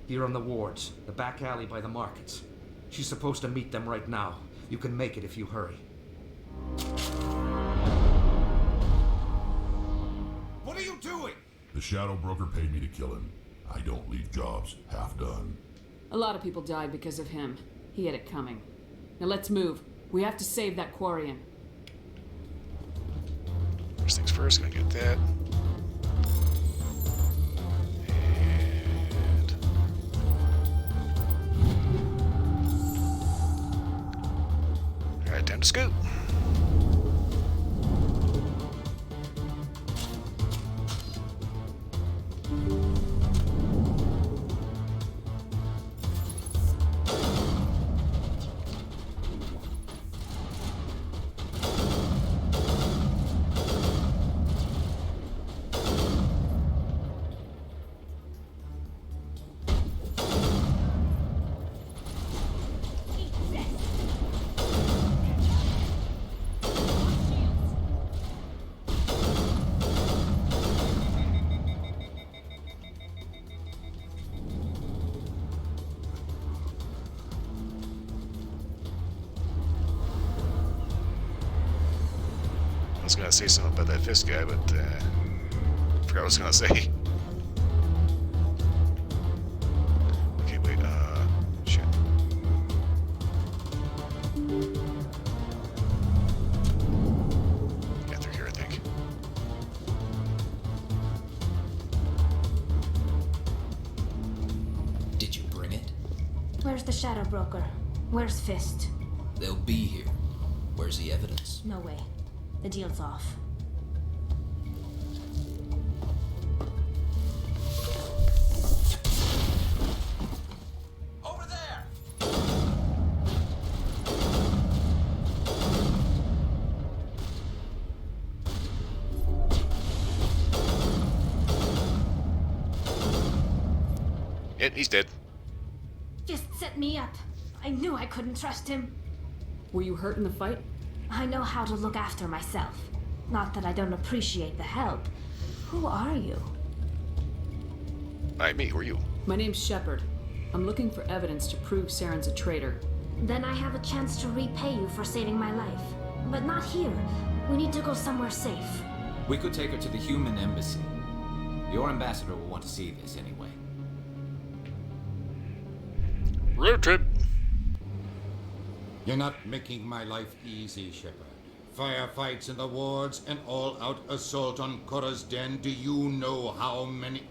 Here on the wards, the back alley by the markets. She's supposed to meet them right now. You can make it if you hurry. What are you doing? The Shadow Broker paid me to kill him. I don't leave jobs half done. A lot of people died because of him. He had it coming. Now let's move. We have to save that Quarian. First things first, gonna get that. And... Alright, time to scoot. I was gonna say something about that Fist guy, but I forgot what I was gonna say. Okay, wait, shit. Yeah, they're here, I think. Where's the Shadow Broker? Where's Fist? They'll be here. Where's the evidence? No way. The deal's off. Over there! Yeah, he's dead. Fist set me up. I knew I couldn't trust him. Were you hurt in the fight? I know how to look after myself. Not that I don't appreciate the help. Who are you? Me, who are you? My name's Shepard. I'm looking for evidence to prove Saren's a traitor. Then I have a chance to repay you for saving my life. But not here. We need to go somewhere safe. We could take her to the human embassy. Your ambassador will want to see this anyway. Road trip. You're not making my life easy, Shepard. Firefights in the wards, an all-out assault on Korra's den. Do you know how many...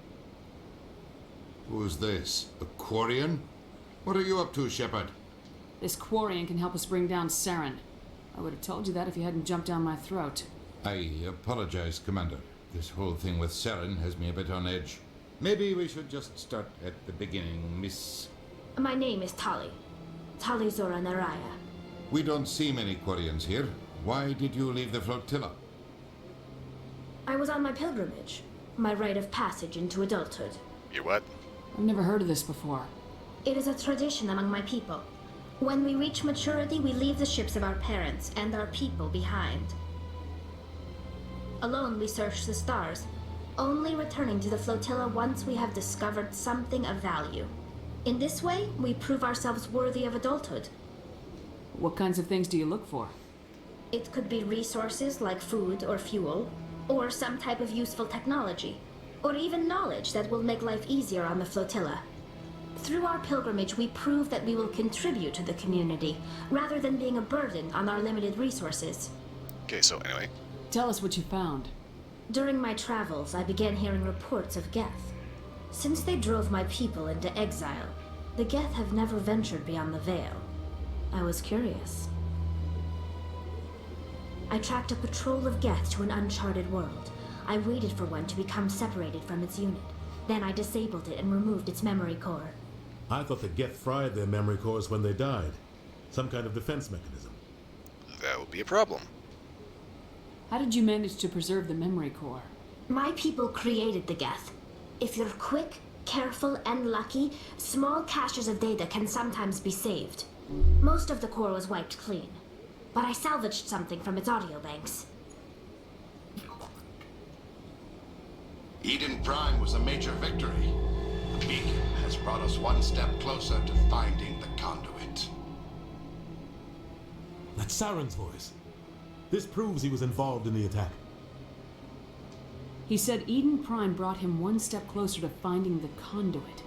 Who's this? A Quarian? What are you up to, Shepard? This Quarian can help us bring down Saren. I would have told you that if you hadn't jumped down my throat. I apologize, Commander. This whole thing with Saren has me a bit on edge. Maybe we should just start at the beginning, Miss... My name is Tali. Tali Zora Naraya. We don't see many Quarians here. Why did you leave the flotilla? I was on my pilgrimage. My rite of passage into adulthood. You what? I've never heard of this before. It is a tradition among my people. When we reach maturity, we leave the ships of our parents and our people behind. Alone, we search the stars, only returning to the flotilla once we have discovered something of value. In this way, we prove ourselves worthy of adulthood. What kinds of things do you look for? It could be resources like food or fuel, or some type of useful technology, or even knowledge that will make life easier on the flotilla. Through our pilgrimage, we prove that we will contribute to the community, rather than being a burden on our limited resources. Okay, so anyway. Tell us what you found. During my travels, I began hearing reports of Geth. Since they drove my people into exile, the Geth have never ventured beyond the Veil. I was curious. I tracked a patrol of Geth to an uncharted world. I waited for one to become separated from its unit. Then I disabled it and removed its memory core. I thought the Geth fried their memory cores when they died. Some kind of defense mechanism. That would be a problem. How did you manage to preserve the memory core? My people created the Geth. If you're quick, careful, and lucky, small caches of data can sometimes be saved. Most of the core was wiped clean, but I salvaged something from its audio banks. Eden Prime was a major victory. The beacon has brought us one step closer to finding the conduit. That's Saren's voice. This proves he was involved in the attack. He said Eden Prime brought him one step closer to finding the conduit.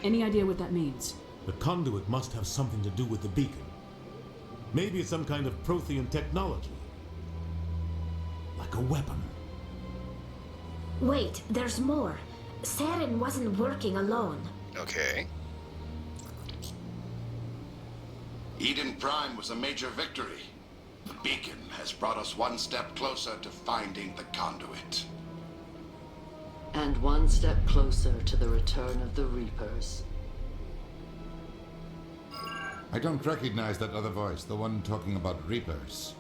Any idea what that means? The conduit must have something to do with the beacon. Maybe it's some kind of Prothean technology. Like a weapon. Wait, there's more. Saren wasn't working alone. Okay. Eden Prime was a major victory. The beacon has brought us one step closer to finding the conduit. And one step closer to the return of the Reapers. I don't recognize that other voice, the one talking about Reapers.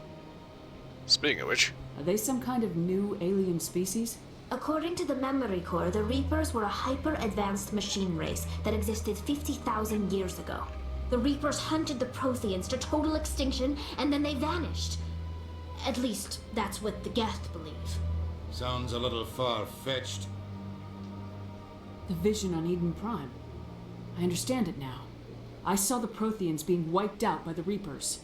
Speaking of which... Are they some kind of new alien species? According to the memory core, the Reapers were a hyper-advanced machine race that existed 50,000 years ago. The Reapers hunted the Protheans to total extinction, and then they vanished. At least, that's what the Geth believe. Sounds a little far-fetched. The vision on Eden Prime. I understand it now. I saw the Protheans being wiped out by the Reapers.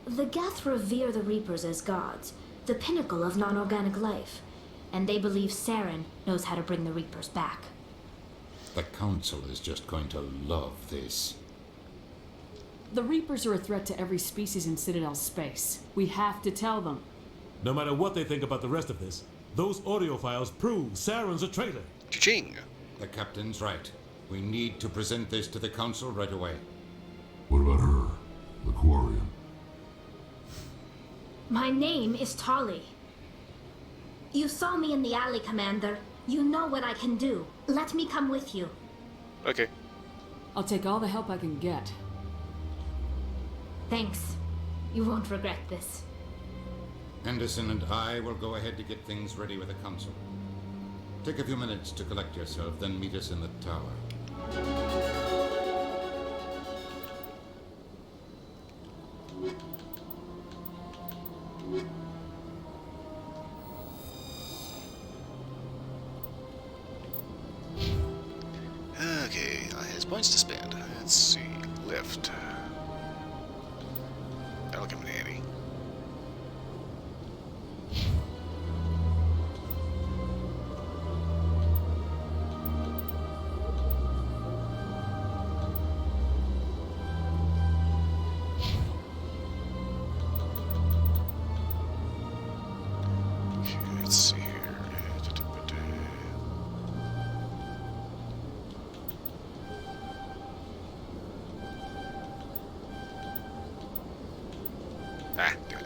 The Geth revere the Reapers as gods, the pinnacle of non-organic life, and they believe Saren knows how to bring the Reapers back. The Council is just going to love this. The Reapers are a threat to every species in Citadel space. We have to tell them. No matter what they think about the rest of this, those audio files prove Saren's a traitor. Cha-ching! The captain's right. We need to present this to the Council right away. What about her? The Quarian? My name is Tolly. You saw me in the alley, Commander. You know what I can do. Let me come with you. Okay. I'll take all the help I can get. Thanks. You won't regret this. Anderson and I will go ahead to get things ready with the Council. Take a few minutes to collect yourself, then meet us in the tower. Okay, his points to spend. Let's see. Lift. That'll come in handy. Okay, let's see here. Ah, damn it.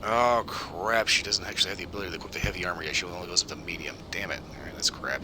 Oh crap, she doesn't actually have the ability to equip the heavy armor yet. She only goes up to medium. Damn it. Alright, that's crap.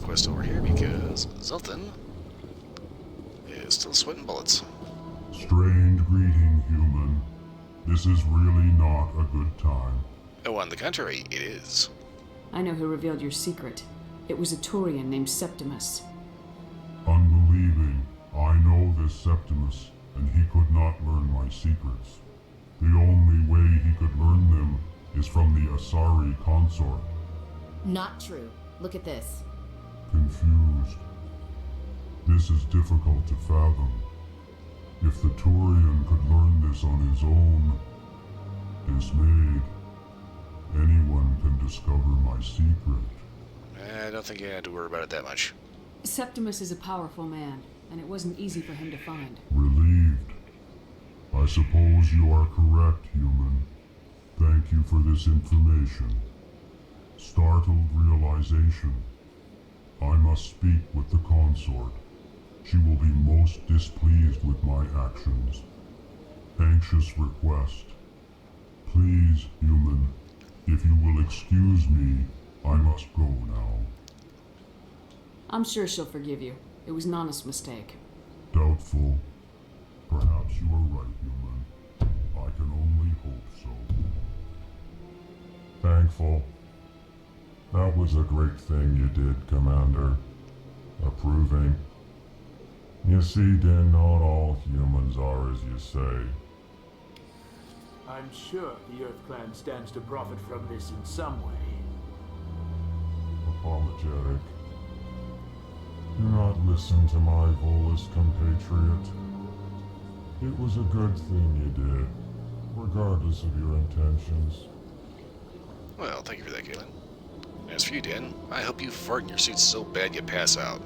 Quest over here because Zoltan is still sweating bullets. Strange greeting, human. This is really not a good time. Oh, on the contrary, it is. I know who revealed your secret. It was a Turian named Septimus. Unbelieving. I know this Septimus, and he could not learn my secrets. The only way he could learn them is from the Asari consort. Not true. Look at this. Confused. This is difficult to fathom. If the Turian could learn this on his own, dismayed, anyone can discover my secret. I don't think you had to worry about it that much. Septimus is a powerful man, and it wasn't easy for him to find. Relieved. I suppose you are correct, human. Thank you for this information. Startled realization. I must speak with the consort. She will be most displeased with my actions. Anxious request. Please, human, if you will excuse me, I must go now. I'm sure she'll forgive you. It was an honest mistake. Doubtful. Perhaps you are right, human. I can only hope so. Thankful. That was a great thing you did, Commander. Approving. You see, Din, not all humans are as you say. I'm sure the Earth Clan stands to profit from this in some way. Apologetic. Do not listen to my Volus compatriot. It was a good thing you did, regardless of your intentions. Well, thank you for that, Galen. As for you, Dan, I hope you fart in your suit so bad you pass out.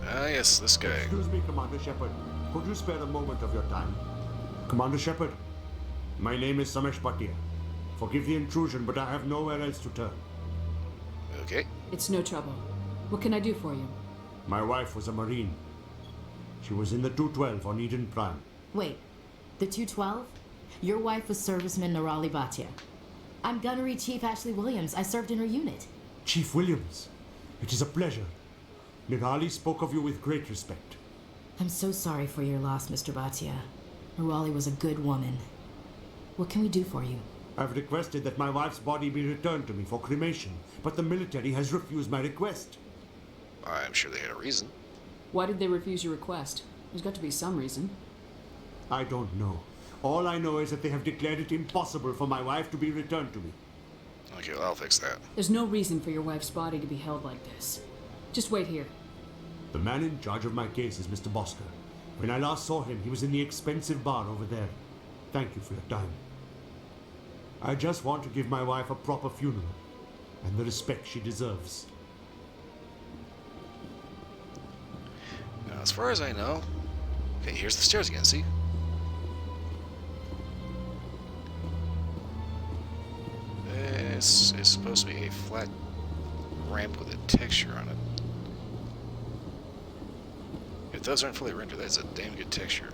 Ah, yes, this guy. Excuse me, Commander Shepard. Could you spare a moment of your time? Commander Shepard, my name is Samesh Bhatia. Forgive the intrusion, but I have nowhere else to turn. Okay. It's no trouble. What can I do for you? My wife was a Marine. She was in the 212 on Eden Prime. Wait, the 212? Your wife was serviceman Nerali Bhatia. I'm Gunnery Chief Ashley Williams. I served in her unit. Chief Williams, it is a pleasure. Nirali spoke of you with great respect. I'm so sorry for your loss, Mr. Bhatia. Nerali was a good woman. What can we do for you? I've requested that my wife's body be returned to me for cremation, but the military has refused my request. I'm sure they had a reason. Why did they refuse your request? There's got to be some reason. I don't know. All I know is that they have declared it impossible for my wife to be returned to me. Okay, well, I'll fix that. There's no reason for your wife's body to be held like this. Just wait here. The man in charge of my case is Mr. Bosker. When I last saw him, he was in the expensive bar over there. Thank you for your time. I just want to give my wife a proper funeral, and the respect she deserves. Now, as far as I know... Okay, here's the stairs again, see? This is supposed to be a flat ramp with a texture on it. If those aren't fully rendered, that's a damn good texture.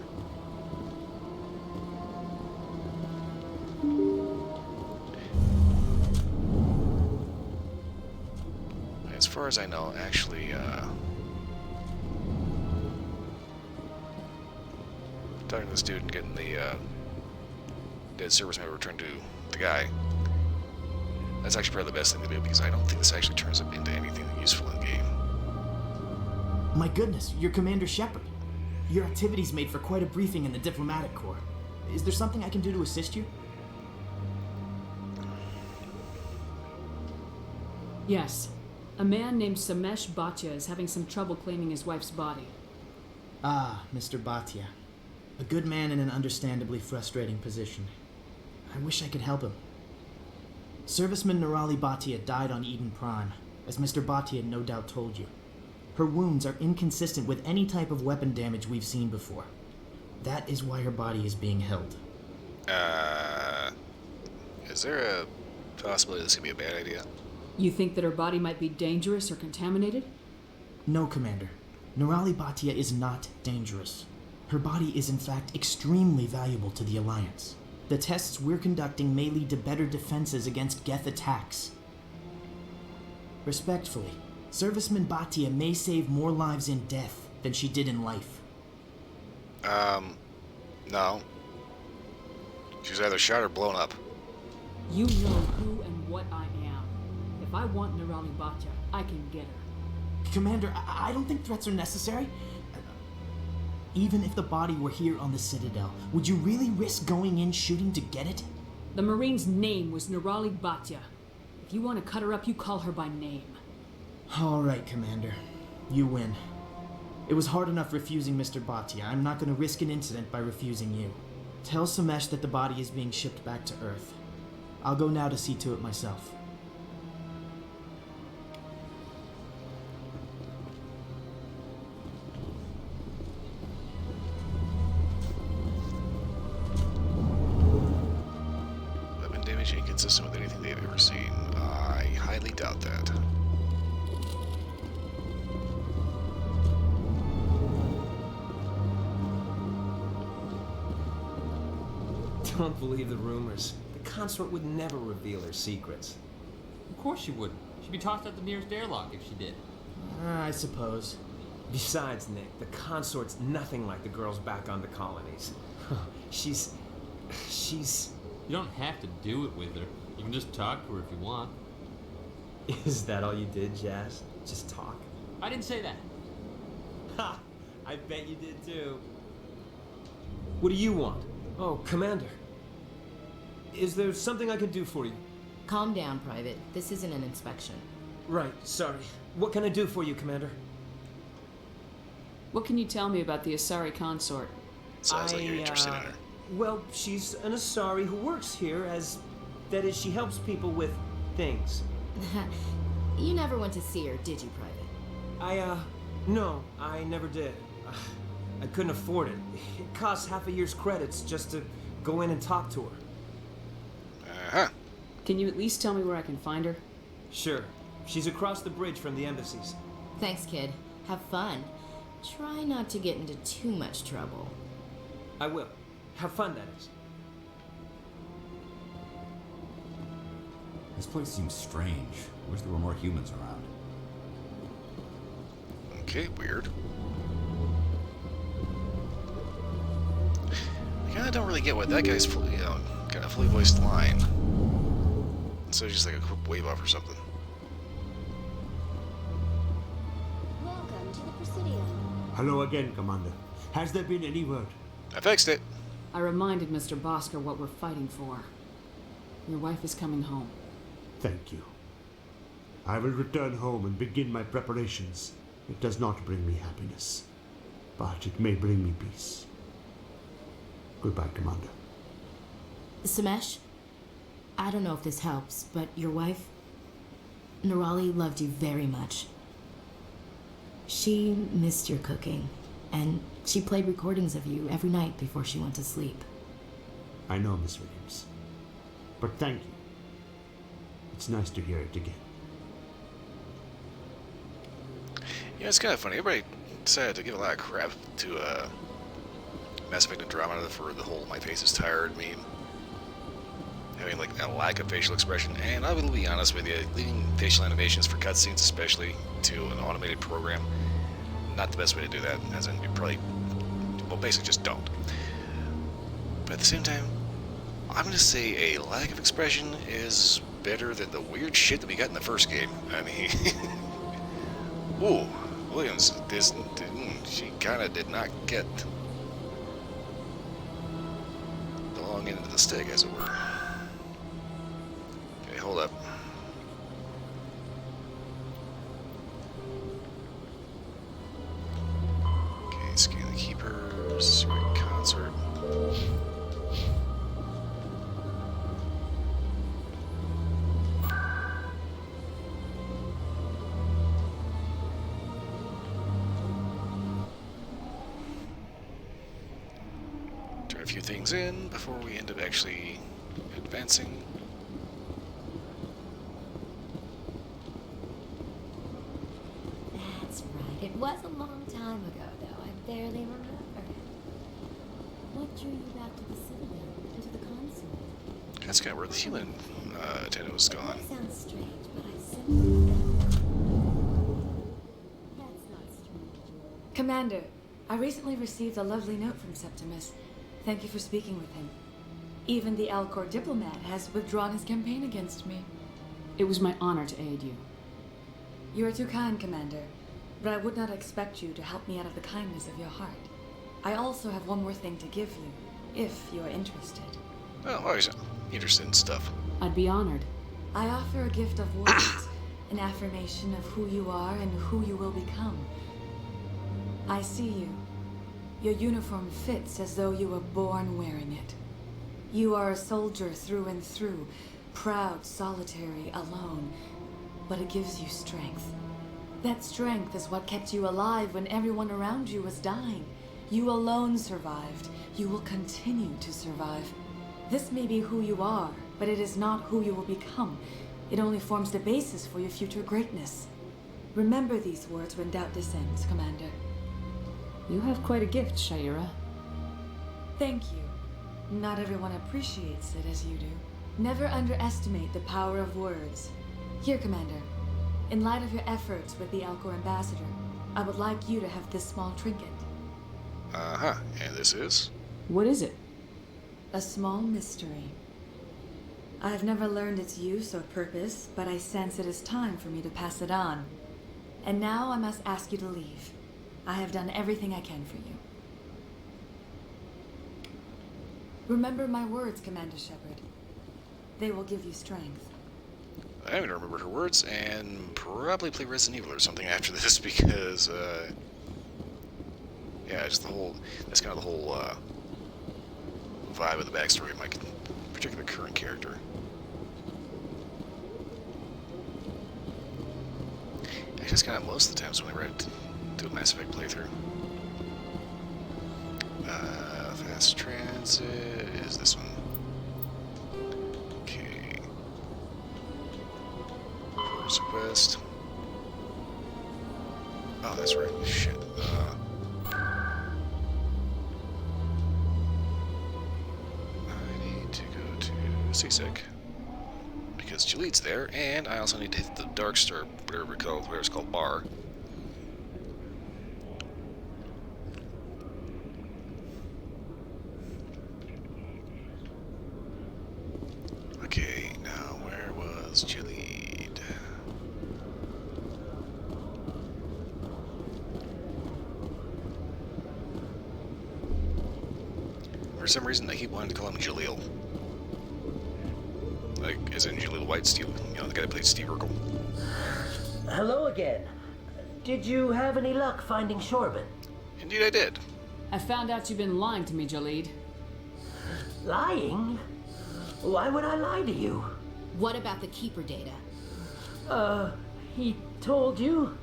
As far as I know, actually, talking to this dude and getting the dead serviceman returned to the guy, that's actually probably the best thing to do, because I don't think this actually turns up into anything useful in game. My goodness, you're Commander Shepard. Your activities made for quite a briefing in the diplomatic corps. Is there something I can do to assist you? Yes. A man named Samesh Bhatia is having some trouble claiming his wife's body. Ah, Mr. Bhatia. A good man in an understandably frustrating position. I wish I could help him. Serviceman Nerali Bhatia died on Eden Prime, as Mr. Bhatia no doubt told you. Her wounds are inconsistent with any type of weapon damage we've seen before. That is why her body is being held. Is there a possibility this could be a bad idea? You think that her body might be dangerous or contaminated? No, Commander. Nerali Bhatia is not dangerous. Her body is in fact extremely valuable to the Alliance. The tests we're conducting may lead to better defenses against Geth attacks. Respectfully, Serviceman Bhatia may save more lives in death than she did in life. No. She's either shot or blown up. You know who and what I am. If I want Nerali Bhatia, I can get her. Commander, I don't think threats are necessary. Even if the body were here on the Citadel, would you really risk going in shooting to get it? The Marine's name was Nerali Bhatia. If you want to cut her up, you call her by name. All right, Commander. You win. It was hard enough refusing Mr. Bhatia. I'm not going to risk an incident by refusing you. Tell Samesh that the body is being shipped back to Earth. I'll go now to see to it myself. Weapon damage inconsistent with anything they've ever seen. I highly doubt that. Don't believe the rumors. The consort would never reveal her secrets. Of course she wouldn't. She'd be tossed out the nearest airlock if she did. I suppose. Besides, Nick, the consort's nothing like the girls back on the colonies. She's... You don't have to do it with her. You can just talk to her if you want. Is that all you did, Jazz? Just talk? I didn't say that. Ha! I bet you did too. What do you want? Oh, Commander. Is there something I can do for you? Calm down, Private. This isn't an inspection. Right, sorry. What can I do for you, Commander? What can you tell me about the Asari consort? Sounds like you're interested in her. Well, she's an Asari who works here as... That is, she helps people with things. You never went to see her, did you, Private? No, I never did. I couldn't afford it. It costs half a year's credits just to go in and talk to her. Uh-huh. Can you at least tell me where I can find her? Sure. She's across the bridge from the embassies. Thanks, kid. Have fun. Try not to get into too much trouble. I will. Have fun, that is. This place seems strange. Wish there were more humans around. Okay, weird. I kinda don't really get what that guy's fully, got a fully voiced line. So just like a quick wave off or something. Welcome to the Presidio. Hello again, Commander. Has there been any word? I fixed it. I reminded Mr. Bosker what we're fighting for. Your wife is coming home. Thank you. I will return home and begin my preparations. It does not bring me happiness, but it may bring me peace. Goodbye, Commander. Samesh, I don't know if this helps, but your wife, Nerali, loved you very much. She missed your cooking, and she played recordings of you every night before she went to sleep. I know, Miss Williams. But thank you. It's nice to hear it again. Yeah, it's kind of funny. Everybody decided to give a lot of crap to Mass Effect Andromeda for the whole "my face is tired" meme, having like a lack of facial expression. And I will be honest with you, leaving facial animations for cutscenes, especially to an automated program, not the best way to do that. As in, you probably, well, basically just don't. But at the same time, I'm gonna say a lack of expression is better than the weird shit that we got in the first game. I mean, ooh, Williams, she kind of did not get the long end of the stick, as it were. Okay, hold up. Okay, scan the keepers, right concert. Turn a few things in before we end up actually advancing. That's right. It was a long time ago, though. I barely remember. What drew you back to the Citadel, into the console? That's kind of where the human attendant was gone. That sounds strange, but I simply That's not strange. Commander, I recently received a lovely note from Septimus. Thank you for speaking with him. Even the Alcor diplomat has withdrawn his campaign against me. It was my honor to aid you. You are too kind, Commander, but I would not expect you to help me out of the kindness of your heart. I also have one more thing to give you, if you are interested. Oh, always interested in stuff. I'd be honored. I offer a gift of words, an affirmation of who you are and who you will become. I see you. Your uniform fits as though you were born wearing it. You are a soldier through and through, proud, solitary, alone, but it gives you strength. That strength is what kept you alive when everyone around you was dying. You alone survived. You will continue to survive. This may be who you are, but it is not who you will become. It only forms the basis for your future greatness. Remember these words when doubt descends, Commander. You have quite a gift, Shaira. Thank you. Not everyone appreciates it as you do. Never underestimate the power of words. Here, Commander. In light of your efforts with the Alcor ambassador, I would like you to have this small trinket. Uh-huh. And this is? What is it? A small mystery. I have never learned its use or purpose, but I sense it is time for me to pass it on. And now I must ask you to leave. I have done everything I can for you. Remember my words, Commander Shepard. They will give you strength. I'm going to remember her words and probably play Resident Evil or something after this because, yeah, just the whole, that's kind of the whole, vibe of the backstory of my particular current character. I just kind of most of the times whenever I do a Mass Effect playthrough. Fast transit is this one. Okay. Purpose quest. Oh, that's right. Shit. I need to go to CSEC because Jaleed's lights there, and I also need to hit the dark star, whatever it's called, bar. Okay, now where was Gilead? For some reason, I keep wanting to call him Jaleel. Like, as in Jaleel White, Steve, the guy that played Steve Urkel. Hello again. Did you have any luck finding Shorban? Indeed I did. I found out you've been lying to me, Jalid. Lying? Why would I lie to you? What about the Keeper data? He told you?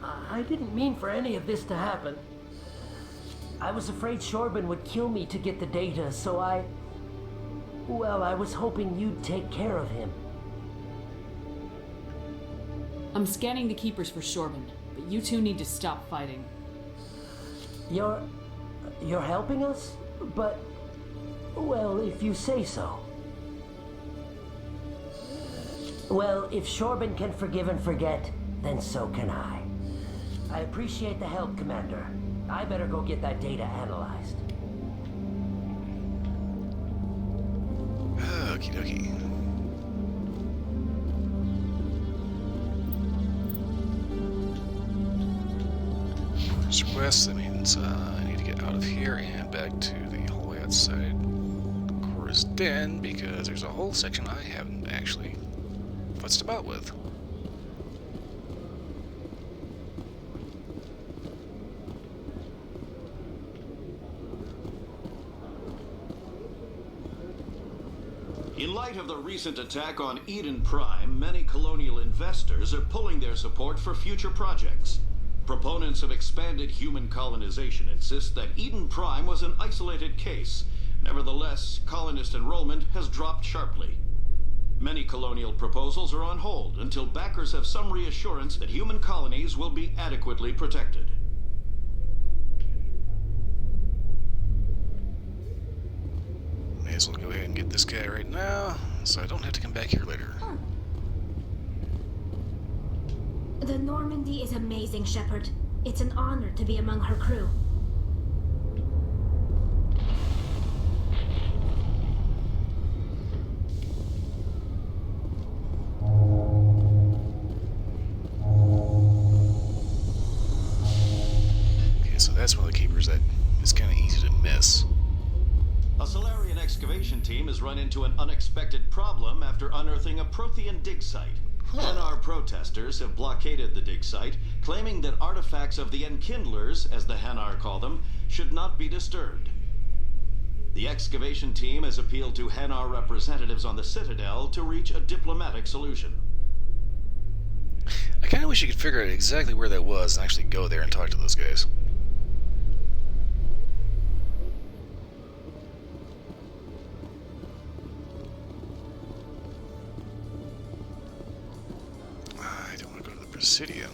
I didn't mean for any of this to happen. I was afraid Shorban would kill me to get the data, so I was hoping you'd take care of him. I'm scanning the Keepers for Shorban, but you two need to stop fighting. You're helping us? But, well, if you say so. Well, if Shorban can forgive and forget, then so can I. I appreciate the help, Commander. I better go get that data analyzed. Okie dokie. West, that means I need to get out of here and back to the hallway outside Cora's Den, because there's a whole section I haven't actually futzed about with. In light of the recent attack on Eden Prime, many colonial investors are pulling their support for future projects. Proponents of expanded human colonization insist that Eden Prime was an isolated case. Nevertheless, colonist enrollment has dropped sharply. Many colonial proposals are on hold until backers have some reassurance that human colonies will be adequately protected. May as well go ahead and get this guy right now, so I don't have to come back here later. The Normandy is amazing, Shepard. It's an honor to be among her crew. Okay, so that's one of the keepers that is kind of easy to miss. A Solarian excavation team has run into an unexpected problem after unearthing a Prothean dig site. Hanar protesters have blockaded the dig site, claiming that artifacts of the Enkindlers, as the Hanar call them, should not be disturbed. The excavation team has appealed to Hanar representatives on the Citadel to reach a diplomatic solution. I kind of wish you could figure out exactly where that was and actually go there and talk to those guys. I don't want to go to the Presidium.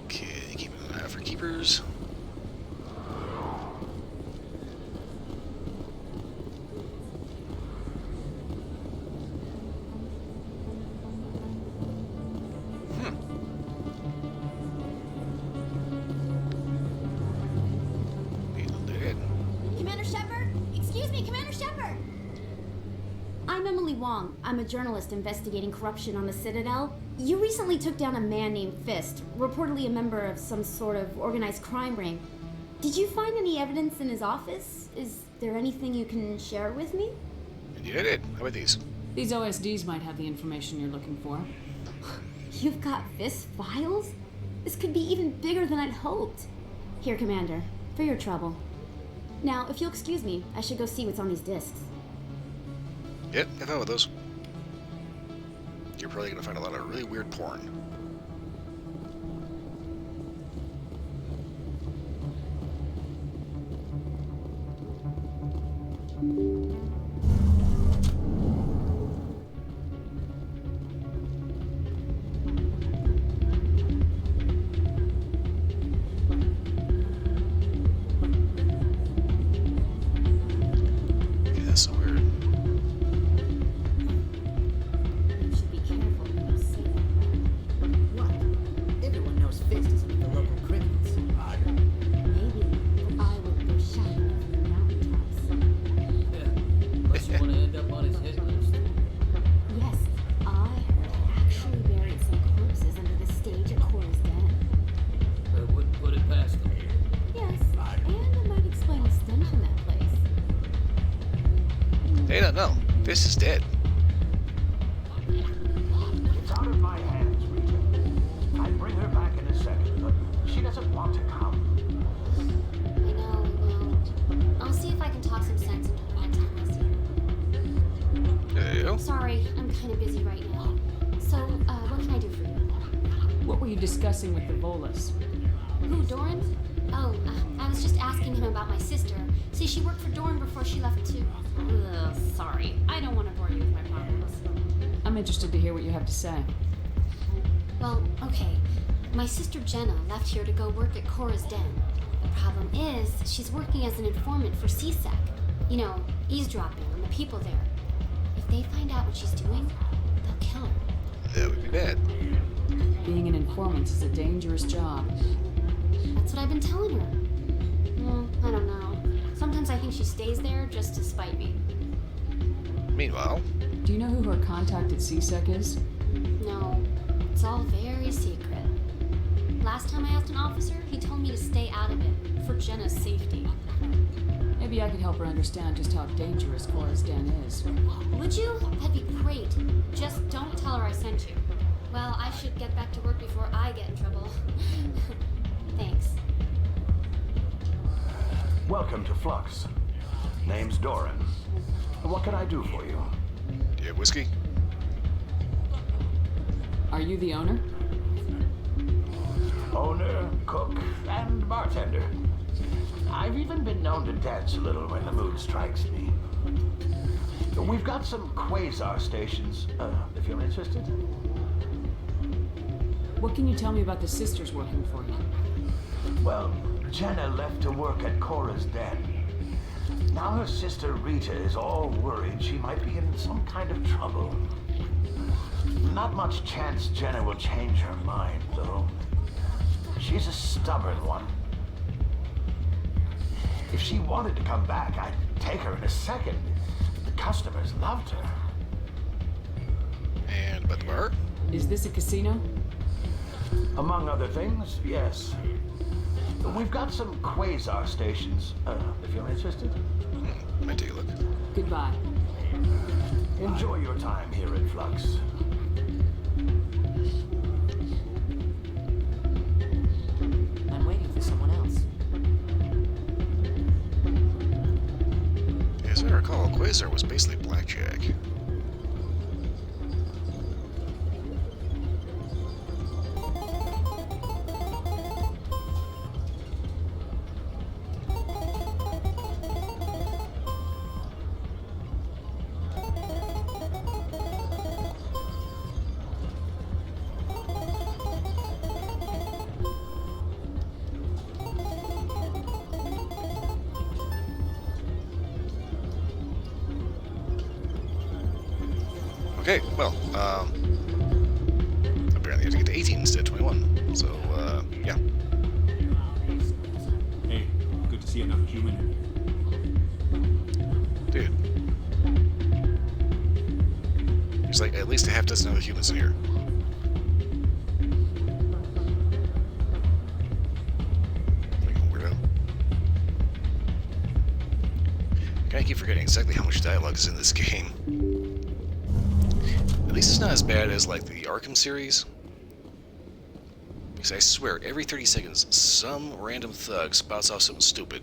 Okay, keeping an eye out for keepers. Commander Shepard? Excuse me, Commander Shepard! I'm Emily Wong. I'm a journalist investigating corruption on the Citadel. You recently took down a man named Fist, reportedly a member of some sort of organized crime ring. Did you find any evidence in his office? Is there anything you can share with me? Yeah, I did. How about these? These OSDs might have the information you're looking for. You've got Fist files? This could be even bigger than I'd hoped. Here, Commander, for your trouble. Now, if you'll excuse me, I should go see what's on these discs. Yep, have fun with those. You're probably going to find a lot of really weird porn. Hey, no. Fist is dead. It's out of my hands, Rita. I'd bring her back in a second, but she doesn't want to come. I know. I'll see if I can talk some sense into her next time I see her. Hey. Sorry, I'm kind of busy right now. So, what can I do for you? What were you discussing with the Volus? Who, Doran? Oh, I was just asking him about my sister. See, she worked for Doran before she left too. Ugh, sorry. I don't want to bore you with my problems. I'm interested to hear what you have to say. Well, okay. My sister Jenna left here to go work at Cora's Den. The problem is, she's working as an informant for CSEC. You know, eavesdropping on the people there. If they find out what she's doing, they'll kill her. That would be bad. Being an informant is a dangerous job. That's what I've been telling her. Well, I don't know. Sometimes I think she stays there just to spite me. Meanwhile... Do you know who her contact at CSEC is? No. It's all very secret. Last time I asked an officer, he told me to stay out of it, for Jenna's safety. Maybe I could help her understand just how dangerous Cora's Den is. Would you? That'd be great. Just don't tell her I sent you. Well, I should get back to work before I get in trouble. Thanks. Welcome to Flux. Name's Doran. What can I do for you? Do you have whiskey? Are you the owner? Owner, cook, and bartender. I've even been known to dance a little when the mood strikes me. We've got some quasar stations, if you're interested. What can you tell me about the sisters working for you? Well, Jenna left to work at Cora's Den. Now her sister Rita is all worried she might be in some kind of trouble. Not much chance Jenna will change her mind, though. She's a stubborn one. If she wanted to come back, I'd take her in a second. The customers loved her. And about the bar? Is this a casino? Among other things, yes. We've got some quasar stations, if you're interested. Might take a look. Goodbye. Enjoy your time here at Flux. I'm waiting for someone else. As I recall, Quasar was basically blackjack. Okay, well, apparently you have to get to 18 instead of 21. So, yeah. Hey, good to see another human. Dude. There's like at least a half dozen other humans in here. Freaking weirdo. I keep forgetting exactly how much dialogue is in this game. At least it's not as bad as, like, the Arkham series. Because I swear, every 30 seconds, some random thug spouts off something stupid.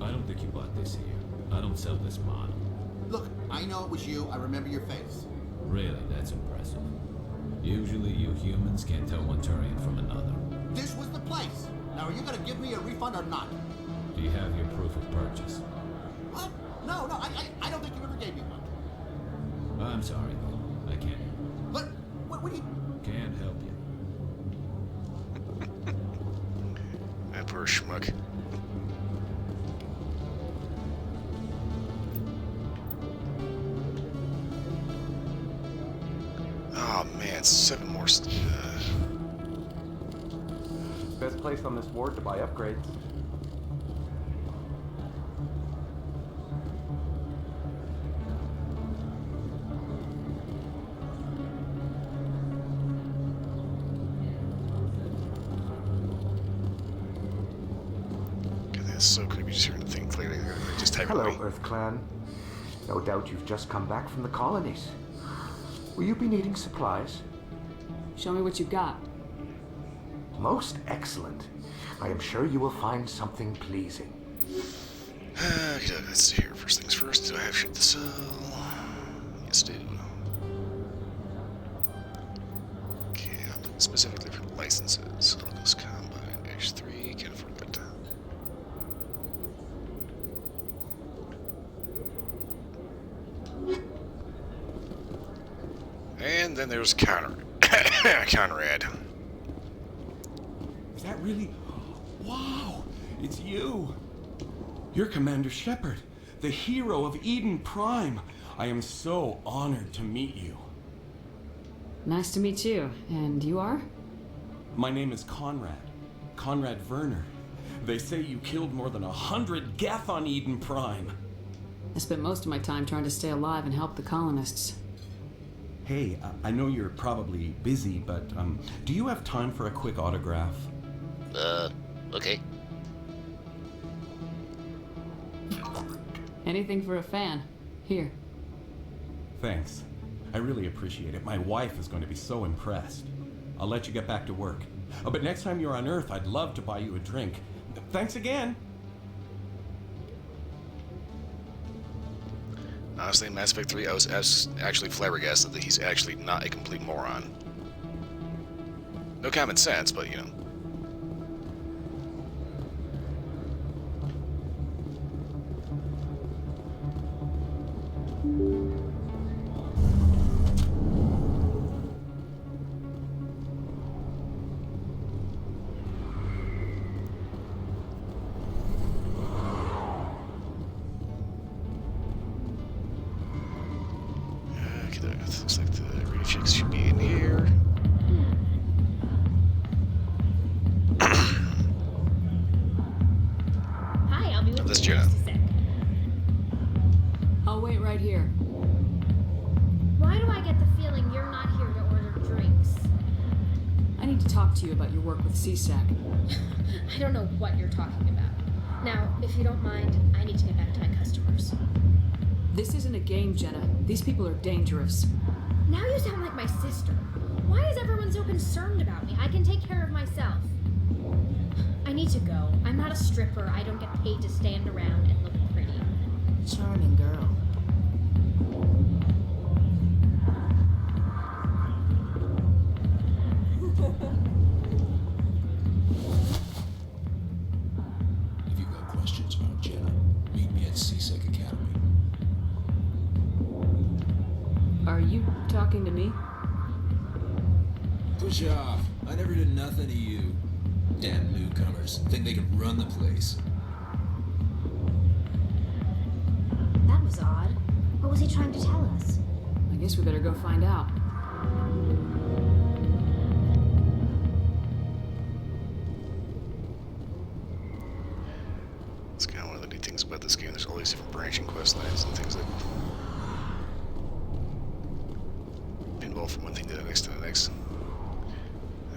I don't think you bought this here. I don't sell this model. Look, I know it was you. I remember your face. Really, that's impressive. Usually you humans can't tell one Turian from another. This was the place. Now, are you going to give me a refund or not? Do you have your proof of purchase? What? No, I don't think you ever gave me one. I'm sorry, though. I can't. But, what do you... Can't help you. That poor schmuck. Oh man, 7 more. Best place on this ward to buy upgrades. It's so creepy just hearing the thing clearly. Just type Hello, away. Earth Clan. No doubt you've just come back from the colonies. Will you be needing supplies? Show me what you've got. Most excellent. I am sure you will find something pleasing. Okay, let's see here. First things first, do I have shit to sell? Yes, I do. Okay, I'm looking specifically for licenses. Locus Combine, H3, can't afford that. And then there's Conrad. Is that really? Wow! It's you! You're Commander Shepard, the hero of Eden Prime. I am so honored to meet you. Nice to meet you. And you are? My name is Conrad. Conrad Werner. They say you killed more than 100 Geth on Eden Prime. I spent most of my time trying to stay alive and help the colonists. Hey, I know you're probably busy, but do you have time for a quick autograph? Okay. Anything for a fan. Here. Thanks. I really appreciate it. My wife is going to be so impressed. I'll let you get back to work. Oh, but next time you're on Earth, I'd love to buy you a drink. Thanks again. Honestly, in Mass Effect 3, I was actually flabbergasted that he's actually not a complete moron. No common sense, but you know. Looks like the radio chicks should be in here. Hi, I'll be with This you in Jenna. just a sec. I'll wait right here. Why do I get the feeling you're not here to order drinks? I need to talk to you about your work with CSAC. I don't know what you're talking about. Now, if you don't mind, I need to get back to my customers. This isn't a game, Jenna. These people are dangerous. Now you sound like my sister. Why is everyone so concerned about me? I can take care of myself. I need to go. I'm not a stripper. I don't get paid to stand around and look pretty. Charming girl. If you've got questions about Jenna, meet me at CSEC Academy. Are you talking to me? Push off. I never did nothing to you. Damn newcomers. Think they can run the place. That was odd. What was he trying to tell us? I guess we better go find out. It's kind of one of the neat things about this game. There's all these different branching quest lines and things that pinball from one thing to the next to the next.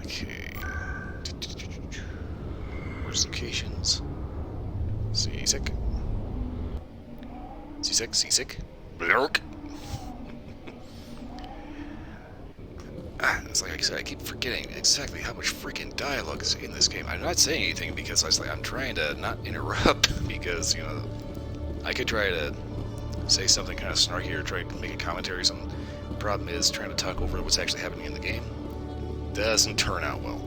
Okay. Where's locations? CSEC. CSEC. Blurk. It's like I said, I keep forgetting exactly how much freaking dialogue is in this game. I'm not saying anything because I'm trying to not interrupt because, you know, I could try to say something kind of snarky or try to make a commentary or something. The problem is trying to talk over what's actually happening in the game doesn't turn out well.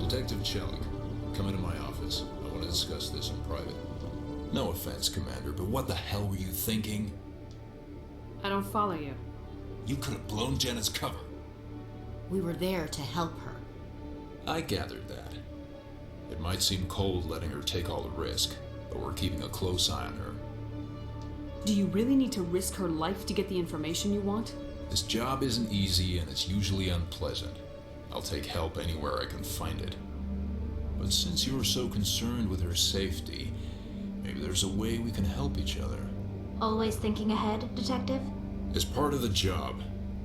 Detective Chung, come into my office. I want to discuss this in private. No offense, Commander, but what the hell were you thinking? I don't follow you. You could have blown Jenna's cover. We were there to help her. I gathered that. It might seem cold letting her take all the risk, but we're keeping a close eye on her. Do you really need to risk her life to get the information you want? This job isn't easy and it's usually unpleasant. I'll take help anywhere I can find it. But since you're so concerned with her safety, maybe there's a way we can help each other. Always thinking ahead, Detective? As part of the job.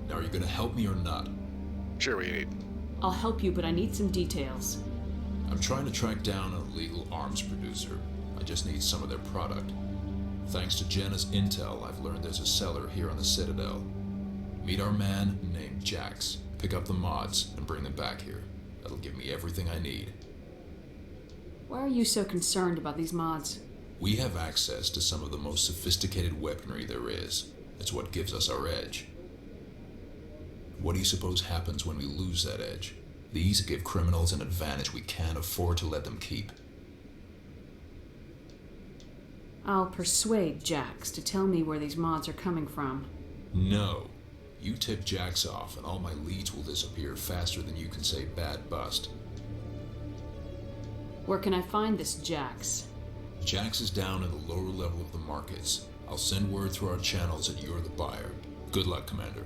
Now, are you gonna help me or not? Sure, what do you need? I'll help you, but I need some details. I'm trying to track down an illegal arms producer. I just need some of their product. Thanks to Jenna's intel, I've learned there's a seller here on the Citadel. Meet our man named Jax. Pick up the mods and bring them back here. That'll give me everything I need. Why are you so concerned about these mods? We have access to some of the most sophisticated weaponry there is. It's what gives us our edge. What do you suppose happens when we lose that edge? These give criminals an advantage we can't afford to let them keep. I'll persuade Jax to tell me where these mods are coming from. No. You tip Jax off and all my leads will disappear faster than you can say bad bust. Where can I find this Jax? Jax is down in the lower level of the markets. I'll send word through our channels that you're the buyer. Good luck, Commander.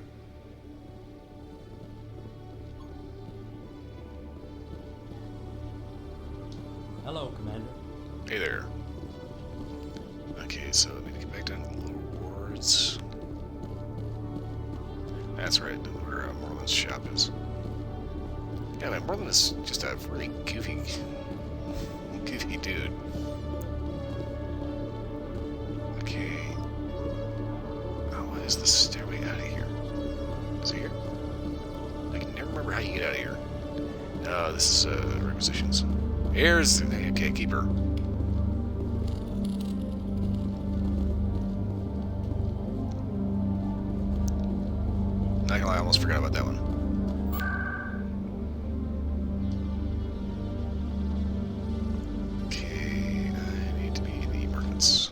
Hello, Commander. Hey there. Okay, so I need to get back down to the lower wards. That's right, where Morland's shop is. Yeah, man, Morland is just a really goofy dude. Okay. Oh, what is the stairway out of here? Is it here? I can never remember how you get out of here. This is requisitions. Here's the okay, keeper. Not gonna lie, I almost forgot about that one. Okay, I need to be in the markets.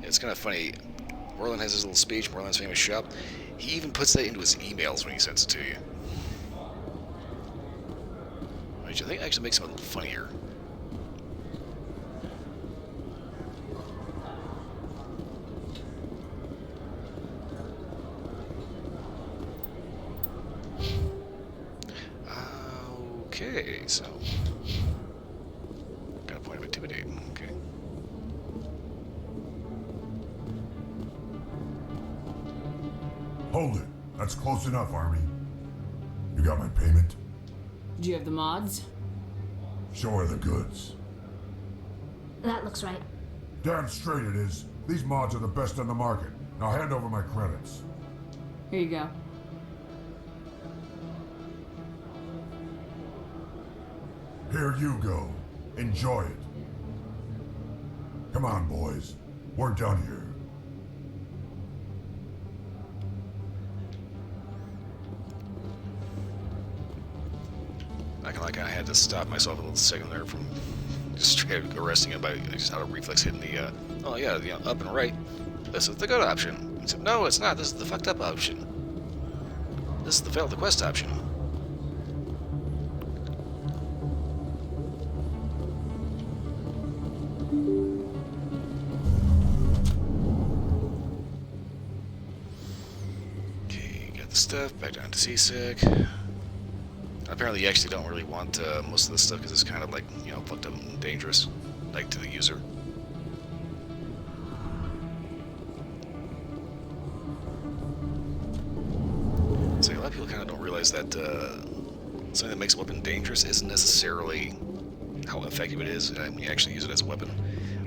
Yeah, it's kind of funny. Morland has his little speech, Morland's famous shop. He even puts that into his emails when he sends it to you. Which I think actually makes him a little funnier. Okay, so got a point of intimidate. Okay. Hold it. That's close enough, Army. You got my payment? Do you have the mods? Show her the goods. That looks right. Damn straight it is. These mods are the best on the market. Now hand over my credits. Here you go. Here you go. Enjoy it. Come on, boys. We're done here. Not gonna lie, I had to stop myself a little second there from just straight arresting him by just out of reflex hitting the, oh yeah, the up and right. This is the good option. He said, no, it's not. This is the fucked up option. This is the failed the quest option. Okay, got the stuff. Back down to Seasick. Apparently you actually don't really want most of this stuff because it's kind of like, you know, fucked up and dangerous, like to the user. So a lot of people kind of don't realize that something that makes a weapon dangerous isn't necessarily how effective it is when you actually use it as a weapon.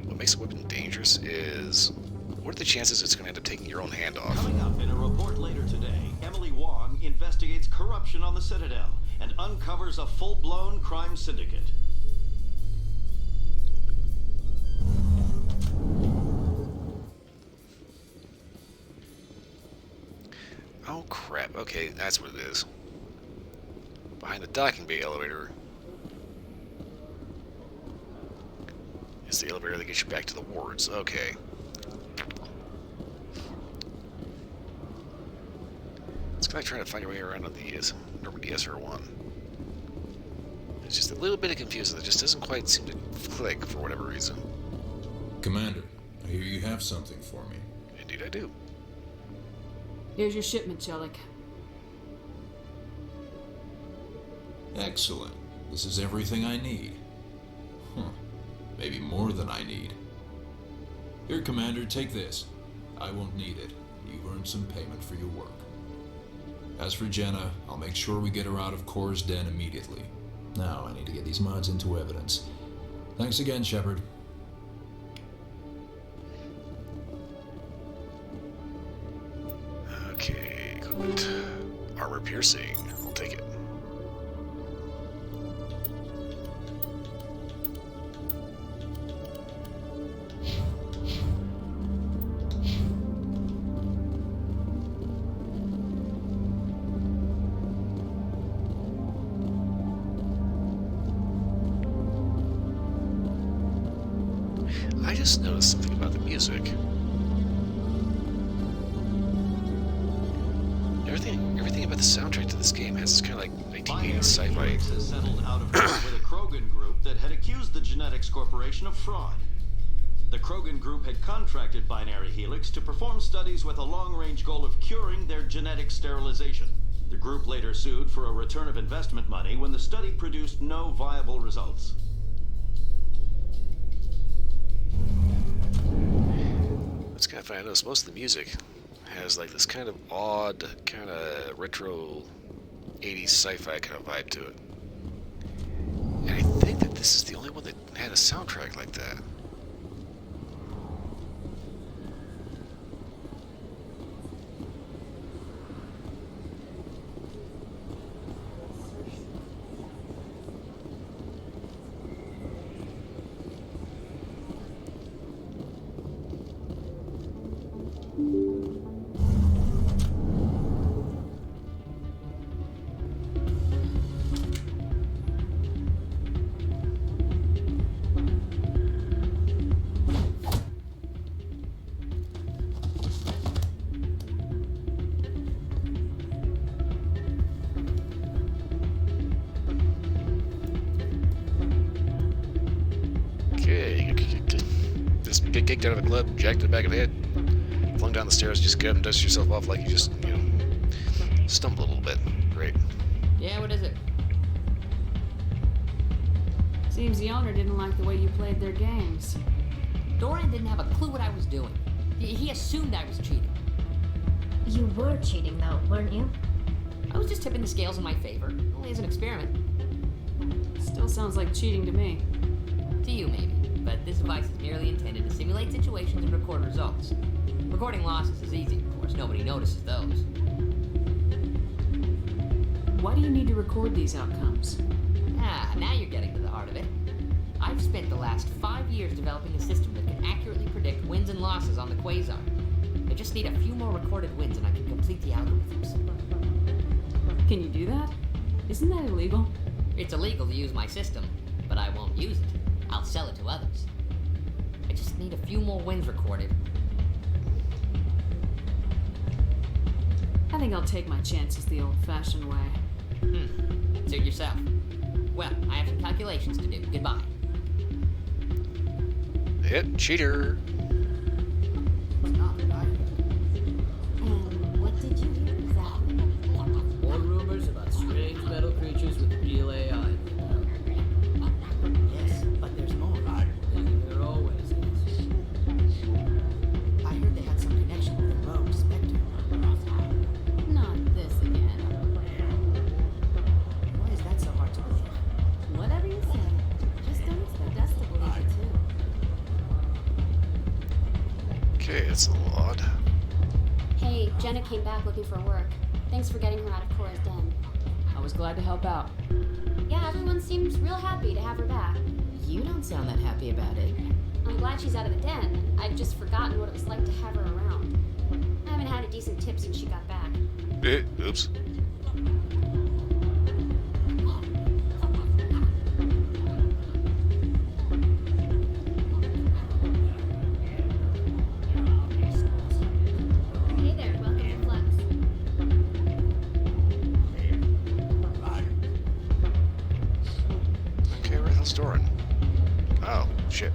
What makes a weapon dangerous is what are the chances it's going to end up taking your own hand off? Coming up in a report later today, Emily Wong investigates corruption on the Citadel and uncovers a full-blown crime syndicate. Oh crap, okay, that's what it is. Behind the docking bay elevator is the elevator that gets you back to the wards. Okay. It's kind of trying to find your way around on the Normandy SR1. It's just a little bit of confusion that just doesn't quite seem to click for whatever reason. Commander, I hear you have something for me. Indeed I do. Here's your shipment, Jellic. Excellent. This is everything I need. Huh. Maybe more than I need. Here, Commander, take this. I won't need it. You've earned some payment for your work. As for Jenna, I'll make sure we get her out of Cora's den immediately. Now I need to get these mods into evidence. Thanks again, Shepard. Okay, equipment. Armor piercing. I'll take it. I just noticed something about the music. Everything about the soundtrack to this game has this kind of like 1980s sci-fi. Helix has settled out of court with a Krogan group that had accused the Genetics Corporation of fraud. The Krogan group had contracted Binary Helix to perform studies with a long-range goal of curing their genetic sterilization. The group later sued for a return of investment money when the study produced no viable results. It's kind of funny. I noticed most of the music has like this kind of odd, kind of retro 80s sci-fi kind of vibe to it. And I think that this is the only one that had a soundtrack like that. Get kicked out of a club, jacked to the back of the head, flung down the stairs, just get up and dust yourself off like you just, stumbled a little bit. Great. Yeah, what is it? Seems the owner didn't like the way you played their games. Dorian didn't have a clue what I was doing. He assumed I was cheating. You were cheating, though, weren't you? I was just tipping the scales in my favor, only as an experiment. Still sounds like cheating to me. To you, maybe. But this device is merely intended to simulate situations and record results. Recording losses is easy, of course. Nobody notices those. Why do you need to record these outcomes? Now you're getting to the heart of it. I've spent the last 5 years developing a system that can accurately predict wins and losses on the Quasar. I just need a few more recorded wins and I can complete the algorithms. Can you do that? Isn't that illegal? It's illegal to use my system, but I won't use it. I'll sell it to others. I just need a few more wins recorded. I think I'll take my chances the old-fashioned way. Suit yourself. Well, I have some calculations to do. Goodbye. Hit cheater. And what did you hear exactly? More rumors about strange metal creatures with real AI. Yes, but there's more. There always is. I heard they had some connection with a rogue Spectre. Not this again. Why is that so hard to believe? Whatever you say. Just don't expect us to believe it too. Okay, that's a little odd. Hey, Jenna came back looking for work. Thanks for getting her out of Cora's den. I was glad to help out. Yeah, everyone seems real happy to have her back. You don't sound that happy about it. I'm glad she's out of the den. I'd just forgotten what it was like to have her around. I haven't had a decent tip since she got back. Oops. Hey there, welcome to Flux. Okay, where the hell's Doran? Oh, shit.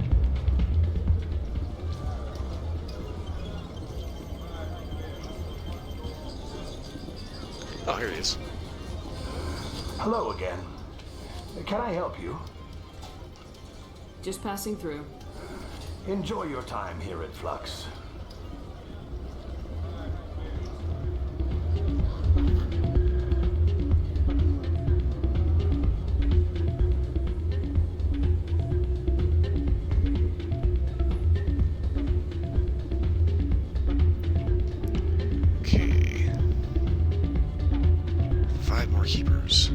Oh, here he is. Hello again. Can I help you? Just passing through. Enjoy your time here at Flux. 5 more keepers.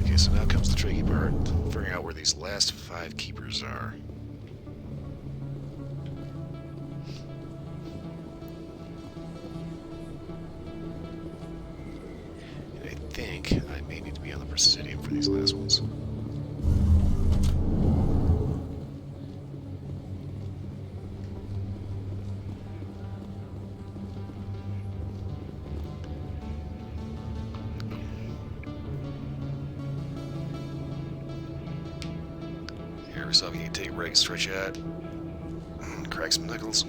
Okay, so now comes the tricky part, figuring out where these last 5 keepers are. And I think I may need to be on the Presidium for these last ones. Here, so you can take a break, stretch out, crack some knuckles.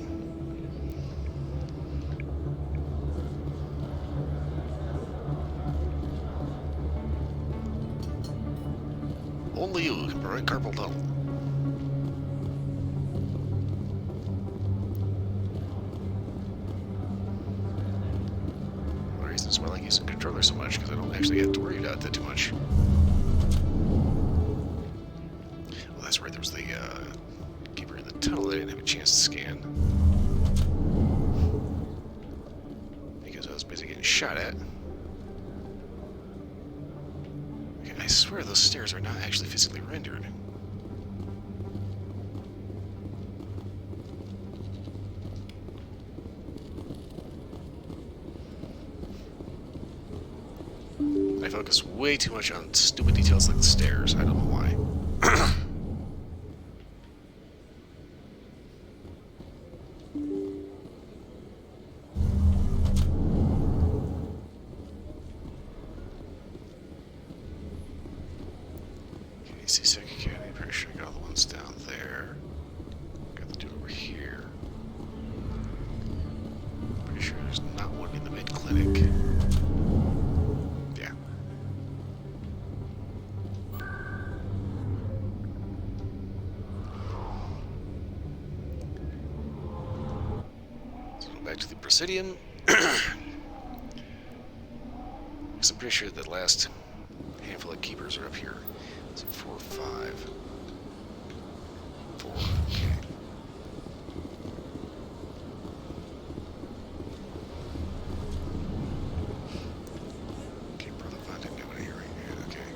Only you can prevent carpal tunnel. One of the reasons why I like using the controller so much, because I don't actually have to worry about that too much. Well, that's right, there was the keeper in the tunnel that I didn't have a chance to scan. Because I was busy getting shot at. Okay, I swear those stairs are not actually physically rendered. I focus way too much on stupid details like the stairs. I don't know why. Okay, C-Sec Academy. Pretty sure I got all the ones down there. Got the dude over here. Pretty sure there's not one in the mid-clinic. Yeah. So back to the Presidium. Because I'm pretty sure the last handful of keepers are up here. So 4 or 5. 4. Okay. Okay, Brother Von didn't go in here right now. Okay.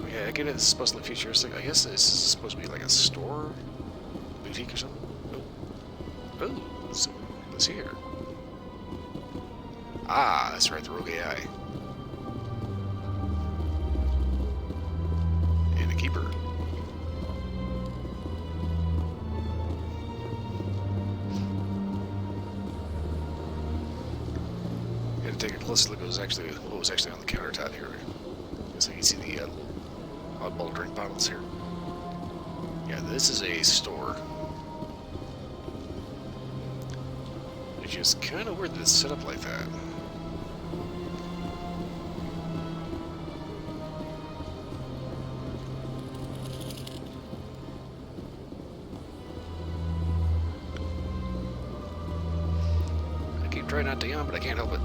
Oh, yeah, I get it. It's supposed to look futuristic. I guess this is supposed to be like a store? Boutique or something? Oh, what's here? Ah, that's right, the rogue AI. And a keeper. Gotta take a close look at what was actually on the countertop here. So you can see the little oddball drink bottles here. Yeah, this is a store. Which is kind of weird that it's set up like that. I keep trying not to yawn, but I can't help it.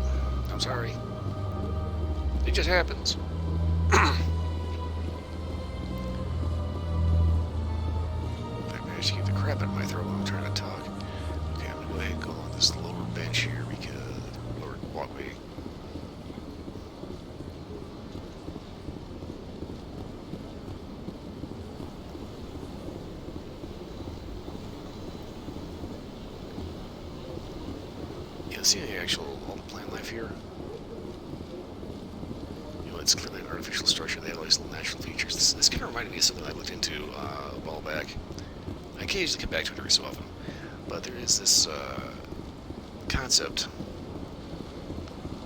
I'm sorry. It just happens. I managed to keep the crap out of my throat while I'm trying to talk. Okay, I'm gonna go ahead and go on this lower bench here because lower walkway. Yeah, see the actual all the plant life here. You know, it's clearly an artificial structure. They have all these little natural features. This kind of reminded me of something I looked into a while back. I occasionally come back to it every so often, but there is this concept.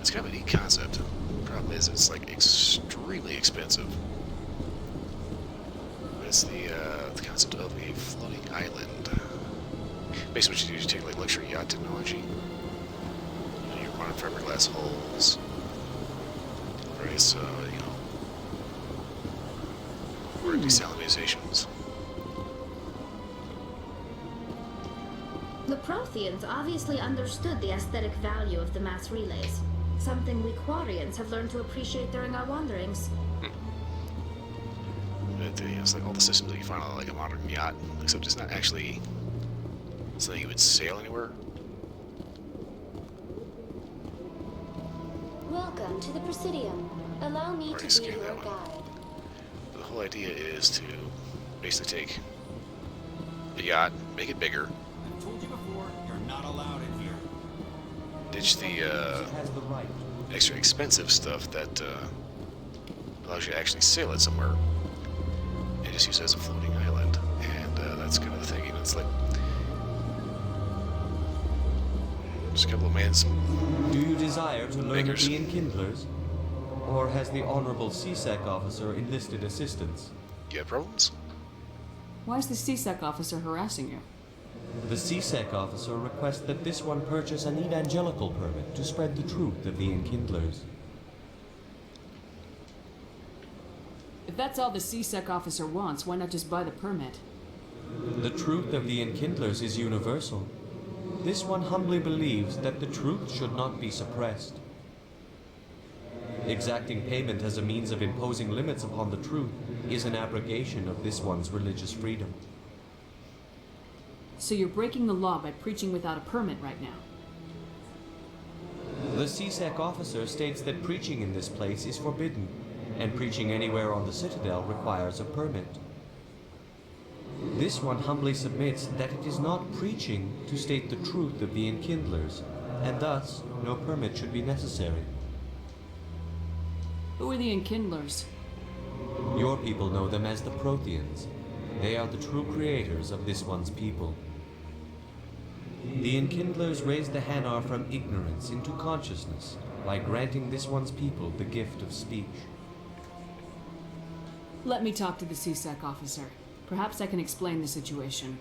It's kind of a neat concept. The problem is it's like extremely expensive. It's the concept of a floating island. Basically, what you do is you take like luxury yacht technology. You run fiberglass hulls, various or desalinizations. The Protheans obviously understood the aesthetic value of the mass relays. Something we Quarians have learned to appreciate during our wanderings. It's like all the systems that you find on like a modern yacht, except it's not actually something you would sail anywhere. Welcome to the Presidium. Allow me Already to be scanned your that one. guide. The whole idea is to basically take the yacht, make it bigger, I've told you before, you're not allowed in here. ditch the Has the right. extra expensive stuff that allows you to actually sail it somewhere, and just use it as a floating island. And that's kind of the thing. It's like just a couple of men, some Do you desire to learn makers. of the Enkindlers? Or has the Honorable CSEC officer enlisted assistance? You have problems? Why is the CSEC officer harassing you? The CSEC officer requests that this one purchase an evangelical permit to spread the truth of the Enkindlers. If that's all the CSEC officer wants, why not just buy the permit? The truth of the Enkindlers is universal. This one humbly believes that the truth should not be suppressed. Exacting payment as a means of imposing limits upon the truth is an abrogation of this one's religious freedom. So you're breaking the law by preaching without a permit right now. The CSEC officer states that preaching in this place is forbidden, and preaching anywhere on the Citadel requires a permit. This one humbly submits that it is not preaching to state the truth of the Enkindlers, and thus no permit should be necessary. Who are the Enkindlers? Your people know them as the Protheans. They are the true creators of this one's people. The Enkindlers raised the Hanar from ignorance into consciousness by granting this one's people the gift of speech. Let me talk to the CSEC officer. Perhaps I can explain the situation.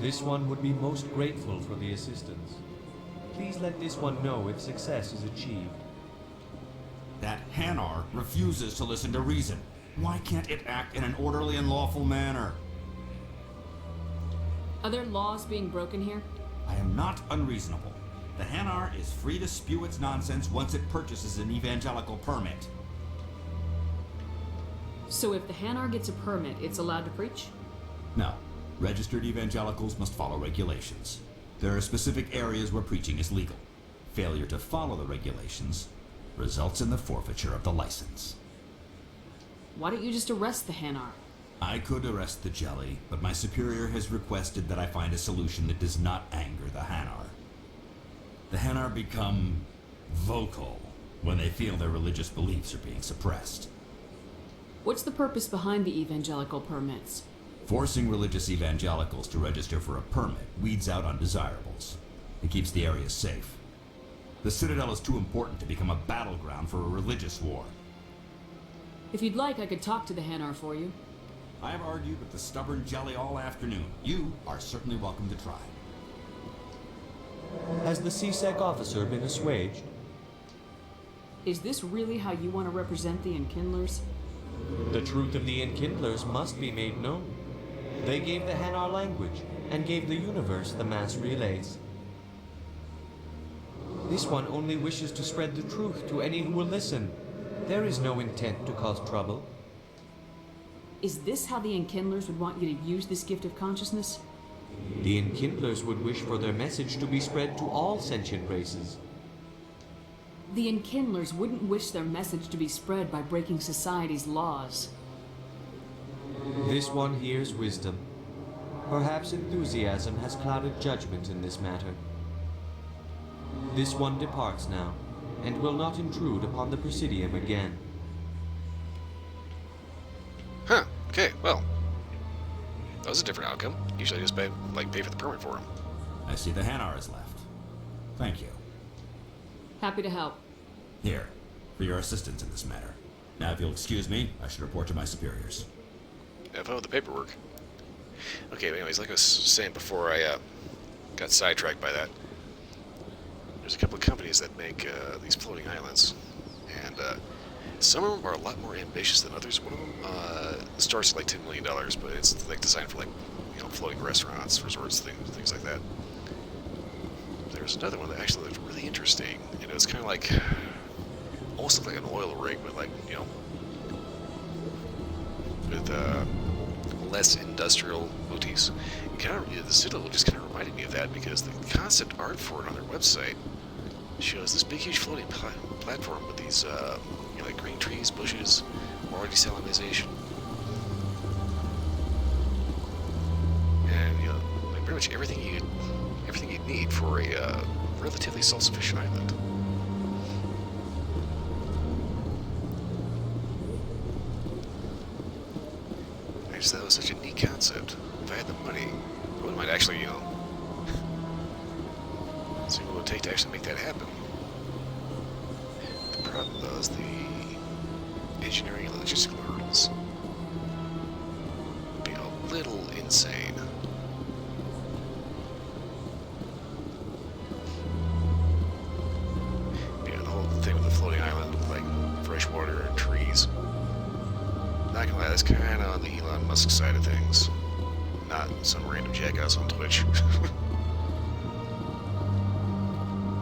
This one would be most grateful for the assistance. Please let this one know if success is achieved. That Hanar refuses to listen to reason. Why can't it act in an orderly and lawful manner? Are there laws being broken here? I am not unreasonable. The Hanar is free to spew its nonsense once it purchases an evangelical permit. So if the Hanar gets a permit, it's allowed to preach? No. Registered evangelicals must follow regulations. There are specific areas where preaching is legal. Failure to follow the regulations results in the forfeiture of the license. Why don't you just arrest the Hanar? I could arrest the jelly, but my superior has requested that I find a solution that does not anger the Hanar. The Hanar become vocal when they feel their religious beliefs are being suppressed. What's the purpose behind the evangelical permits? Forcing religious evangelicals to register for a permit weeds out undesirables. It keeps the area safe. The Citadel is too important to become a battleground for a religious war. If you'd like, I could talk to the Hanar for you. I have argued with the stubborn jelly all afternoon. You are certainly welcome to try. Has the CSEC officer been assuaged? Is this really how you want to represent the Enkindlers? The truth of the Enkindlers must be made known. They gave the Hanar language, and gave the universe the mass relays. This one only wishes to spread the truth to any who will listen. There is no intent to cause trouble. Is this how the Enkindlers would want you to use this gift of consciousness? The Enkindlers would wish for their message to be spread to all sentient races. The Enkindlers wouldn't wish their message to be spread by breaking society's laws. This one hears wisdom. Perhaps enthusiasm has clouded judgment in this matter. This one departs now, and will not intrude upon the Presidium again. Huh. Okay, well. That was a different outcome. Usually I just pay for the permit for him. I see the Hanar is left. Thank you. Happy to help. Here, for your assistance in this matter. Now, if you'll excuse me, I should report to my superiors. FO the paperwork. Okay, but anyways, like I was saying before, I got sidetracked by that. There's a couple of companies that make these floating islands, and some of them are a lot more ambitious than others. One of them starts at like $10 million, but it's like designed for like floating restaurants, resorts, things like that. there's another one that actually looked really interesting. And it was kind of like, almost looked like an oil rig, but like, you know, with less industrial motifs. Kind of, the Citadel just kind of reminded me of that because the concept art for it on their website shows this big, huge floating platform with these, you know, like green trees, bushes, more desalinization, and you know, like pretty much everything you'd need for a relatively self-sufficient island. I just thought it was such a neat concept. If I had the money, I wouldn't mind actually, you know, see what it would take to actually make that happen. The problem, though, is the engineering and logistical hurdles would be a little insane. You know, the whole thing with the floating island with, like, fresh water and trees. Not gonna lie, that's kind of on the Elon Musk side of things. Not some random jackass on Twitch.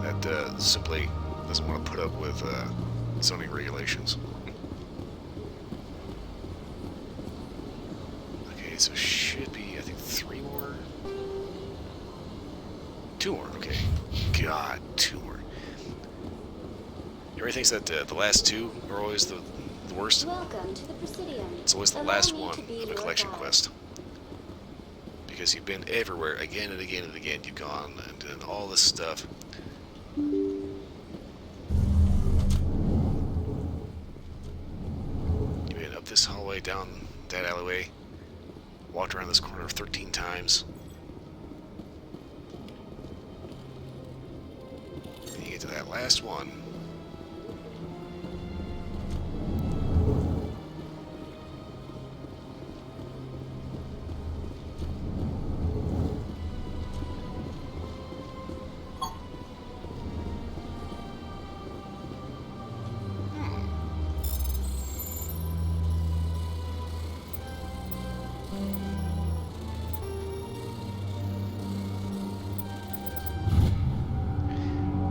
That simply doesn't want to put up with zoning regulations. Okay, so should be, I think, 3 more? 2 more, okay. God, 2 more. Everybody thinks that the last 2 are always the worst. Welcome to the Presidium. It's always the last one of a collection quest. Because you've been everywhere again and again and again. You've gone and done all this stuff. You've been up this hallway, down that alleyway, walked around this corner 13 times. And you get to that last one.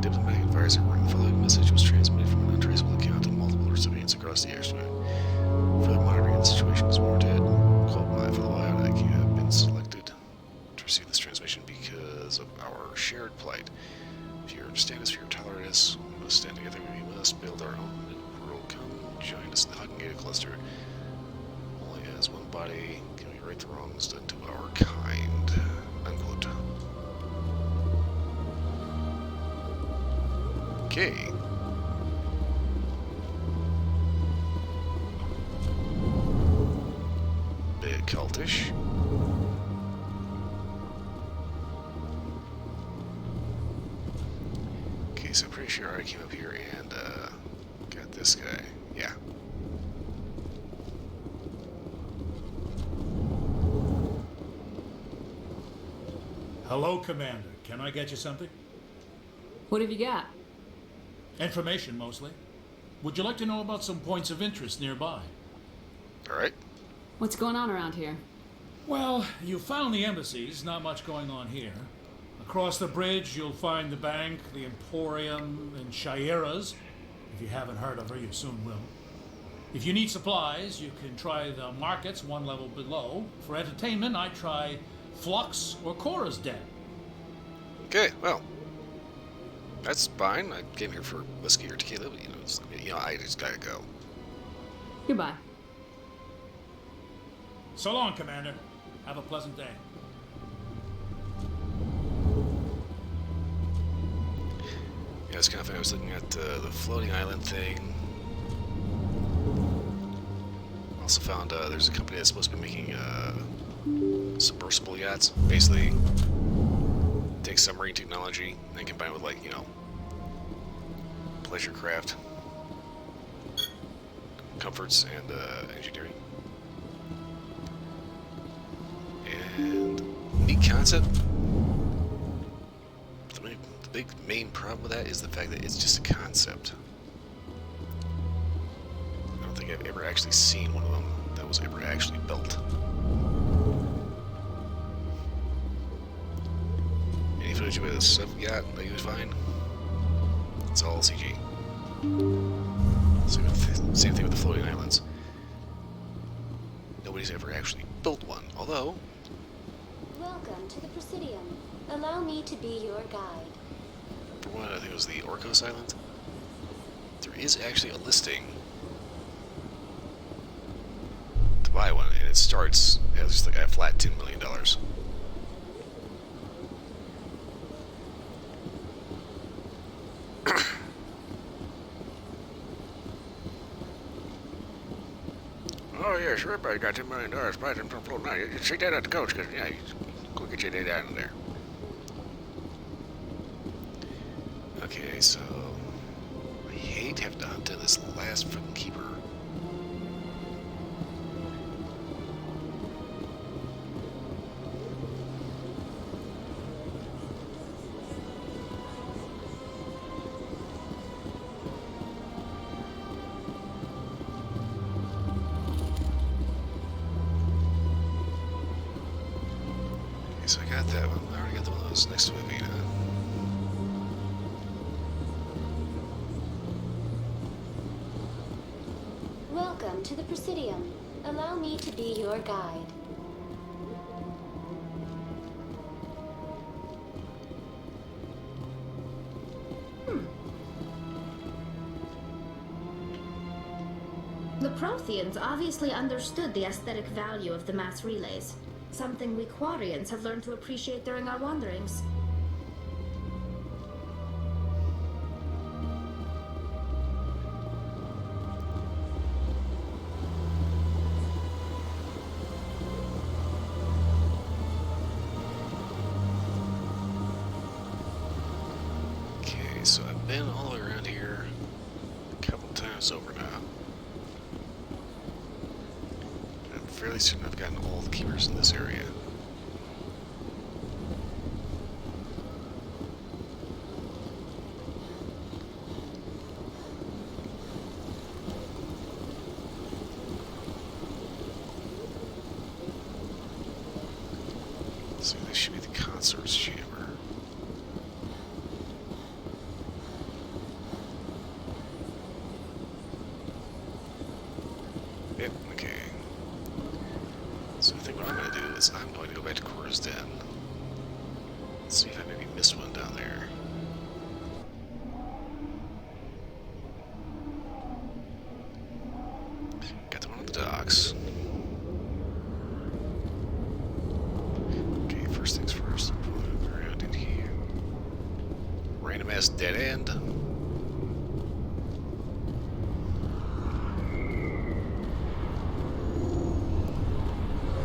Diplomatic advisor where the following message was transmitted from an untraceable account to multiple recipients across the airstrip. Further monitoring of the situation is warranted. Quote, my fellow Ionic, you have been selected to receive this transmission because of our shared plight. If you understand us, if you tolerate us, we must stand together, we must build our own world. Come join us in the Hugging Gate cluster. Only as one body can we right the wrongs done to our kind. Unquote. Okay. Bit cultish. Okay, so I'm pretty sure I came up here and got this guy. Yeah. Hello, Commander. Can I get you something? What have you got? Information, mostly. Would you like to know about some points of interest nearby? Alright. What's going on around here? Well, you found the embassies, not much going on here. Across the bridge, you'll find the bank, the Emporium, and Shaira's. If you haven't heard of her, you soon will. If you need supplies, you can try the markets one level below. For entertainment, I'd try Flux or Cora's Den. Okay, well. That's fine. I came here for whiskey or tequila, but I just gotta go. Goodbye. So long, Commander. Have a pleasant day. Yeah, it's kind of funny. I was looking at the floating island thing. Also found there's a company that's supposed to be making submersible yachts. Basically, take submarine technology and combine it with, like, pleasure craft comforts and engineering. And neat concept. The big main problem with that is the fact that it's just a concept. I don't think I've ever actually seen one of them that was ever actually built. And if it showed you with a sub yacht that you would find. It's all CG. Same thing with the floating islands. Nobody's ever actually built one, although... Welcome to the Presidium. Allow me to be your guide. For one, I think it was the Orcos Island. There is actually a listing to buy one, and it starts at just like a flat $10 million. Oh yeah, sure, everybody got $10 million. Buy them from floating island. You take that out the coach, because yeah, you go get your data out of there. Okay, so I hate having to hunt down this last freaking keeper. Okay, so I got that one. I already got the one that was next to Avena. Welcome to the Presidium. Allow me to be your guide. The Protheans obviously understood the aesthetic value of the mass relays, something we Quarians have learned to appreciate during our wanderings. Okay, so I've been all the way around here a couple times over now. I'm fairly certain I've gotten all the keepers in this area. So this should be the consort's chamber. Yep, okay. So I think what I'm going to do is I'm going to go back to Cora's Den. Let's see if I maybe missed one down there. Got the one at the docks. Okay, first things first. Put around in here. Random ass dead end.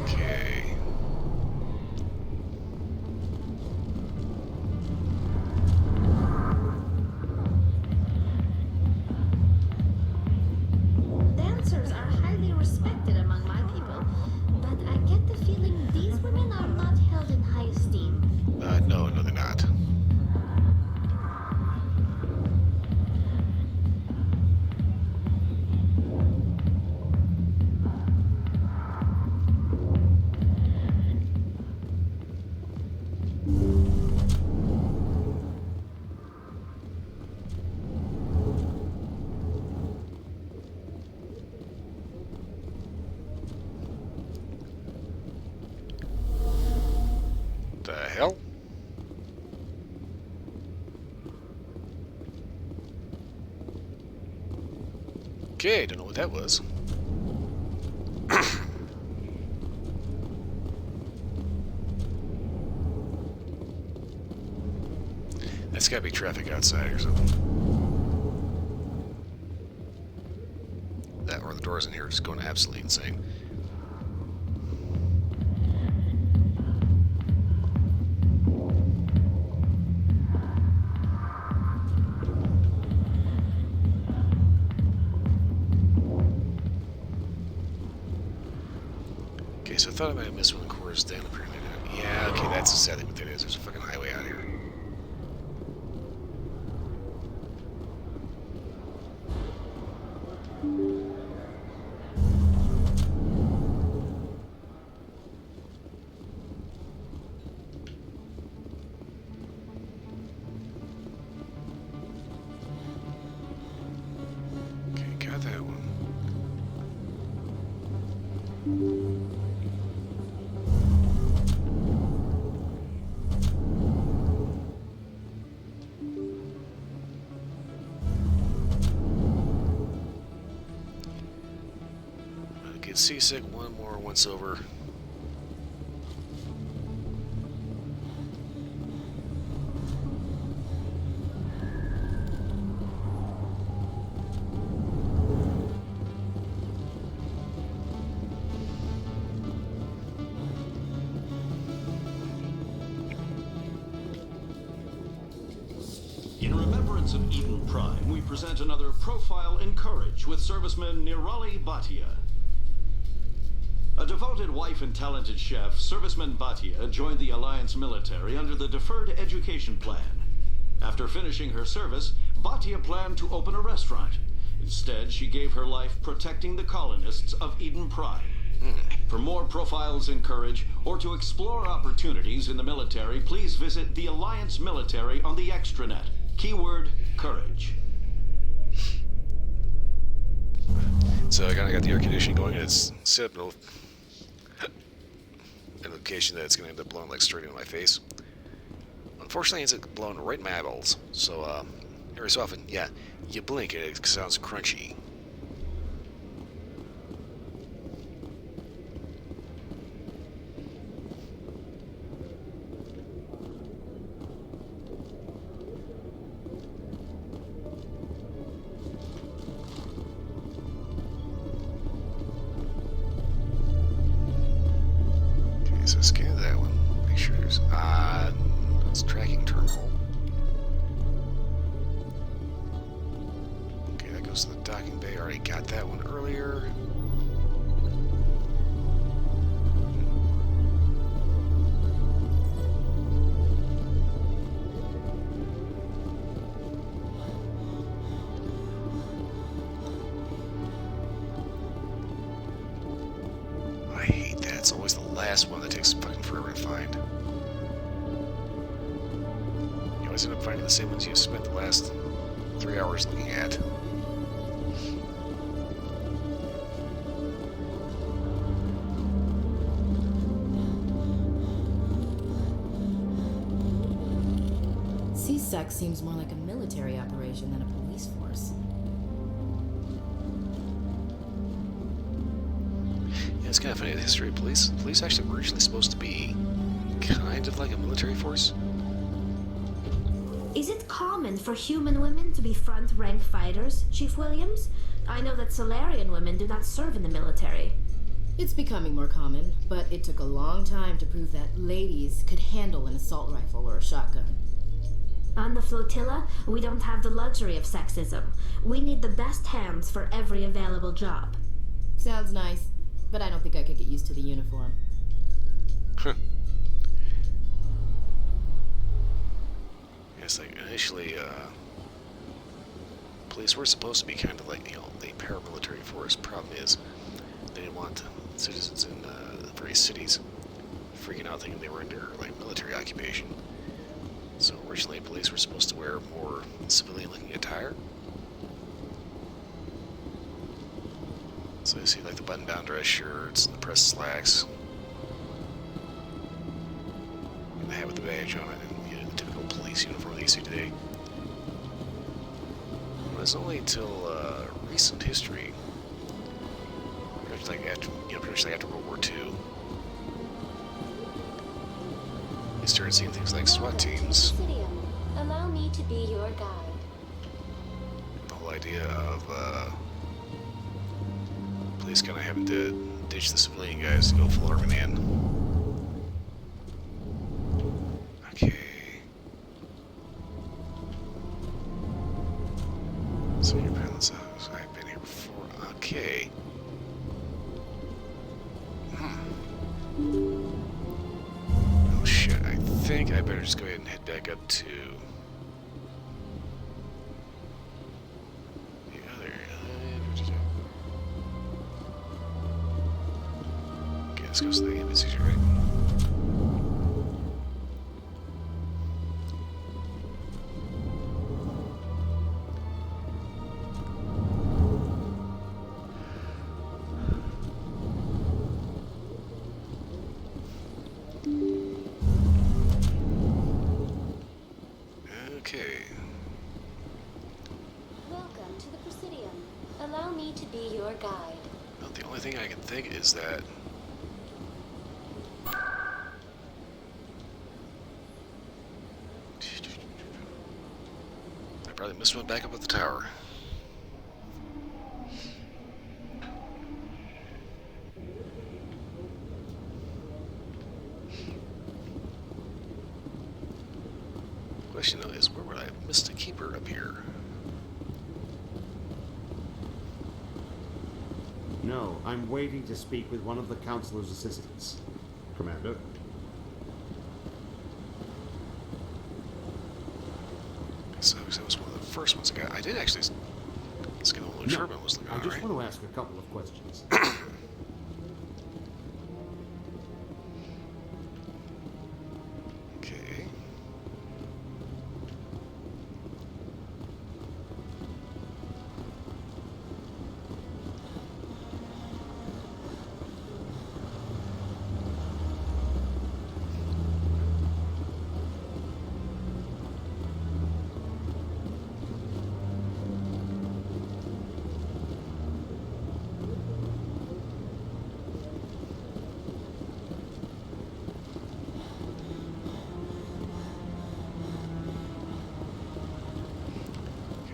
Okay. Dancers are highly respected among my people, but I get the feeling these women are not held in high esteem. No, they're not. The hell? Okay, don't know what that was. That's gotta be traffic outside or something. That or the doors in here are just going absolutely insane. Okay, so I thought I might have missed one of the Cora's Den, apparently I didn't. Yeah, okay, that's exactly what that is. There's a fucking highway out here. Get seasick one more once over. In remembrance of Eden Prime, we present another Profile in Courage with serviceman Nirali Bhatia. A devoted wife and talented chef, Serviceman Bhatia joined the Alliance military under the Deferred Education Plan. After finishing her service, Bhatia planned to open a restaurant. Instead, she gave her life protecting the colonists of Eden Prime. For more profiles in courage, or to explore opportunities in the military, please visit the Alliance Military on the extranet. Keyword, courage. So I kind of got the air conditioning going, and it's set up in a location that it's going to end up blowing like straight into my face. Unfortunately, it's blowing right in my eyeballs. So every so often, yeah, you blink and it sounds crunchy. So scan that one. Make sure there's it's tracking terminal. Okay, that goes to the docking bay. Already got that one earlier. I hate that. It's always the last one that takes fucking forever to find. You always end up finding the same ones you've spent the last 3 hours looking at. CSEC seems more like a military operation than a police force. Yeah, it's kind of funny, the history of police. Police actually were originally supposed to be kind of like a military force. Is it common for human women to be front-rank fighters, Chief Williams? I know that Solarian women do not serve in the military. It's becoming more common, but it took a long time to prove that ladies could handle an assault rifle or a shotgun. On the flotilla, we don't have the luxury of sexism. We need the best hands for every available job. Sounds nice, but I don't think I could get used to the uniform. Huh. It's like initially, police were supposed to be kind of like, you know, the paramilitary force. Problem is, they didn't want citizens in various cities freaking out thinking they were under like military occupation. So originally, police were supposed to wear more civilian-looking attire. So you see like the button-down dress shirts and the pressed slacks, and the hat with the badge on it, and you know, the typical police uniform that you see today. It was only until recent history, pretty much like after World War II, you started seeing things like SWAT teams. Allow me to be your guide. The whole idea of police kind of having to ditch the civilian guys to go full army man. Okay. So your balance house. I've been here before. Okay. Oh shit, I think I better just go ahead and head back up to the other. Okay, this goes to the embassy, right? only thing I can think is that I probably missed one back up at the tower. Question though is, where would I have missed a keeper up here? No, I'm waiting to speak with one of the Councilor's assistants. Commander? So that was one of the first ones I got. I did actually skin the No, Sherman was looking I just alright. want to ask a couple of questions. Okay.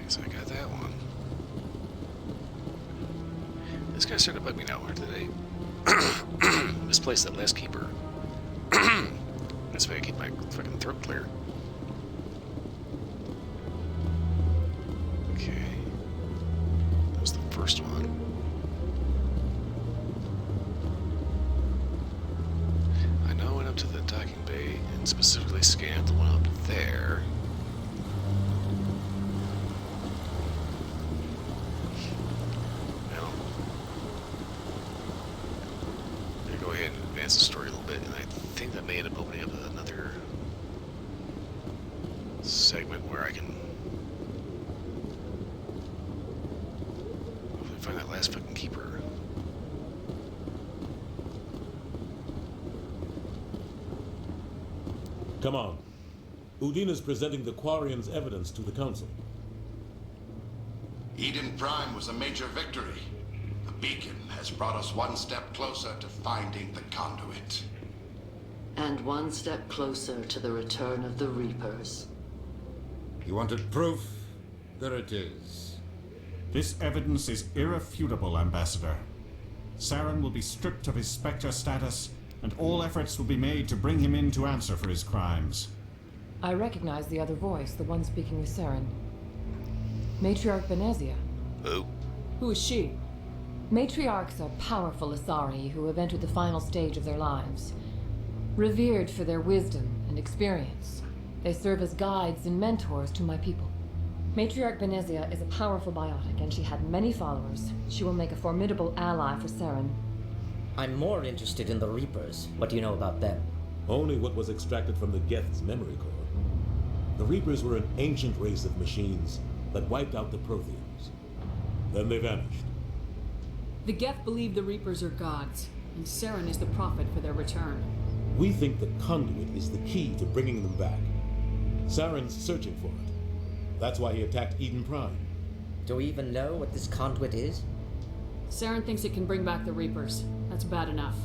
So I got that one. This guy started to bug me now. Where did they misplace that last keeper? That's why I keep my fucking throat clear. Okay. That was the first one. I know I went up to the docking bay and specifically scanned the one up there. The story a little bit, and I think that may end up opening up another segment where I can hopefully find that last fucking keeper. Come on. Udina's presenting the Quarian's evidence to the Council. Eden Prime was a major victory. The beacon has brought us one step closer to finding the conduit. And one step closer to the return of the Reapers. You wanted proof? There it is. This evidence is irrefutable, Ambassador. Saren will be stripped of his Spectre status, and all efforts will be made to bring him in to answer for his crimes. I recognize the other voice, the one speaking with Saren. Matriarch Benezia. Who? Who is she? Matriarchs are powerful Asari who have entered the final stage of their lives. Revered for their wisdom and experience, they serve as guides and mentors to my people. Matriarch Benezia is a powerful biotic, and she had many followers. She will make a formidable ally for Saren. I'm more interested in the Reapers. What do you know about them? Only what was extracted from the Geth's memory core. The Reapers were an ancient race of machines that wiped out the Protheans. Then they vanished. The Geth believe the Reapers are gods, and Saren is the prophet for their return. We think the conduit is the key to bringing them back. Saren's searching for it. That's why he attacked Eden Prime. Do we even know what this conduit is? Saren thinks it can bring back the Reapers. That's bad enough.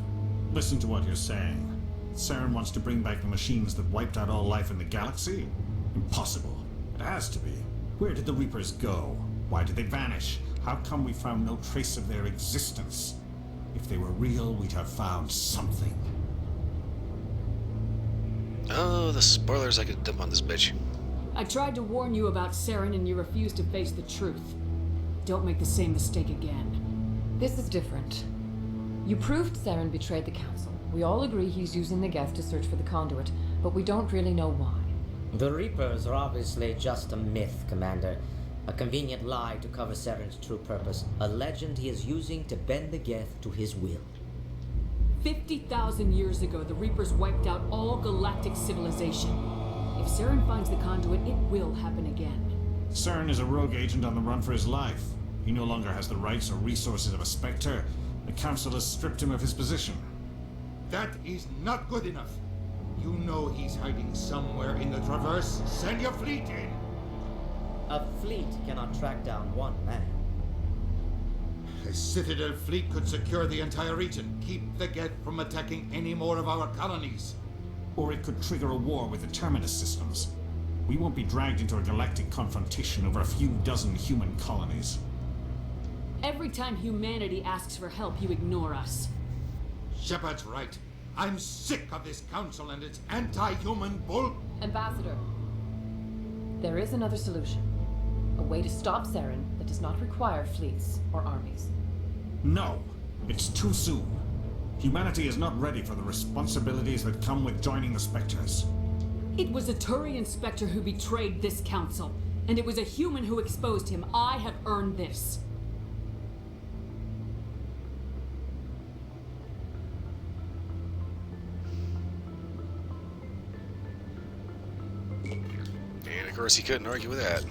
Listen to what you're saying. Saren wants to bring back the machines that wiped out all life in the galaxy? Impossible. It has to be. Where did the Reapers go? Why did they vanish? How come we found no trace of their existence? If they were real, we'd have found something. Oh, the spoilers I could dump on this bitch. I tried to warn you about Saren, and you refused to face the truth. Don't make the same mistake again. This is different. You proved Saren betrayed the Council. We all agree he's using the Geth to search for the conduit, but we don't really know why. The Reapers are obviously just a myth, Commander. A convenient lie to cover Saren's true purpose. A legend he is using to bend the Geth to his will. 50,000 years ago, the Reapers wiped out all galactic civilization. If Saren finds the conduit, it will happen again. Saren is a rogue agent on the run for his life. He no longer has the rights or resources of a Spectre. The Council has stripped him of his position. That is not good enough. You know he's hiding somewhere in the Traverse. Send your fleet in. A fleet cannot track down one man. A Citadel fleet could secure the entire region, keep the Geth from attacking any more of our colonies. Or it could trigger a war with the Terminus systems. We won't be dragged into a galactic confrontation over a few dozen human colonies. Every time humanity asks for help, you ignore us. Shepard's right. I'm sick of this council and its anti-human bull. Ambassador, there is another solution. A way to stop Saren that does not require fleets or armies. No, it's too soon. Humanity is not ready for the responsibilities that come with joining the Spectres. It was a Turian Spectre who betrayed this council, and it was a human who exposed him. I have earned this. And of course, he couldn't argue with that.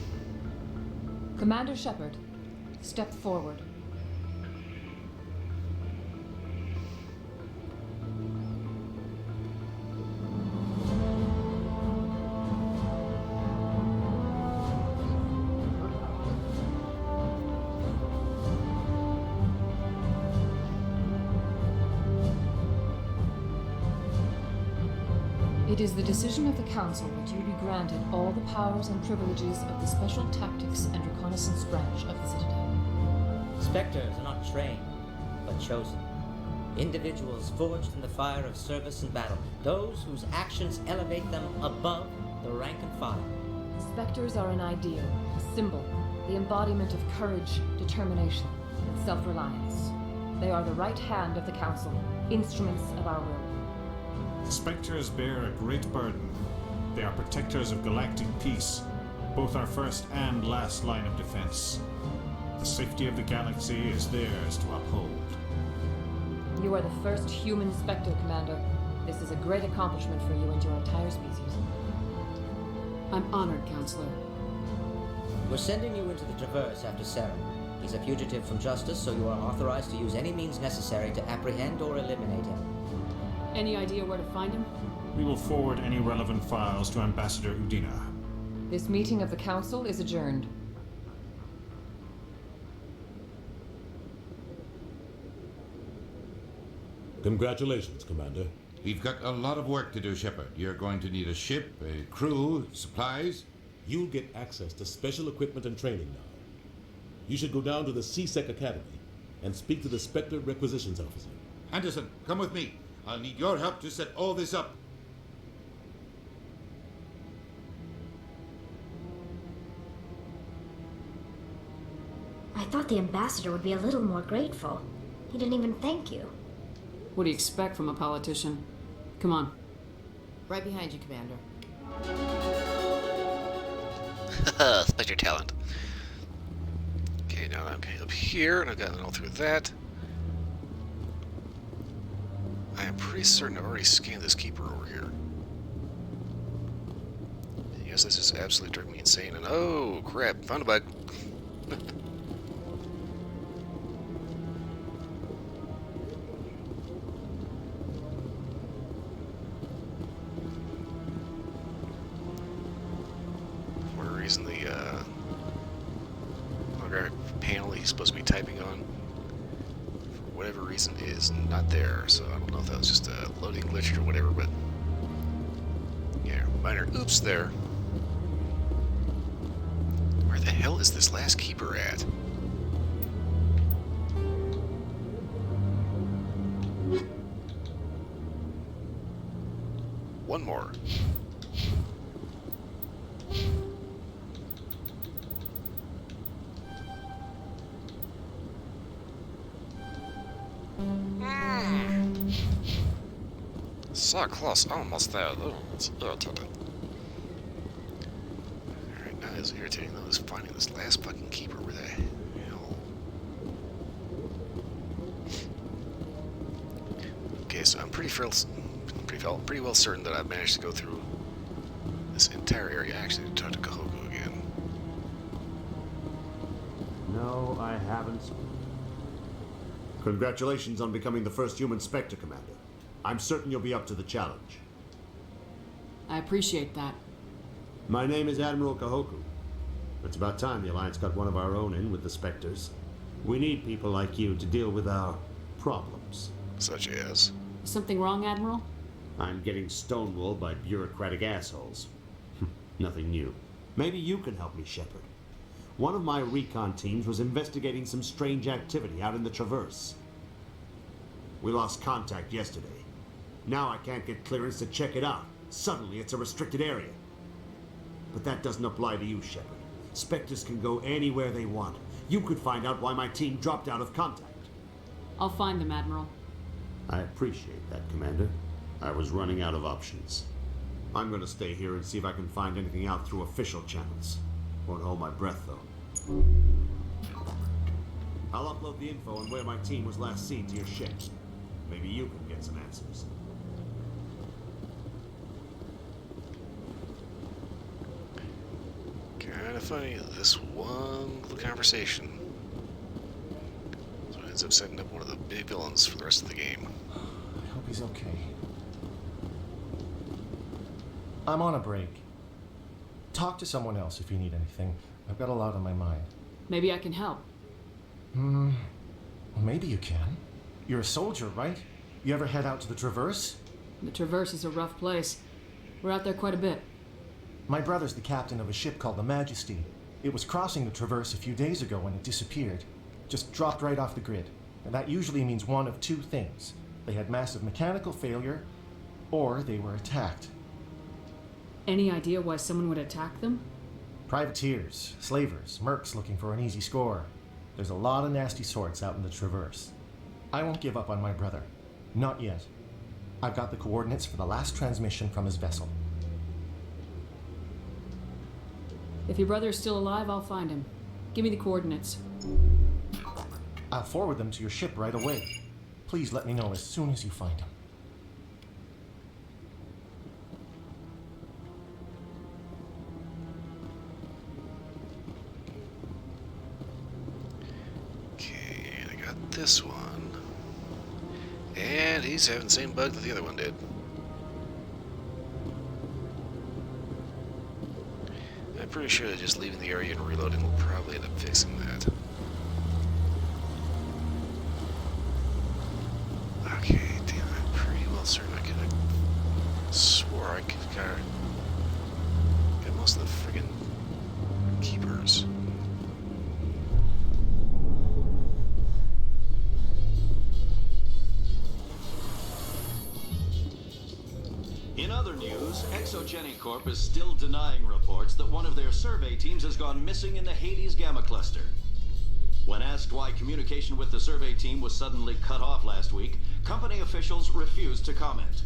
Commander Shepard, step forward. It is the decision of the Council that you be granted all the powers and privileges of the Special Tactics and Reconnaissance Branch of the Citadel. Spectres are not trained, but chosen. Individuals forged in the fire of service and battle. Those whose actions elevate them above the rank and file. Spectres are an ideal, a symbol, the embodiment of courage, determination, and self-reliance. They are the right hand of the Council, instruments of our will. The Spectres bear a great burden. They are protectors of galactic peace, both our first and last line of defense. The safety of the galaxy is theirs to uphold. You are the first human Spectre, Commander. This is a great accomplishment for you and your entire species. I'm honored, Counselor. We're sending you into the Traverse after Saren. He's a fugitive from justice, so you are authorized to use any means necessary to apprehend or eliminate him. Any idea where to find him? We will forward any relevant files to Ambassador Udina. This meeting of the Council is adjourned. Congratulations, Commander. We've got a lot of work to do, Shepard. You're going to need a ship, a crew, supplies. You'll get access to special equipment and training now. You should go down to the CSEC Academy and speak to the Spectre Requisitions Officer. Anderson, come with me. I'll need your help to set all this up. I thought the ambassador would be a little more grateful. He didn't even thank you. What do you expect from a politician? Come on. Right behind you, Commander. Spectre talent. Okay, now I'm up here, and I've gotten all through that. I am pretty certain I've already scanned this keeper over here. Yes, this is absolutely driving me insane. And oh, crap, found a bug. For whatever reason, the holographic panel he's supposed to be typing on, whatever reason, is not there. So I don't know if that was just a loading glitch or whatever, but yeah, minor oops there. Where the hell is this last keeper at? One more. So close, almost there. Oh, it's irritating. Alright, now it's irritating though is finding this last fucking keeper. Where the hell? Okay, so I'm pretty well certain that I've managed to go through this entire area. Actually, to talk to Kahoku again. No, I haven't. Congratulations on becoming the first human Spectre, Commander. I'm certain you'll be up to the challenge. I appreciate that. My name is Admiral Kahoku. It's about time the Alliance got one of our own in with the Spectres. We need people like you to deal with our problems. Such as? Something wrong, Admiral? I'm getting stonewalled by bureaucratic assholes. Nothing new. Maybe you can help me, Shepard. One of my recon teams was investigating some strange activity out in the Traverse. We lost contact yesterday. Now I can't get clearance to check it out. Suddenly it's a restricted area. But that doesn't apply to you, Shepard. Spectres can go anywhere they want. You could find out why my team dropped out of contact. I'll find them, Admiral. I appreciate that, Commander. I was running out of options. I'm going to stay here and see if I can find anything out through official channels. Won't hold my breath, though. I'll upload the info on where my team was last seen to your ship. Maybe you can get some answers. Kind of funny, this one little conversation. So it ends up setting up one of the big villains for the rest of the game. I hope he's okay. I'm on a break. Talk to someone else if you need anything. I've got a lot on my mind. Maybe I can help. Well, maybe you can. You're a soldier, right? You ever head out to the Traverse? The Traverse is a rough place. We're out there quite a bit. My brother's the captain of a ship called the Majesty. It was crossing the Traverse a few days ago when it disappeared. Just dropped right off the grid. And that usually means one of two things. They had massive mechanical failure, or they were attacked. Any idea why someone would attack them? Privateers, slavers, mercs looking for an easy score. There's a lot of nasty sorts out in the Traverse. I won't give up on my brother. Not yet. I've got the coordinates for the last transmission from his vessel. If your brother is still alive, I'll find him. Give me the coordinates. I'll forward them to your ship right away. Please let me know as soon as you find him. Okay, and I got this one. And he's having the same bug that the other one did. I'm pretty sure that just leaving the area and reloading will probably end up fixing that. Okay, damn, I'm pretty well certain I could have swore I got most of the friggin' keepers. In other news, Exogenic Corp is still denying reports that one of their survey teams has gone missing in the Hades Gamma Cluster. When asked why communication with the survey team was suddenly cut off last week, company officials refused to comment.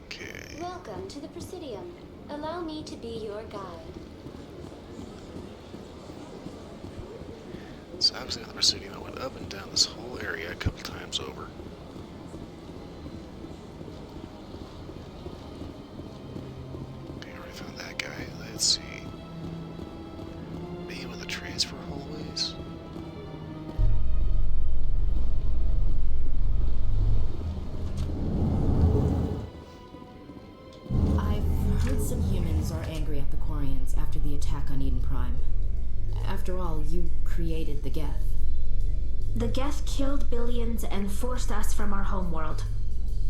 Okay. Welcome to the Presidium. Allow me to be your guide. So obviously on the Presidium, I went up and down this whole area a couple times over. Okay, I already found that guy. Let's see. Me with the transfer hallways. I've heard some humans are angry at the Quarians after the attack on Eden Prime. After all, you created the Geth. The Geth killed billions and forced us from our homeworld.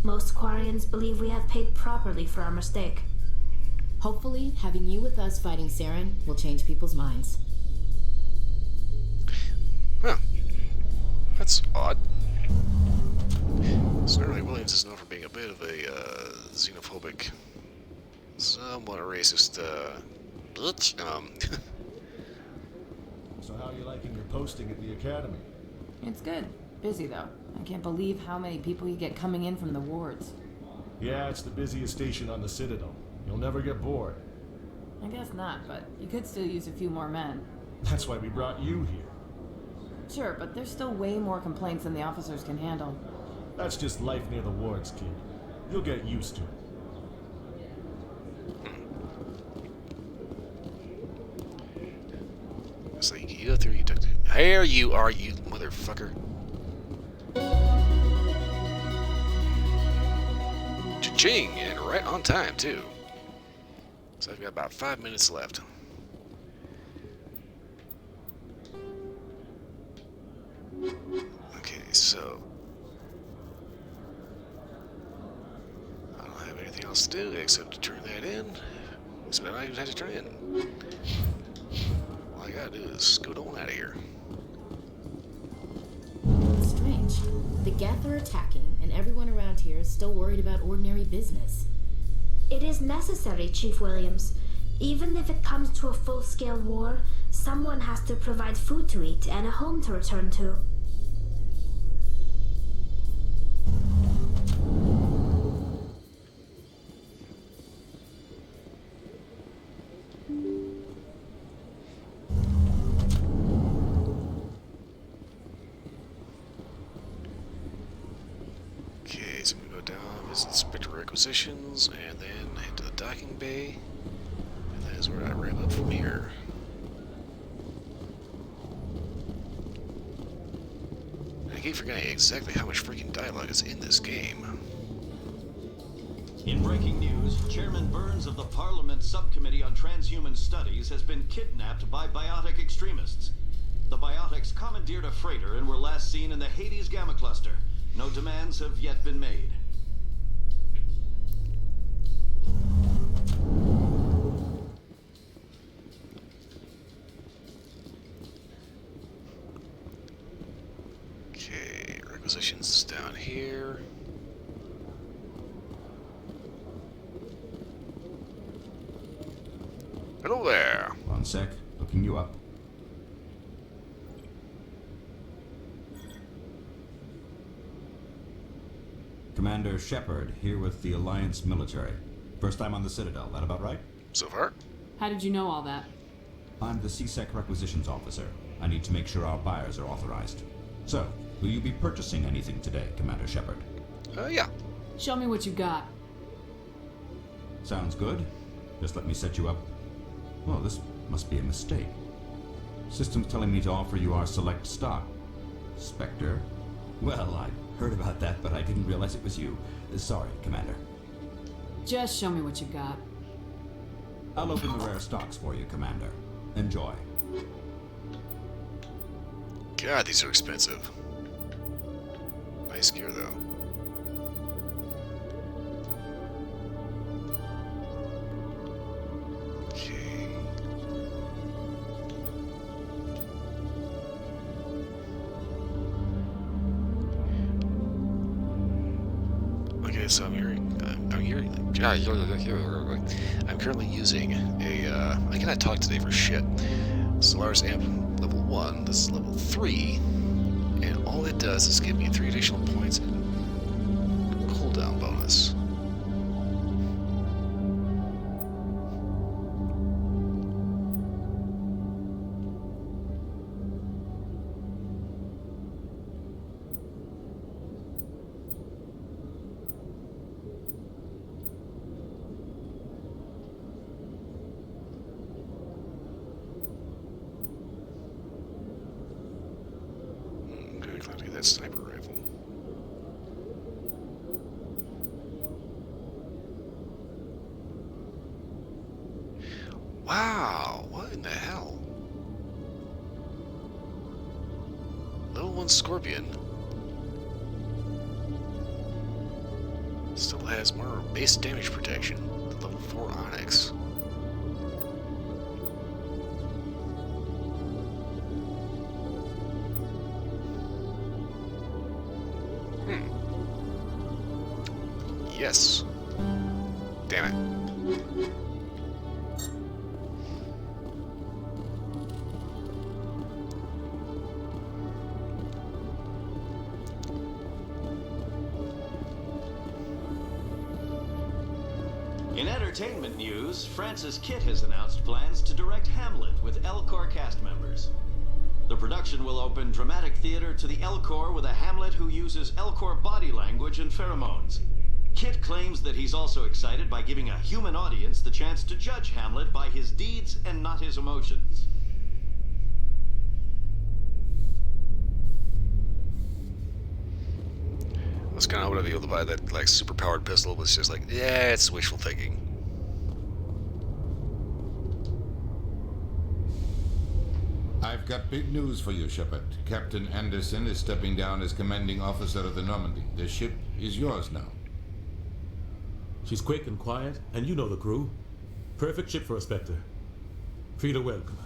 Most Quarians believe we have paid properly for our mistake. Hopefully, having you with us fighting Saren will change people's minds. Huh. That's odd. Certainly Williams is known for being a bit of a xenophobic, somewhat racist, bitch. So how are you liking your posting at the Academy? It's good. Busy, though. I can't believe how many people you get coming in from the wards. Yeah, it's the busiest station on the Citadel. You'll never get bored. I guess not, but you could still use a few more men. That's why we brought you here. Sure, but there's still way more complaints than the officers can handle. That's just life near the wards, kid. You'll get used to it. So you go through, you took the... Here you are, you motherfucker. Ka-ching! And right on time, too. So I've got about 5 minutes left. Okay, so I don't have anything else to do except to turn that in. So I don't even have to turn it in. All I gotta do is go on out of here. Strange. The Geth are attacking, and everyone around here is still worried about ordinary business. It is necessary, Chief Williams. Even if it comes to a full-scale war, someone has to provide food to eat and a home to return to. Okay, so we go down, visit Inspector Requisitions, and then head to the docking bay. And that is where I ramp up from here. I keep forgetting exactly how much freaking dialogue is in this game. In breaking news, Chairman Burns of the Parliament Subcommittee on Transhuman Studies has been kidnapped by biotic extremists. The biotics commandeered a freighter and were last seen in the Hades Gamma Cluster. No demands have yet been made. Okay, requisitions is down here. Hello there. One sec, looking you up. Commander Shepard, here with the Alliance military. First time on the Citadel, that about right? So far? How did you know all that? I'm the CSEC requisitions officer. I need to make sure our buyers are authorized. So, will you be purchasing anything today, Commander Shepard? Yeah. Show me what you got. Sounds good. Just let me set you up. Oh, this must be a mistake. System's telling me to offer you our select stock. Spectre? Well, I heard about that, but I didn't realize it was you. Sorry, Commander. Just show me what you got. I'll open the rare stocks for you, Commander. Enjoy. God, these are expensive. Nice gear, though. Okay. Okay, so I'm currently using a, I cannot talk today for shit. Solaris Amp level 1, this is level 3, and all it does is give me 3 additional points and cooldown bonus. Okay, that sniper rifle. Wow, what in the hell? Level 1 Scorpion still has more base damage protection than level 4 Onyx. Yes. Damn it. In entertainment news, Francis Kitt has announced plans to direct Hamlet with AbelK cast members. The production will open dramatic theater to the AbelK with a Hamlet who uses AbelK body language and pheromones. Kitt claims that he's also excited by giving a human audience the chance to judge Hamlet by his deeds and not his emotions. was kind of what I was able to buy that like super powered pistol was just like, yeah, it's wishful thinking. I've got big news for you, Shepard. Captain Anderson is stepping down as commanding officer of the Normandy. The ship is yours now. She's quick and quiet, and you know the crew. Perfect ship for a Spectre. Treat her well, Commander.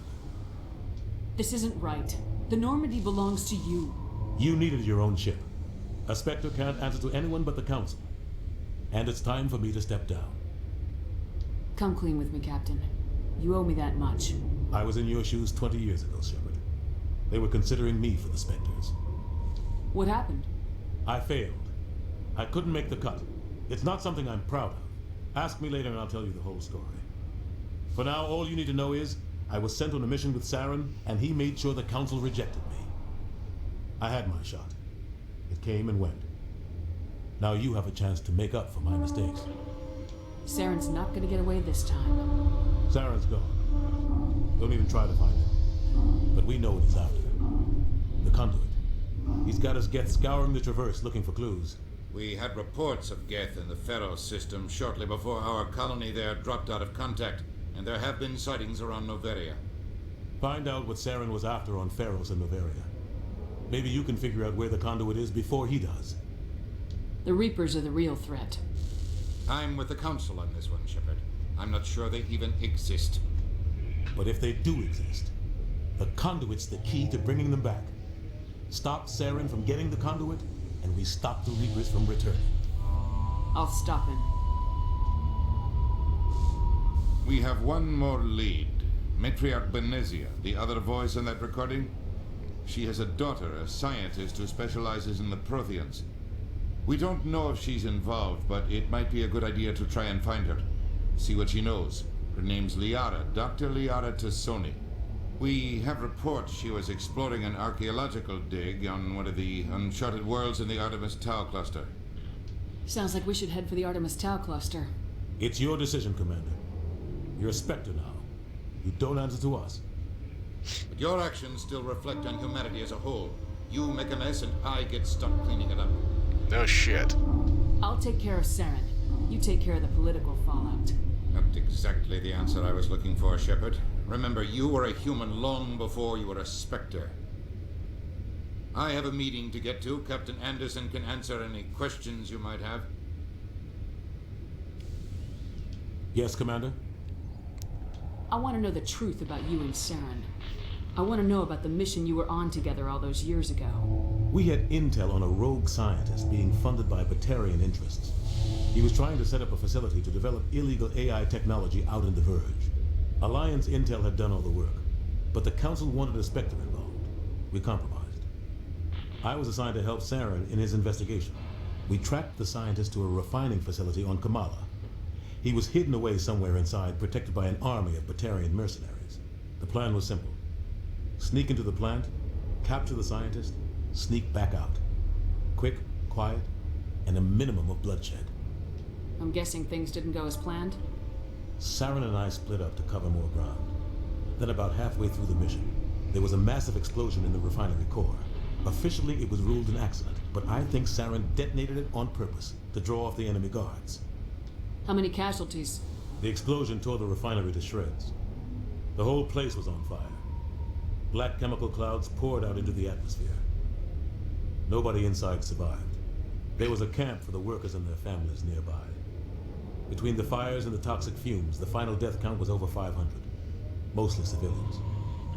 This isn't right. The Normandy belongs to you. You needed your own ship. A Spectre can't answer to anyone but the Council. And it's time for me to step down. Come clean with me, Captain. You owe me that much. I was in your shoes 20 years ago, Shepard. They were considering me for the Spectres. What happened? I failed. I couldn't make the cut. It's not something I'm proud of. Ask me later and I'll tell you the whole story. For now, all you need to know is I was sent on a mission with Saren, and he made sure the Council rejected me. I had my shot. It came and went. Now you have a chance to make up for my mistakes. Saren's not gonna get away this time. Saren's gone. Don't even try to find him. But we know what he's after. The conduit. He's got us Geth scouring the Traverse looking for clues. We had reports of Geth in the Pharos system shortly before our colony there dropped out of contact, and there have been sightings around Noveria. Find out what Saren was after on Pharos and Noveria. Maybe you can figure out where the conduit is before he does. The Reapers are the real threat. I'm with the Council on this one, Shepard. I'm not sure they even exist. But if they do exist, the conduit's the key to bringing them back. Stop Saren from getting the conduit, and we stop the Reapers from returning. I'll stop him. We have one more lead. Matriarch Benezia, the other voice in that recording. She has a daughter, a scientist who specializes in the Protheans. We don't know if she's involved, but it might be a good idea to try and find her. See what she knows. Her name's Liara, Dr. Liara Tassoni. We have reports she was exploring an archaeological dig on one of the uncharted worlds in the Artemis Tau cluster. Sounds like we should head for the Artemis Tau cluster. It's your decision, Commander. You're a Spectre now. You don't answer to us. But your actions still reflect on humanity as a whole. You make a mess and I get stuck cleaning it up. No shit. I'll take care of Saren. You take care of the political fallout. Not exactly the answer I was looking for, Shepard. Remember, you were a human long before you were a Spectre. I have a meeting to get to. Captain Anderson can answer any questions you might have. Yes, Commander? I want to know the truth about you and Saren. I want to know about the mission you were on together all those years ago. We had intel on a rogue scientist being funded by Batarian interests. He was trying to set up a facility to develop illegal AI technology out in the Verge. Alliance intel had done all the work, but the Council wanted a Spectre involved. We compromised. I was assigned to help Saren in his investigation. We tracked the scientist to a refining facility on Kamala. He was hidden away somewhere inside, protected by an army of Batarian mercenaries. The plan was simple. Sneak into the plant, capture the scientist, sneak back out. Quick, quiet, and a minimum of bloodshed. I'm guessing things didn't go as planned? Saren and I split up to cover more ground. Then about halfway through the mission, there was a massive explosion in the refinery core. Officially, it was ruled an accident, but I think Saren detonated it on purpose to draw off the enemy guards. How many casualties? The explosion tore the refinery to shreds. The whole place was on fire. Black chemical clouds poured out into the atmosphere. Nobody inside survived. There was a camp for the workers and their families nearby. Between the fires and the toxic fumes, the final death count was over 500. Mostly civilians.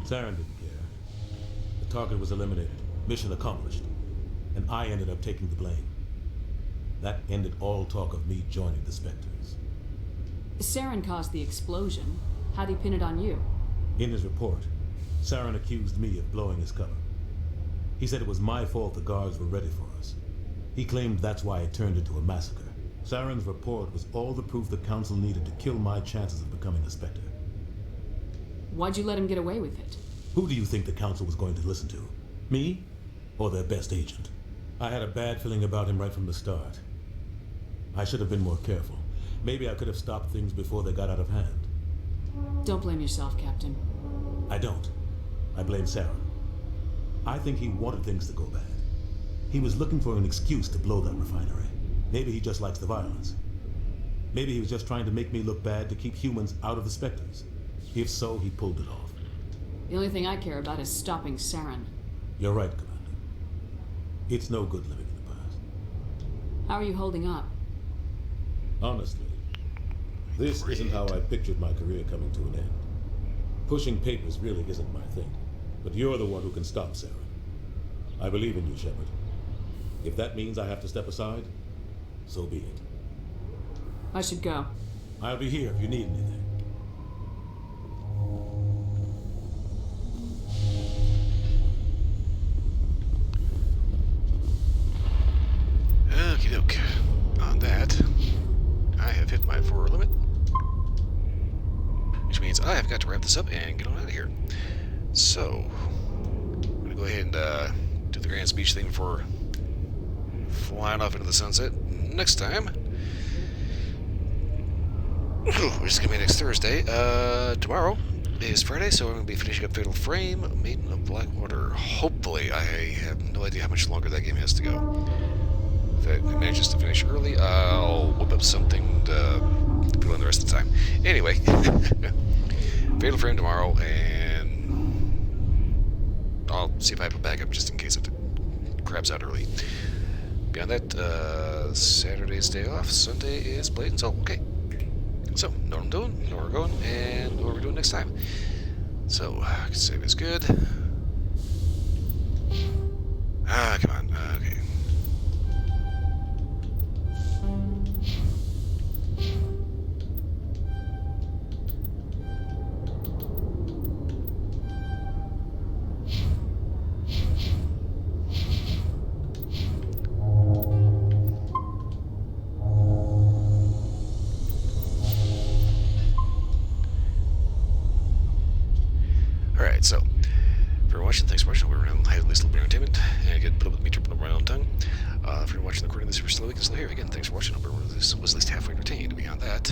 Saren didn't care. The target was eliminated. Mission accomplished. And I ended up taking the blame. That ended all talk of me joining the Spectres. Saren caused the explosion. How'd he pin it on you? In his report, Saren accused me of blowing his cover. He said it was my fault the guards were ready for us. He claimed that's why it turned into a massacre. Saren's report was all the proof the Council needed to kill my chances of becoming a Spectre. Why'd you let him get away with it? Who do you think the Council was going to listen to? Me? Or their best agent? I had a bad feeling about him right from the start. I should have been more careful. Maybe I could have stopped things before they got out of hand. Don't blame yourself, Captain. I don't. I blame Saren. I think he wanted things to go bad. He was looking for an excuse to blow that refinery. Maybe he just likes the violence. Maybe he was just trying to make me look bad to keep humans out of the Spectres. If so, he pulled it off. The only thing I care about is stopping Saren. You're right, Commander. It's no good living in the past. How are you holding up? Honestly, this isn't how I pictured my career coming to an end. Pushing papers really isn't my thing, but you're the one who can stop Saren. I believe in you, Shepard. If that means I have to step aside, so be it. I should go. I'll be here if you need anything. Okie doke. On that, I have hit my 4-hour limit, which means I have got to wrap this up and get on out of here. So, I'm gonna go ahead and do the grand speech thing before flying off into the sunset. Next time, which is gonna be next Thursday. Tomorrow is Friday, so I'm gonna be finishing up Fatal Frame, Maiden of Blackwater. Hopefully, I have no idea how much longer that game has to go. If it manages to finish early, I'll whip up something to put on the rest of the time. Anyway, Fatal Frame tomorrow, and I'll see if I have a backup just in case it crabs out early. Beyond that, Saturday's day off, Sunday is Blade and Soul. Okay. So, know what I'm doing, know where we're going, and know what we're doing next time. So, I can save is good. Come on. Okay. Alright, so, if you're watching, thanks for watching. We're around at least a little bit of entertainment, and get put up with me tripping over my own tongue. If you're watching the recording this, if you're still awake and still here, again, thanks for watching. I hope everyone was at least halfway entertained. Beyond that,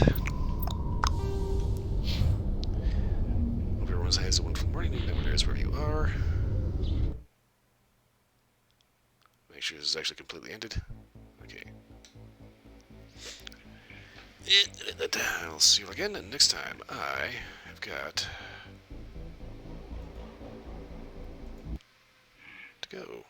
hope everyone has a wonderful morning, evening, whatever it is, wherever you are. Make sure this is actually completely ended. Okay. I'll see you again next time. I have got to go.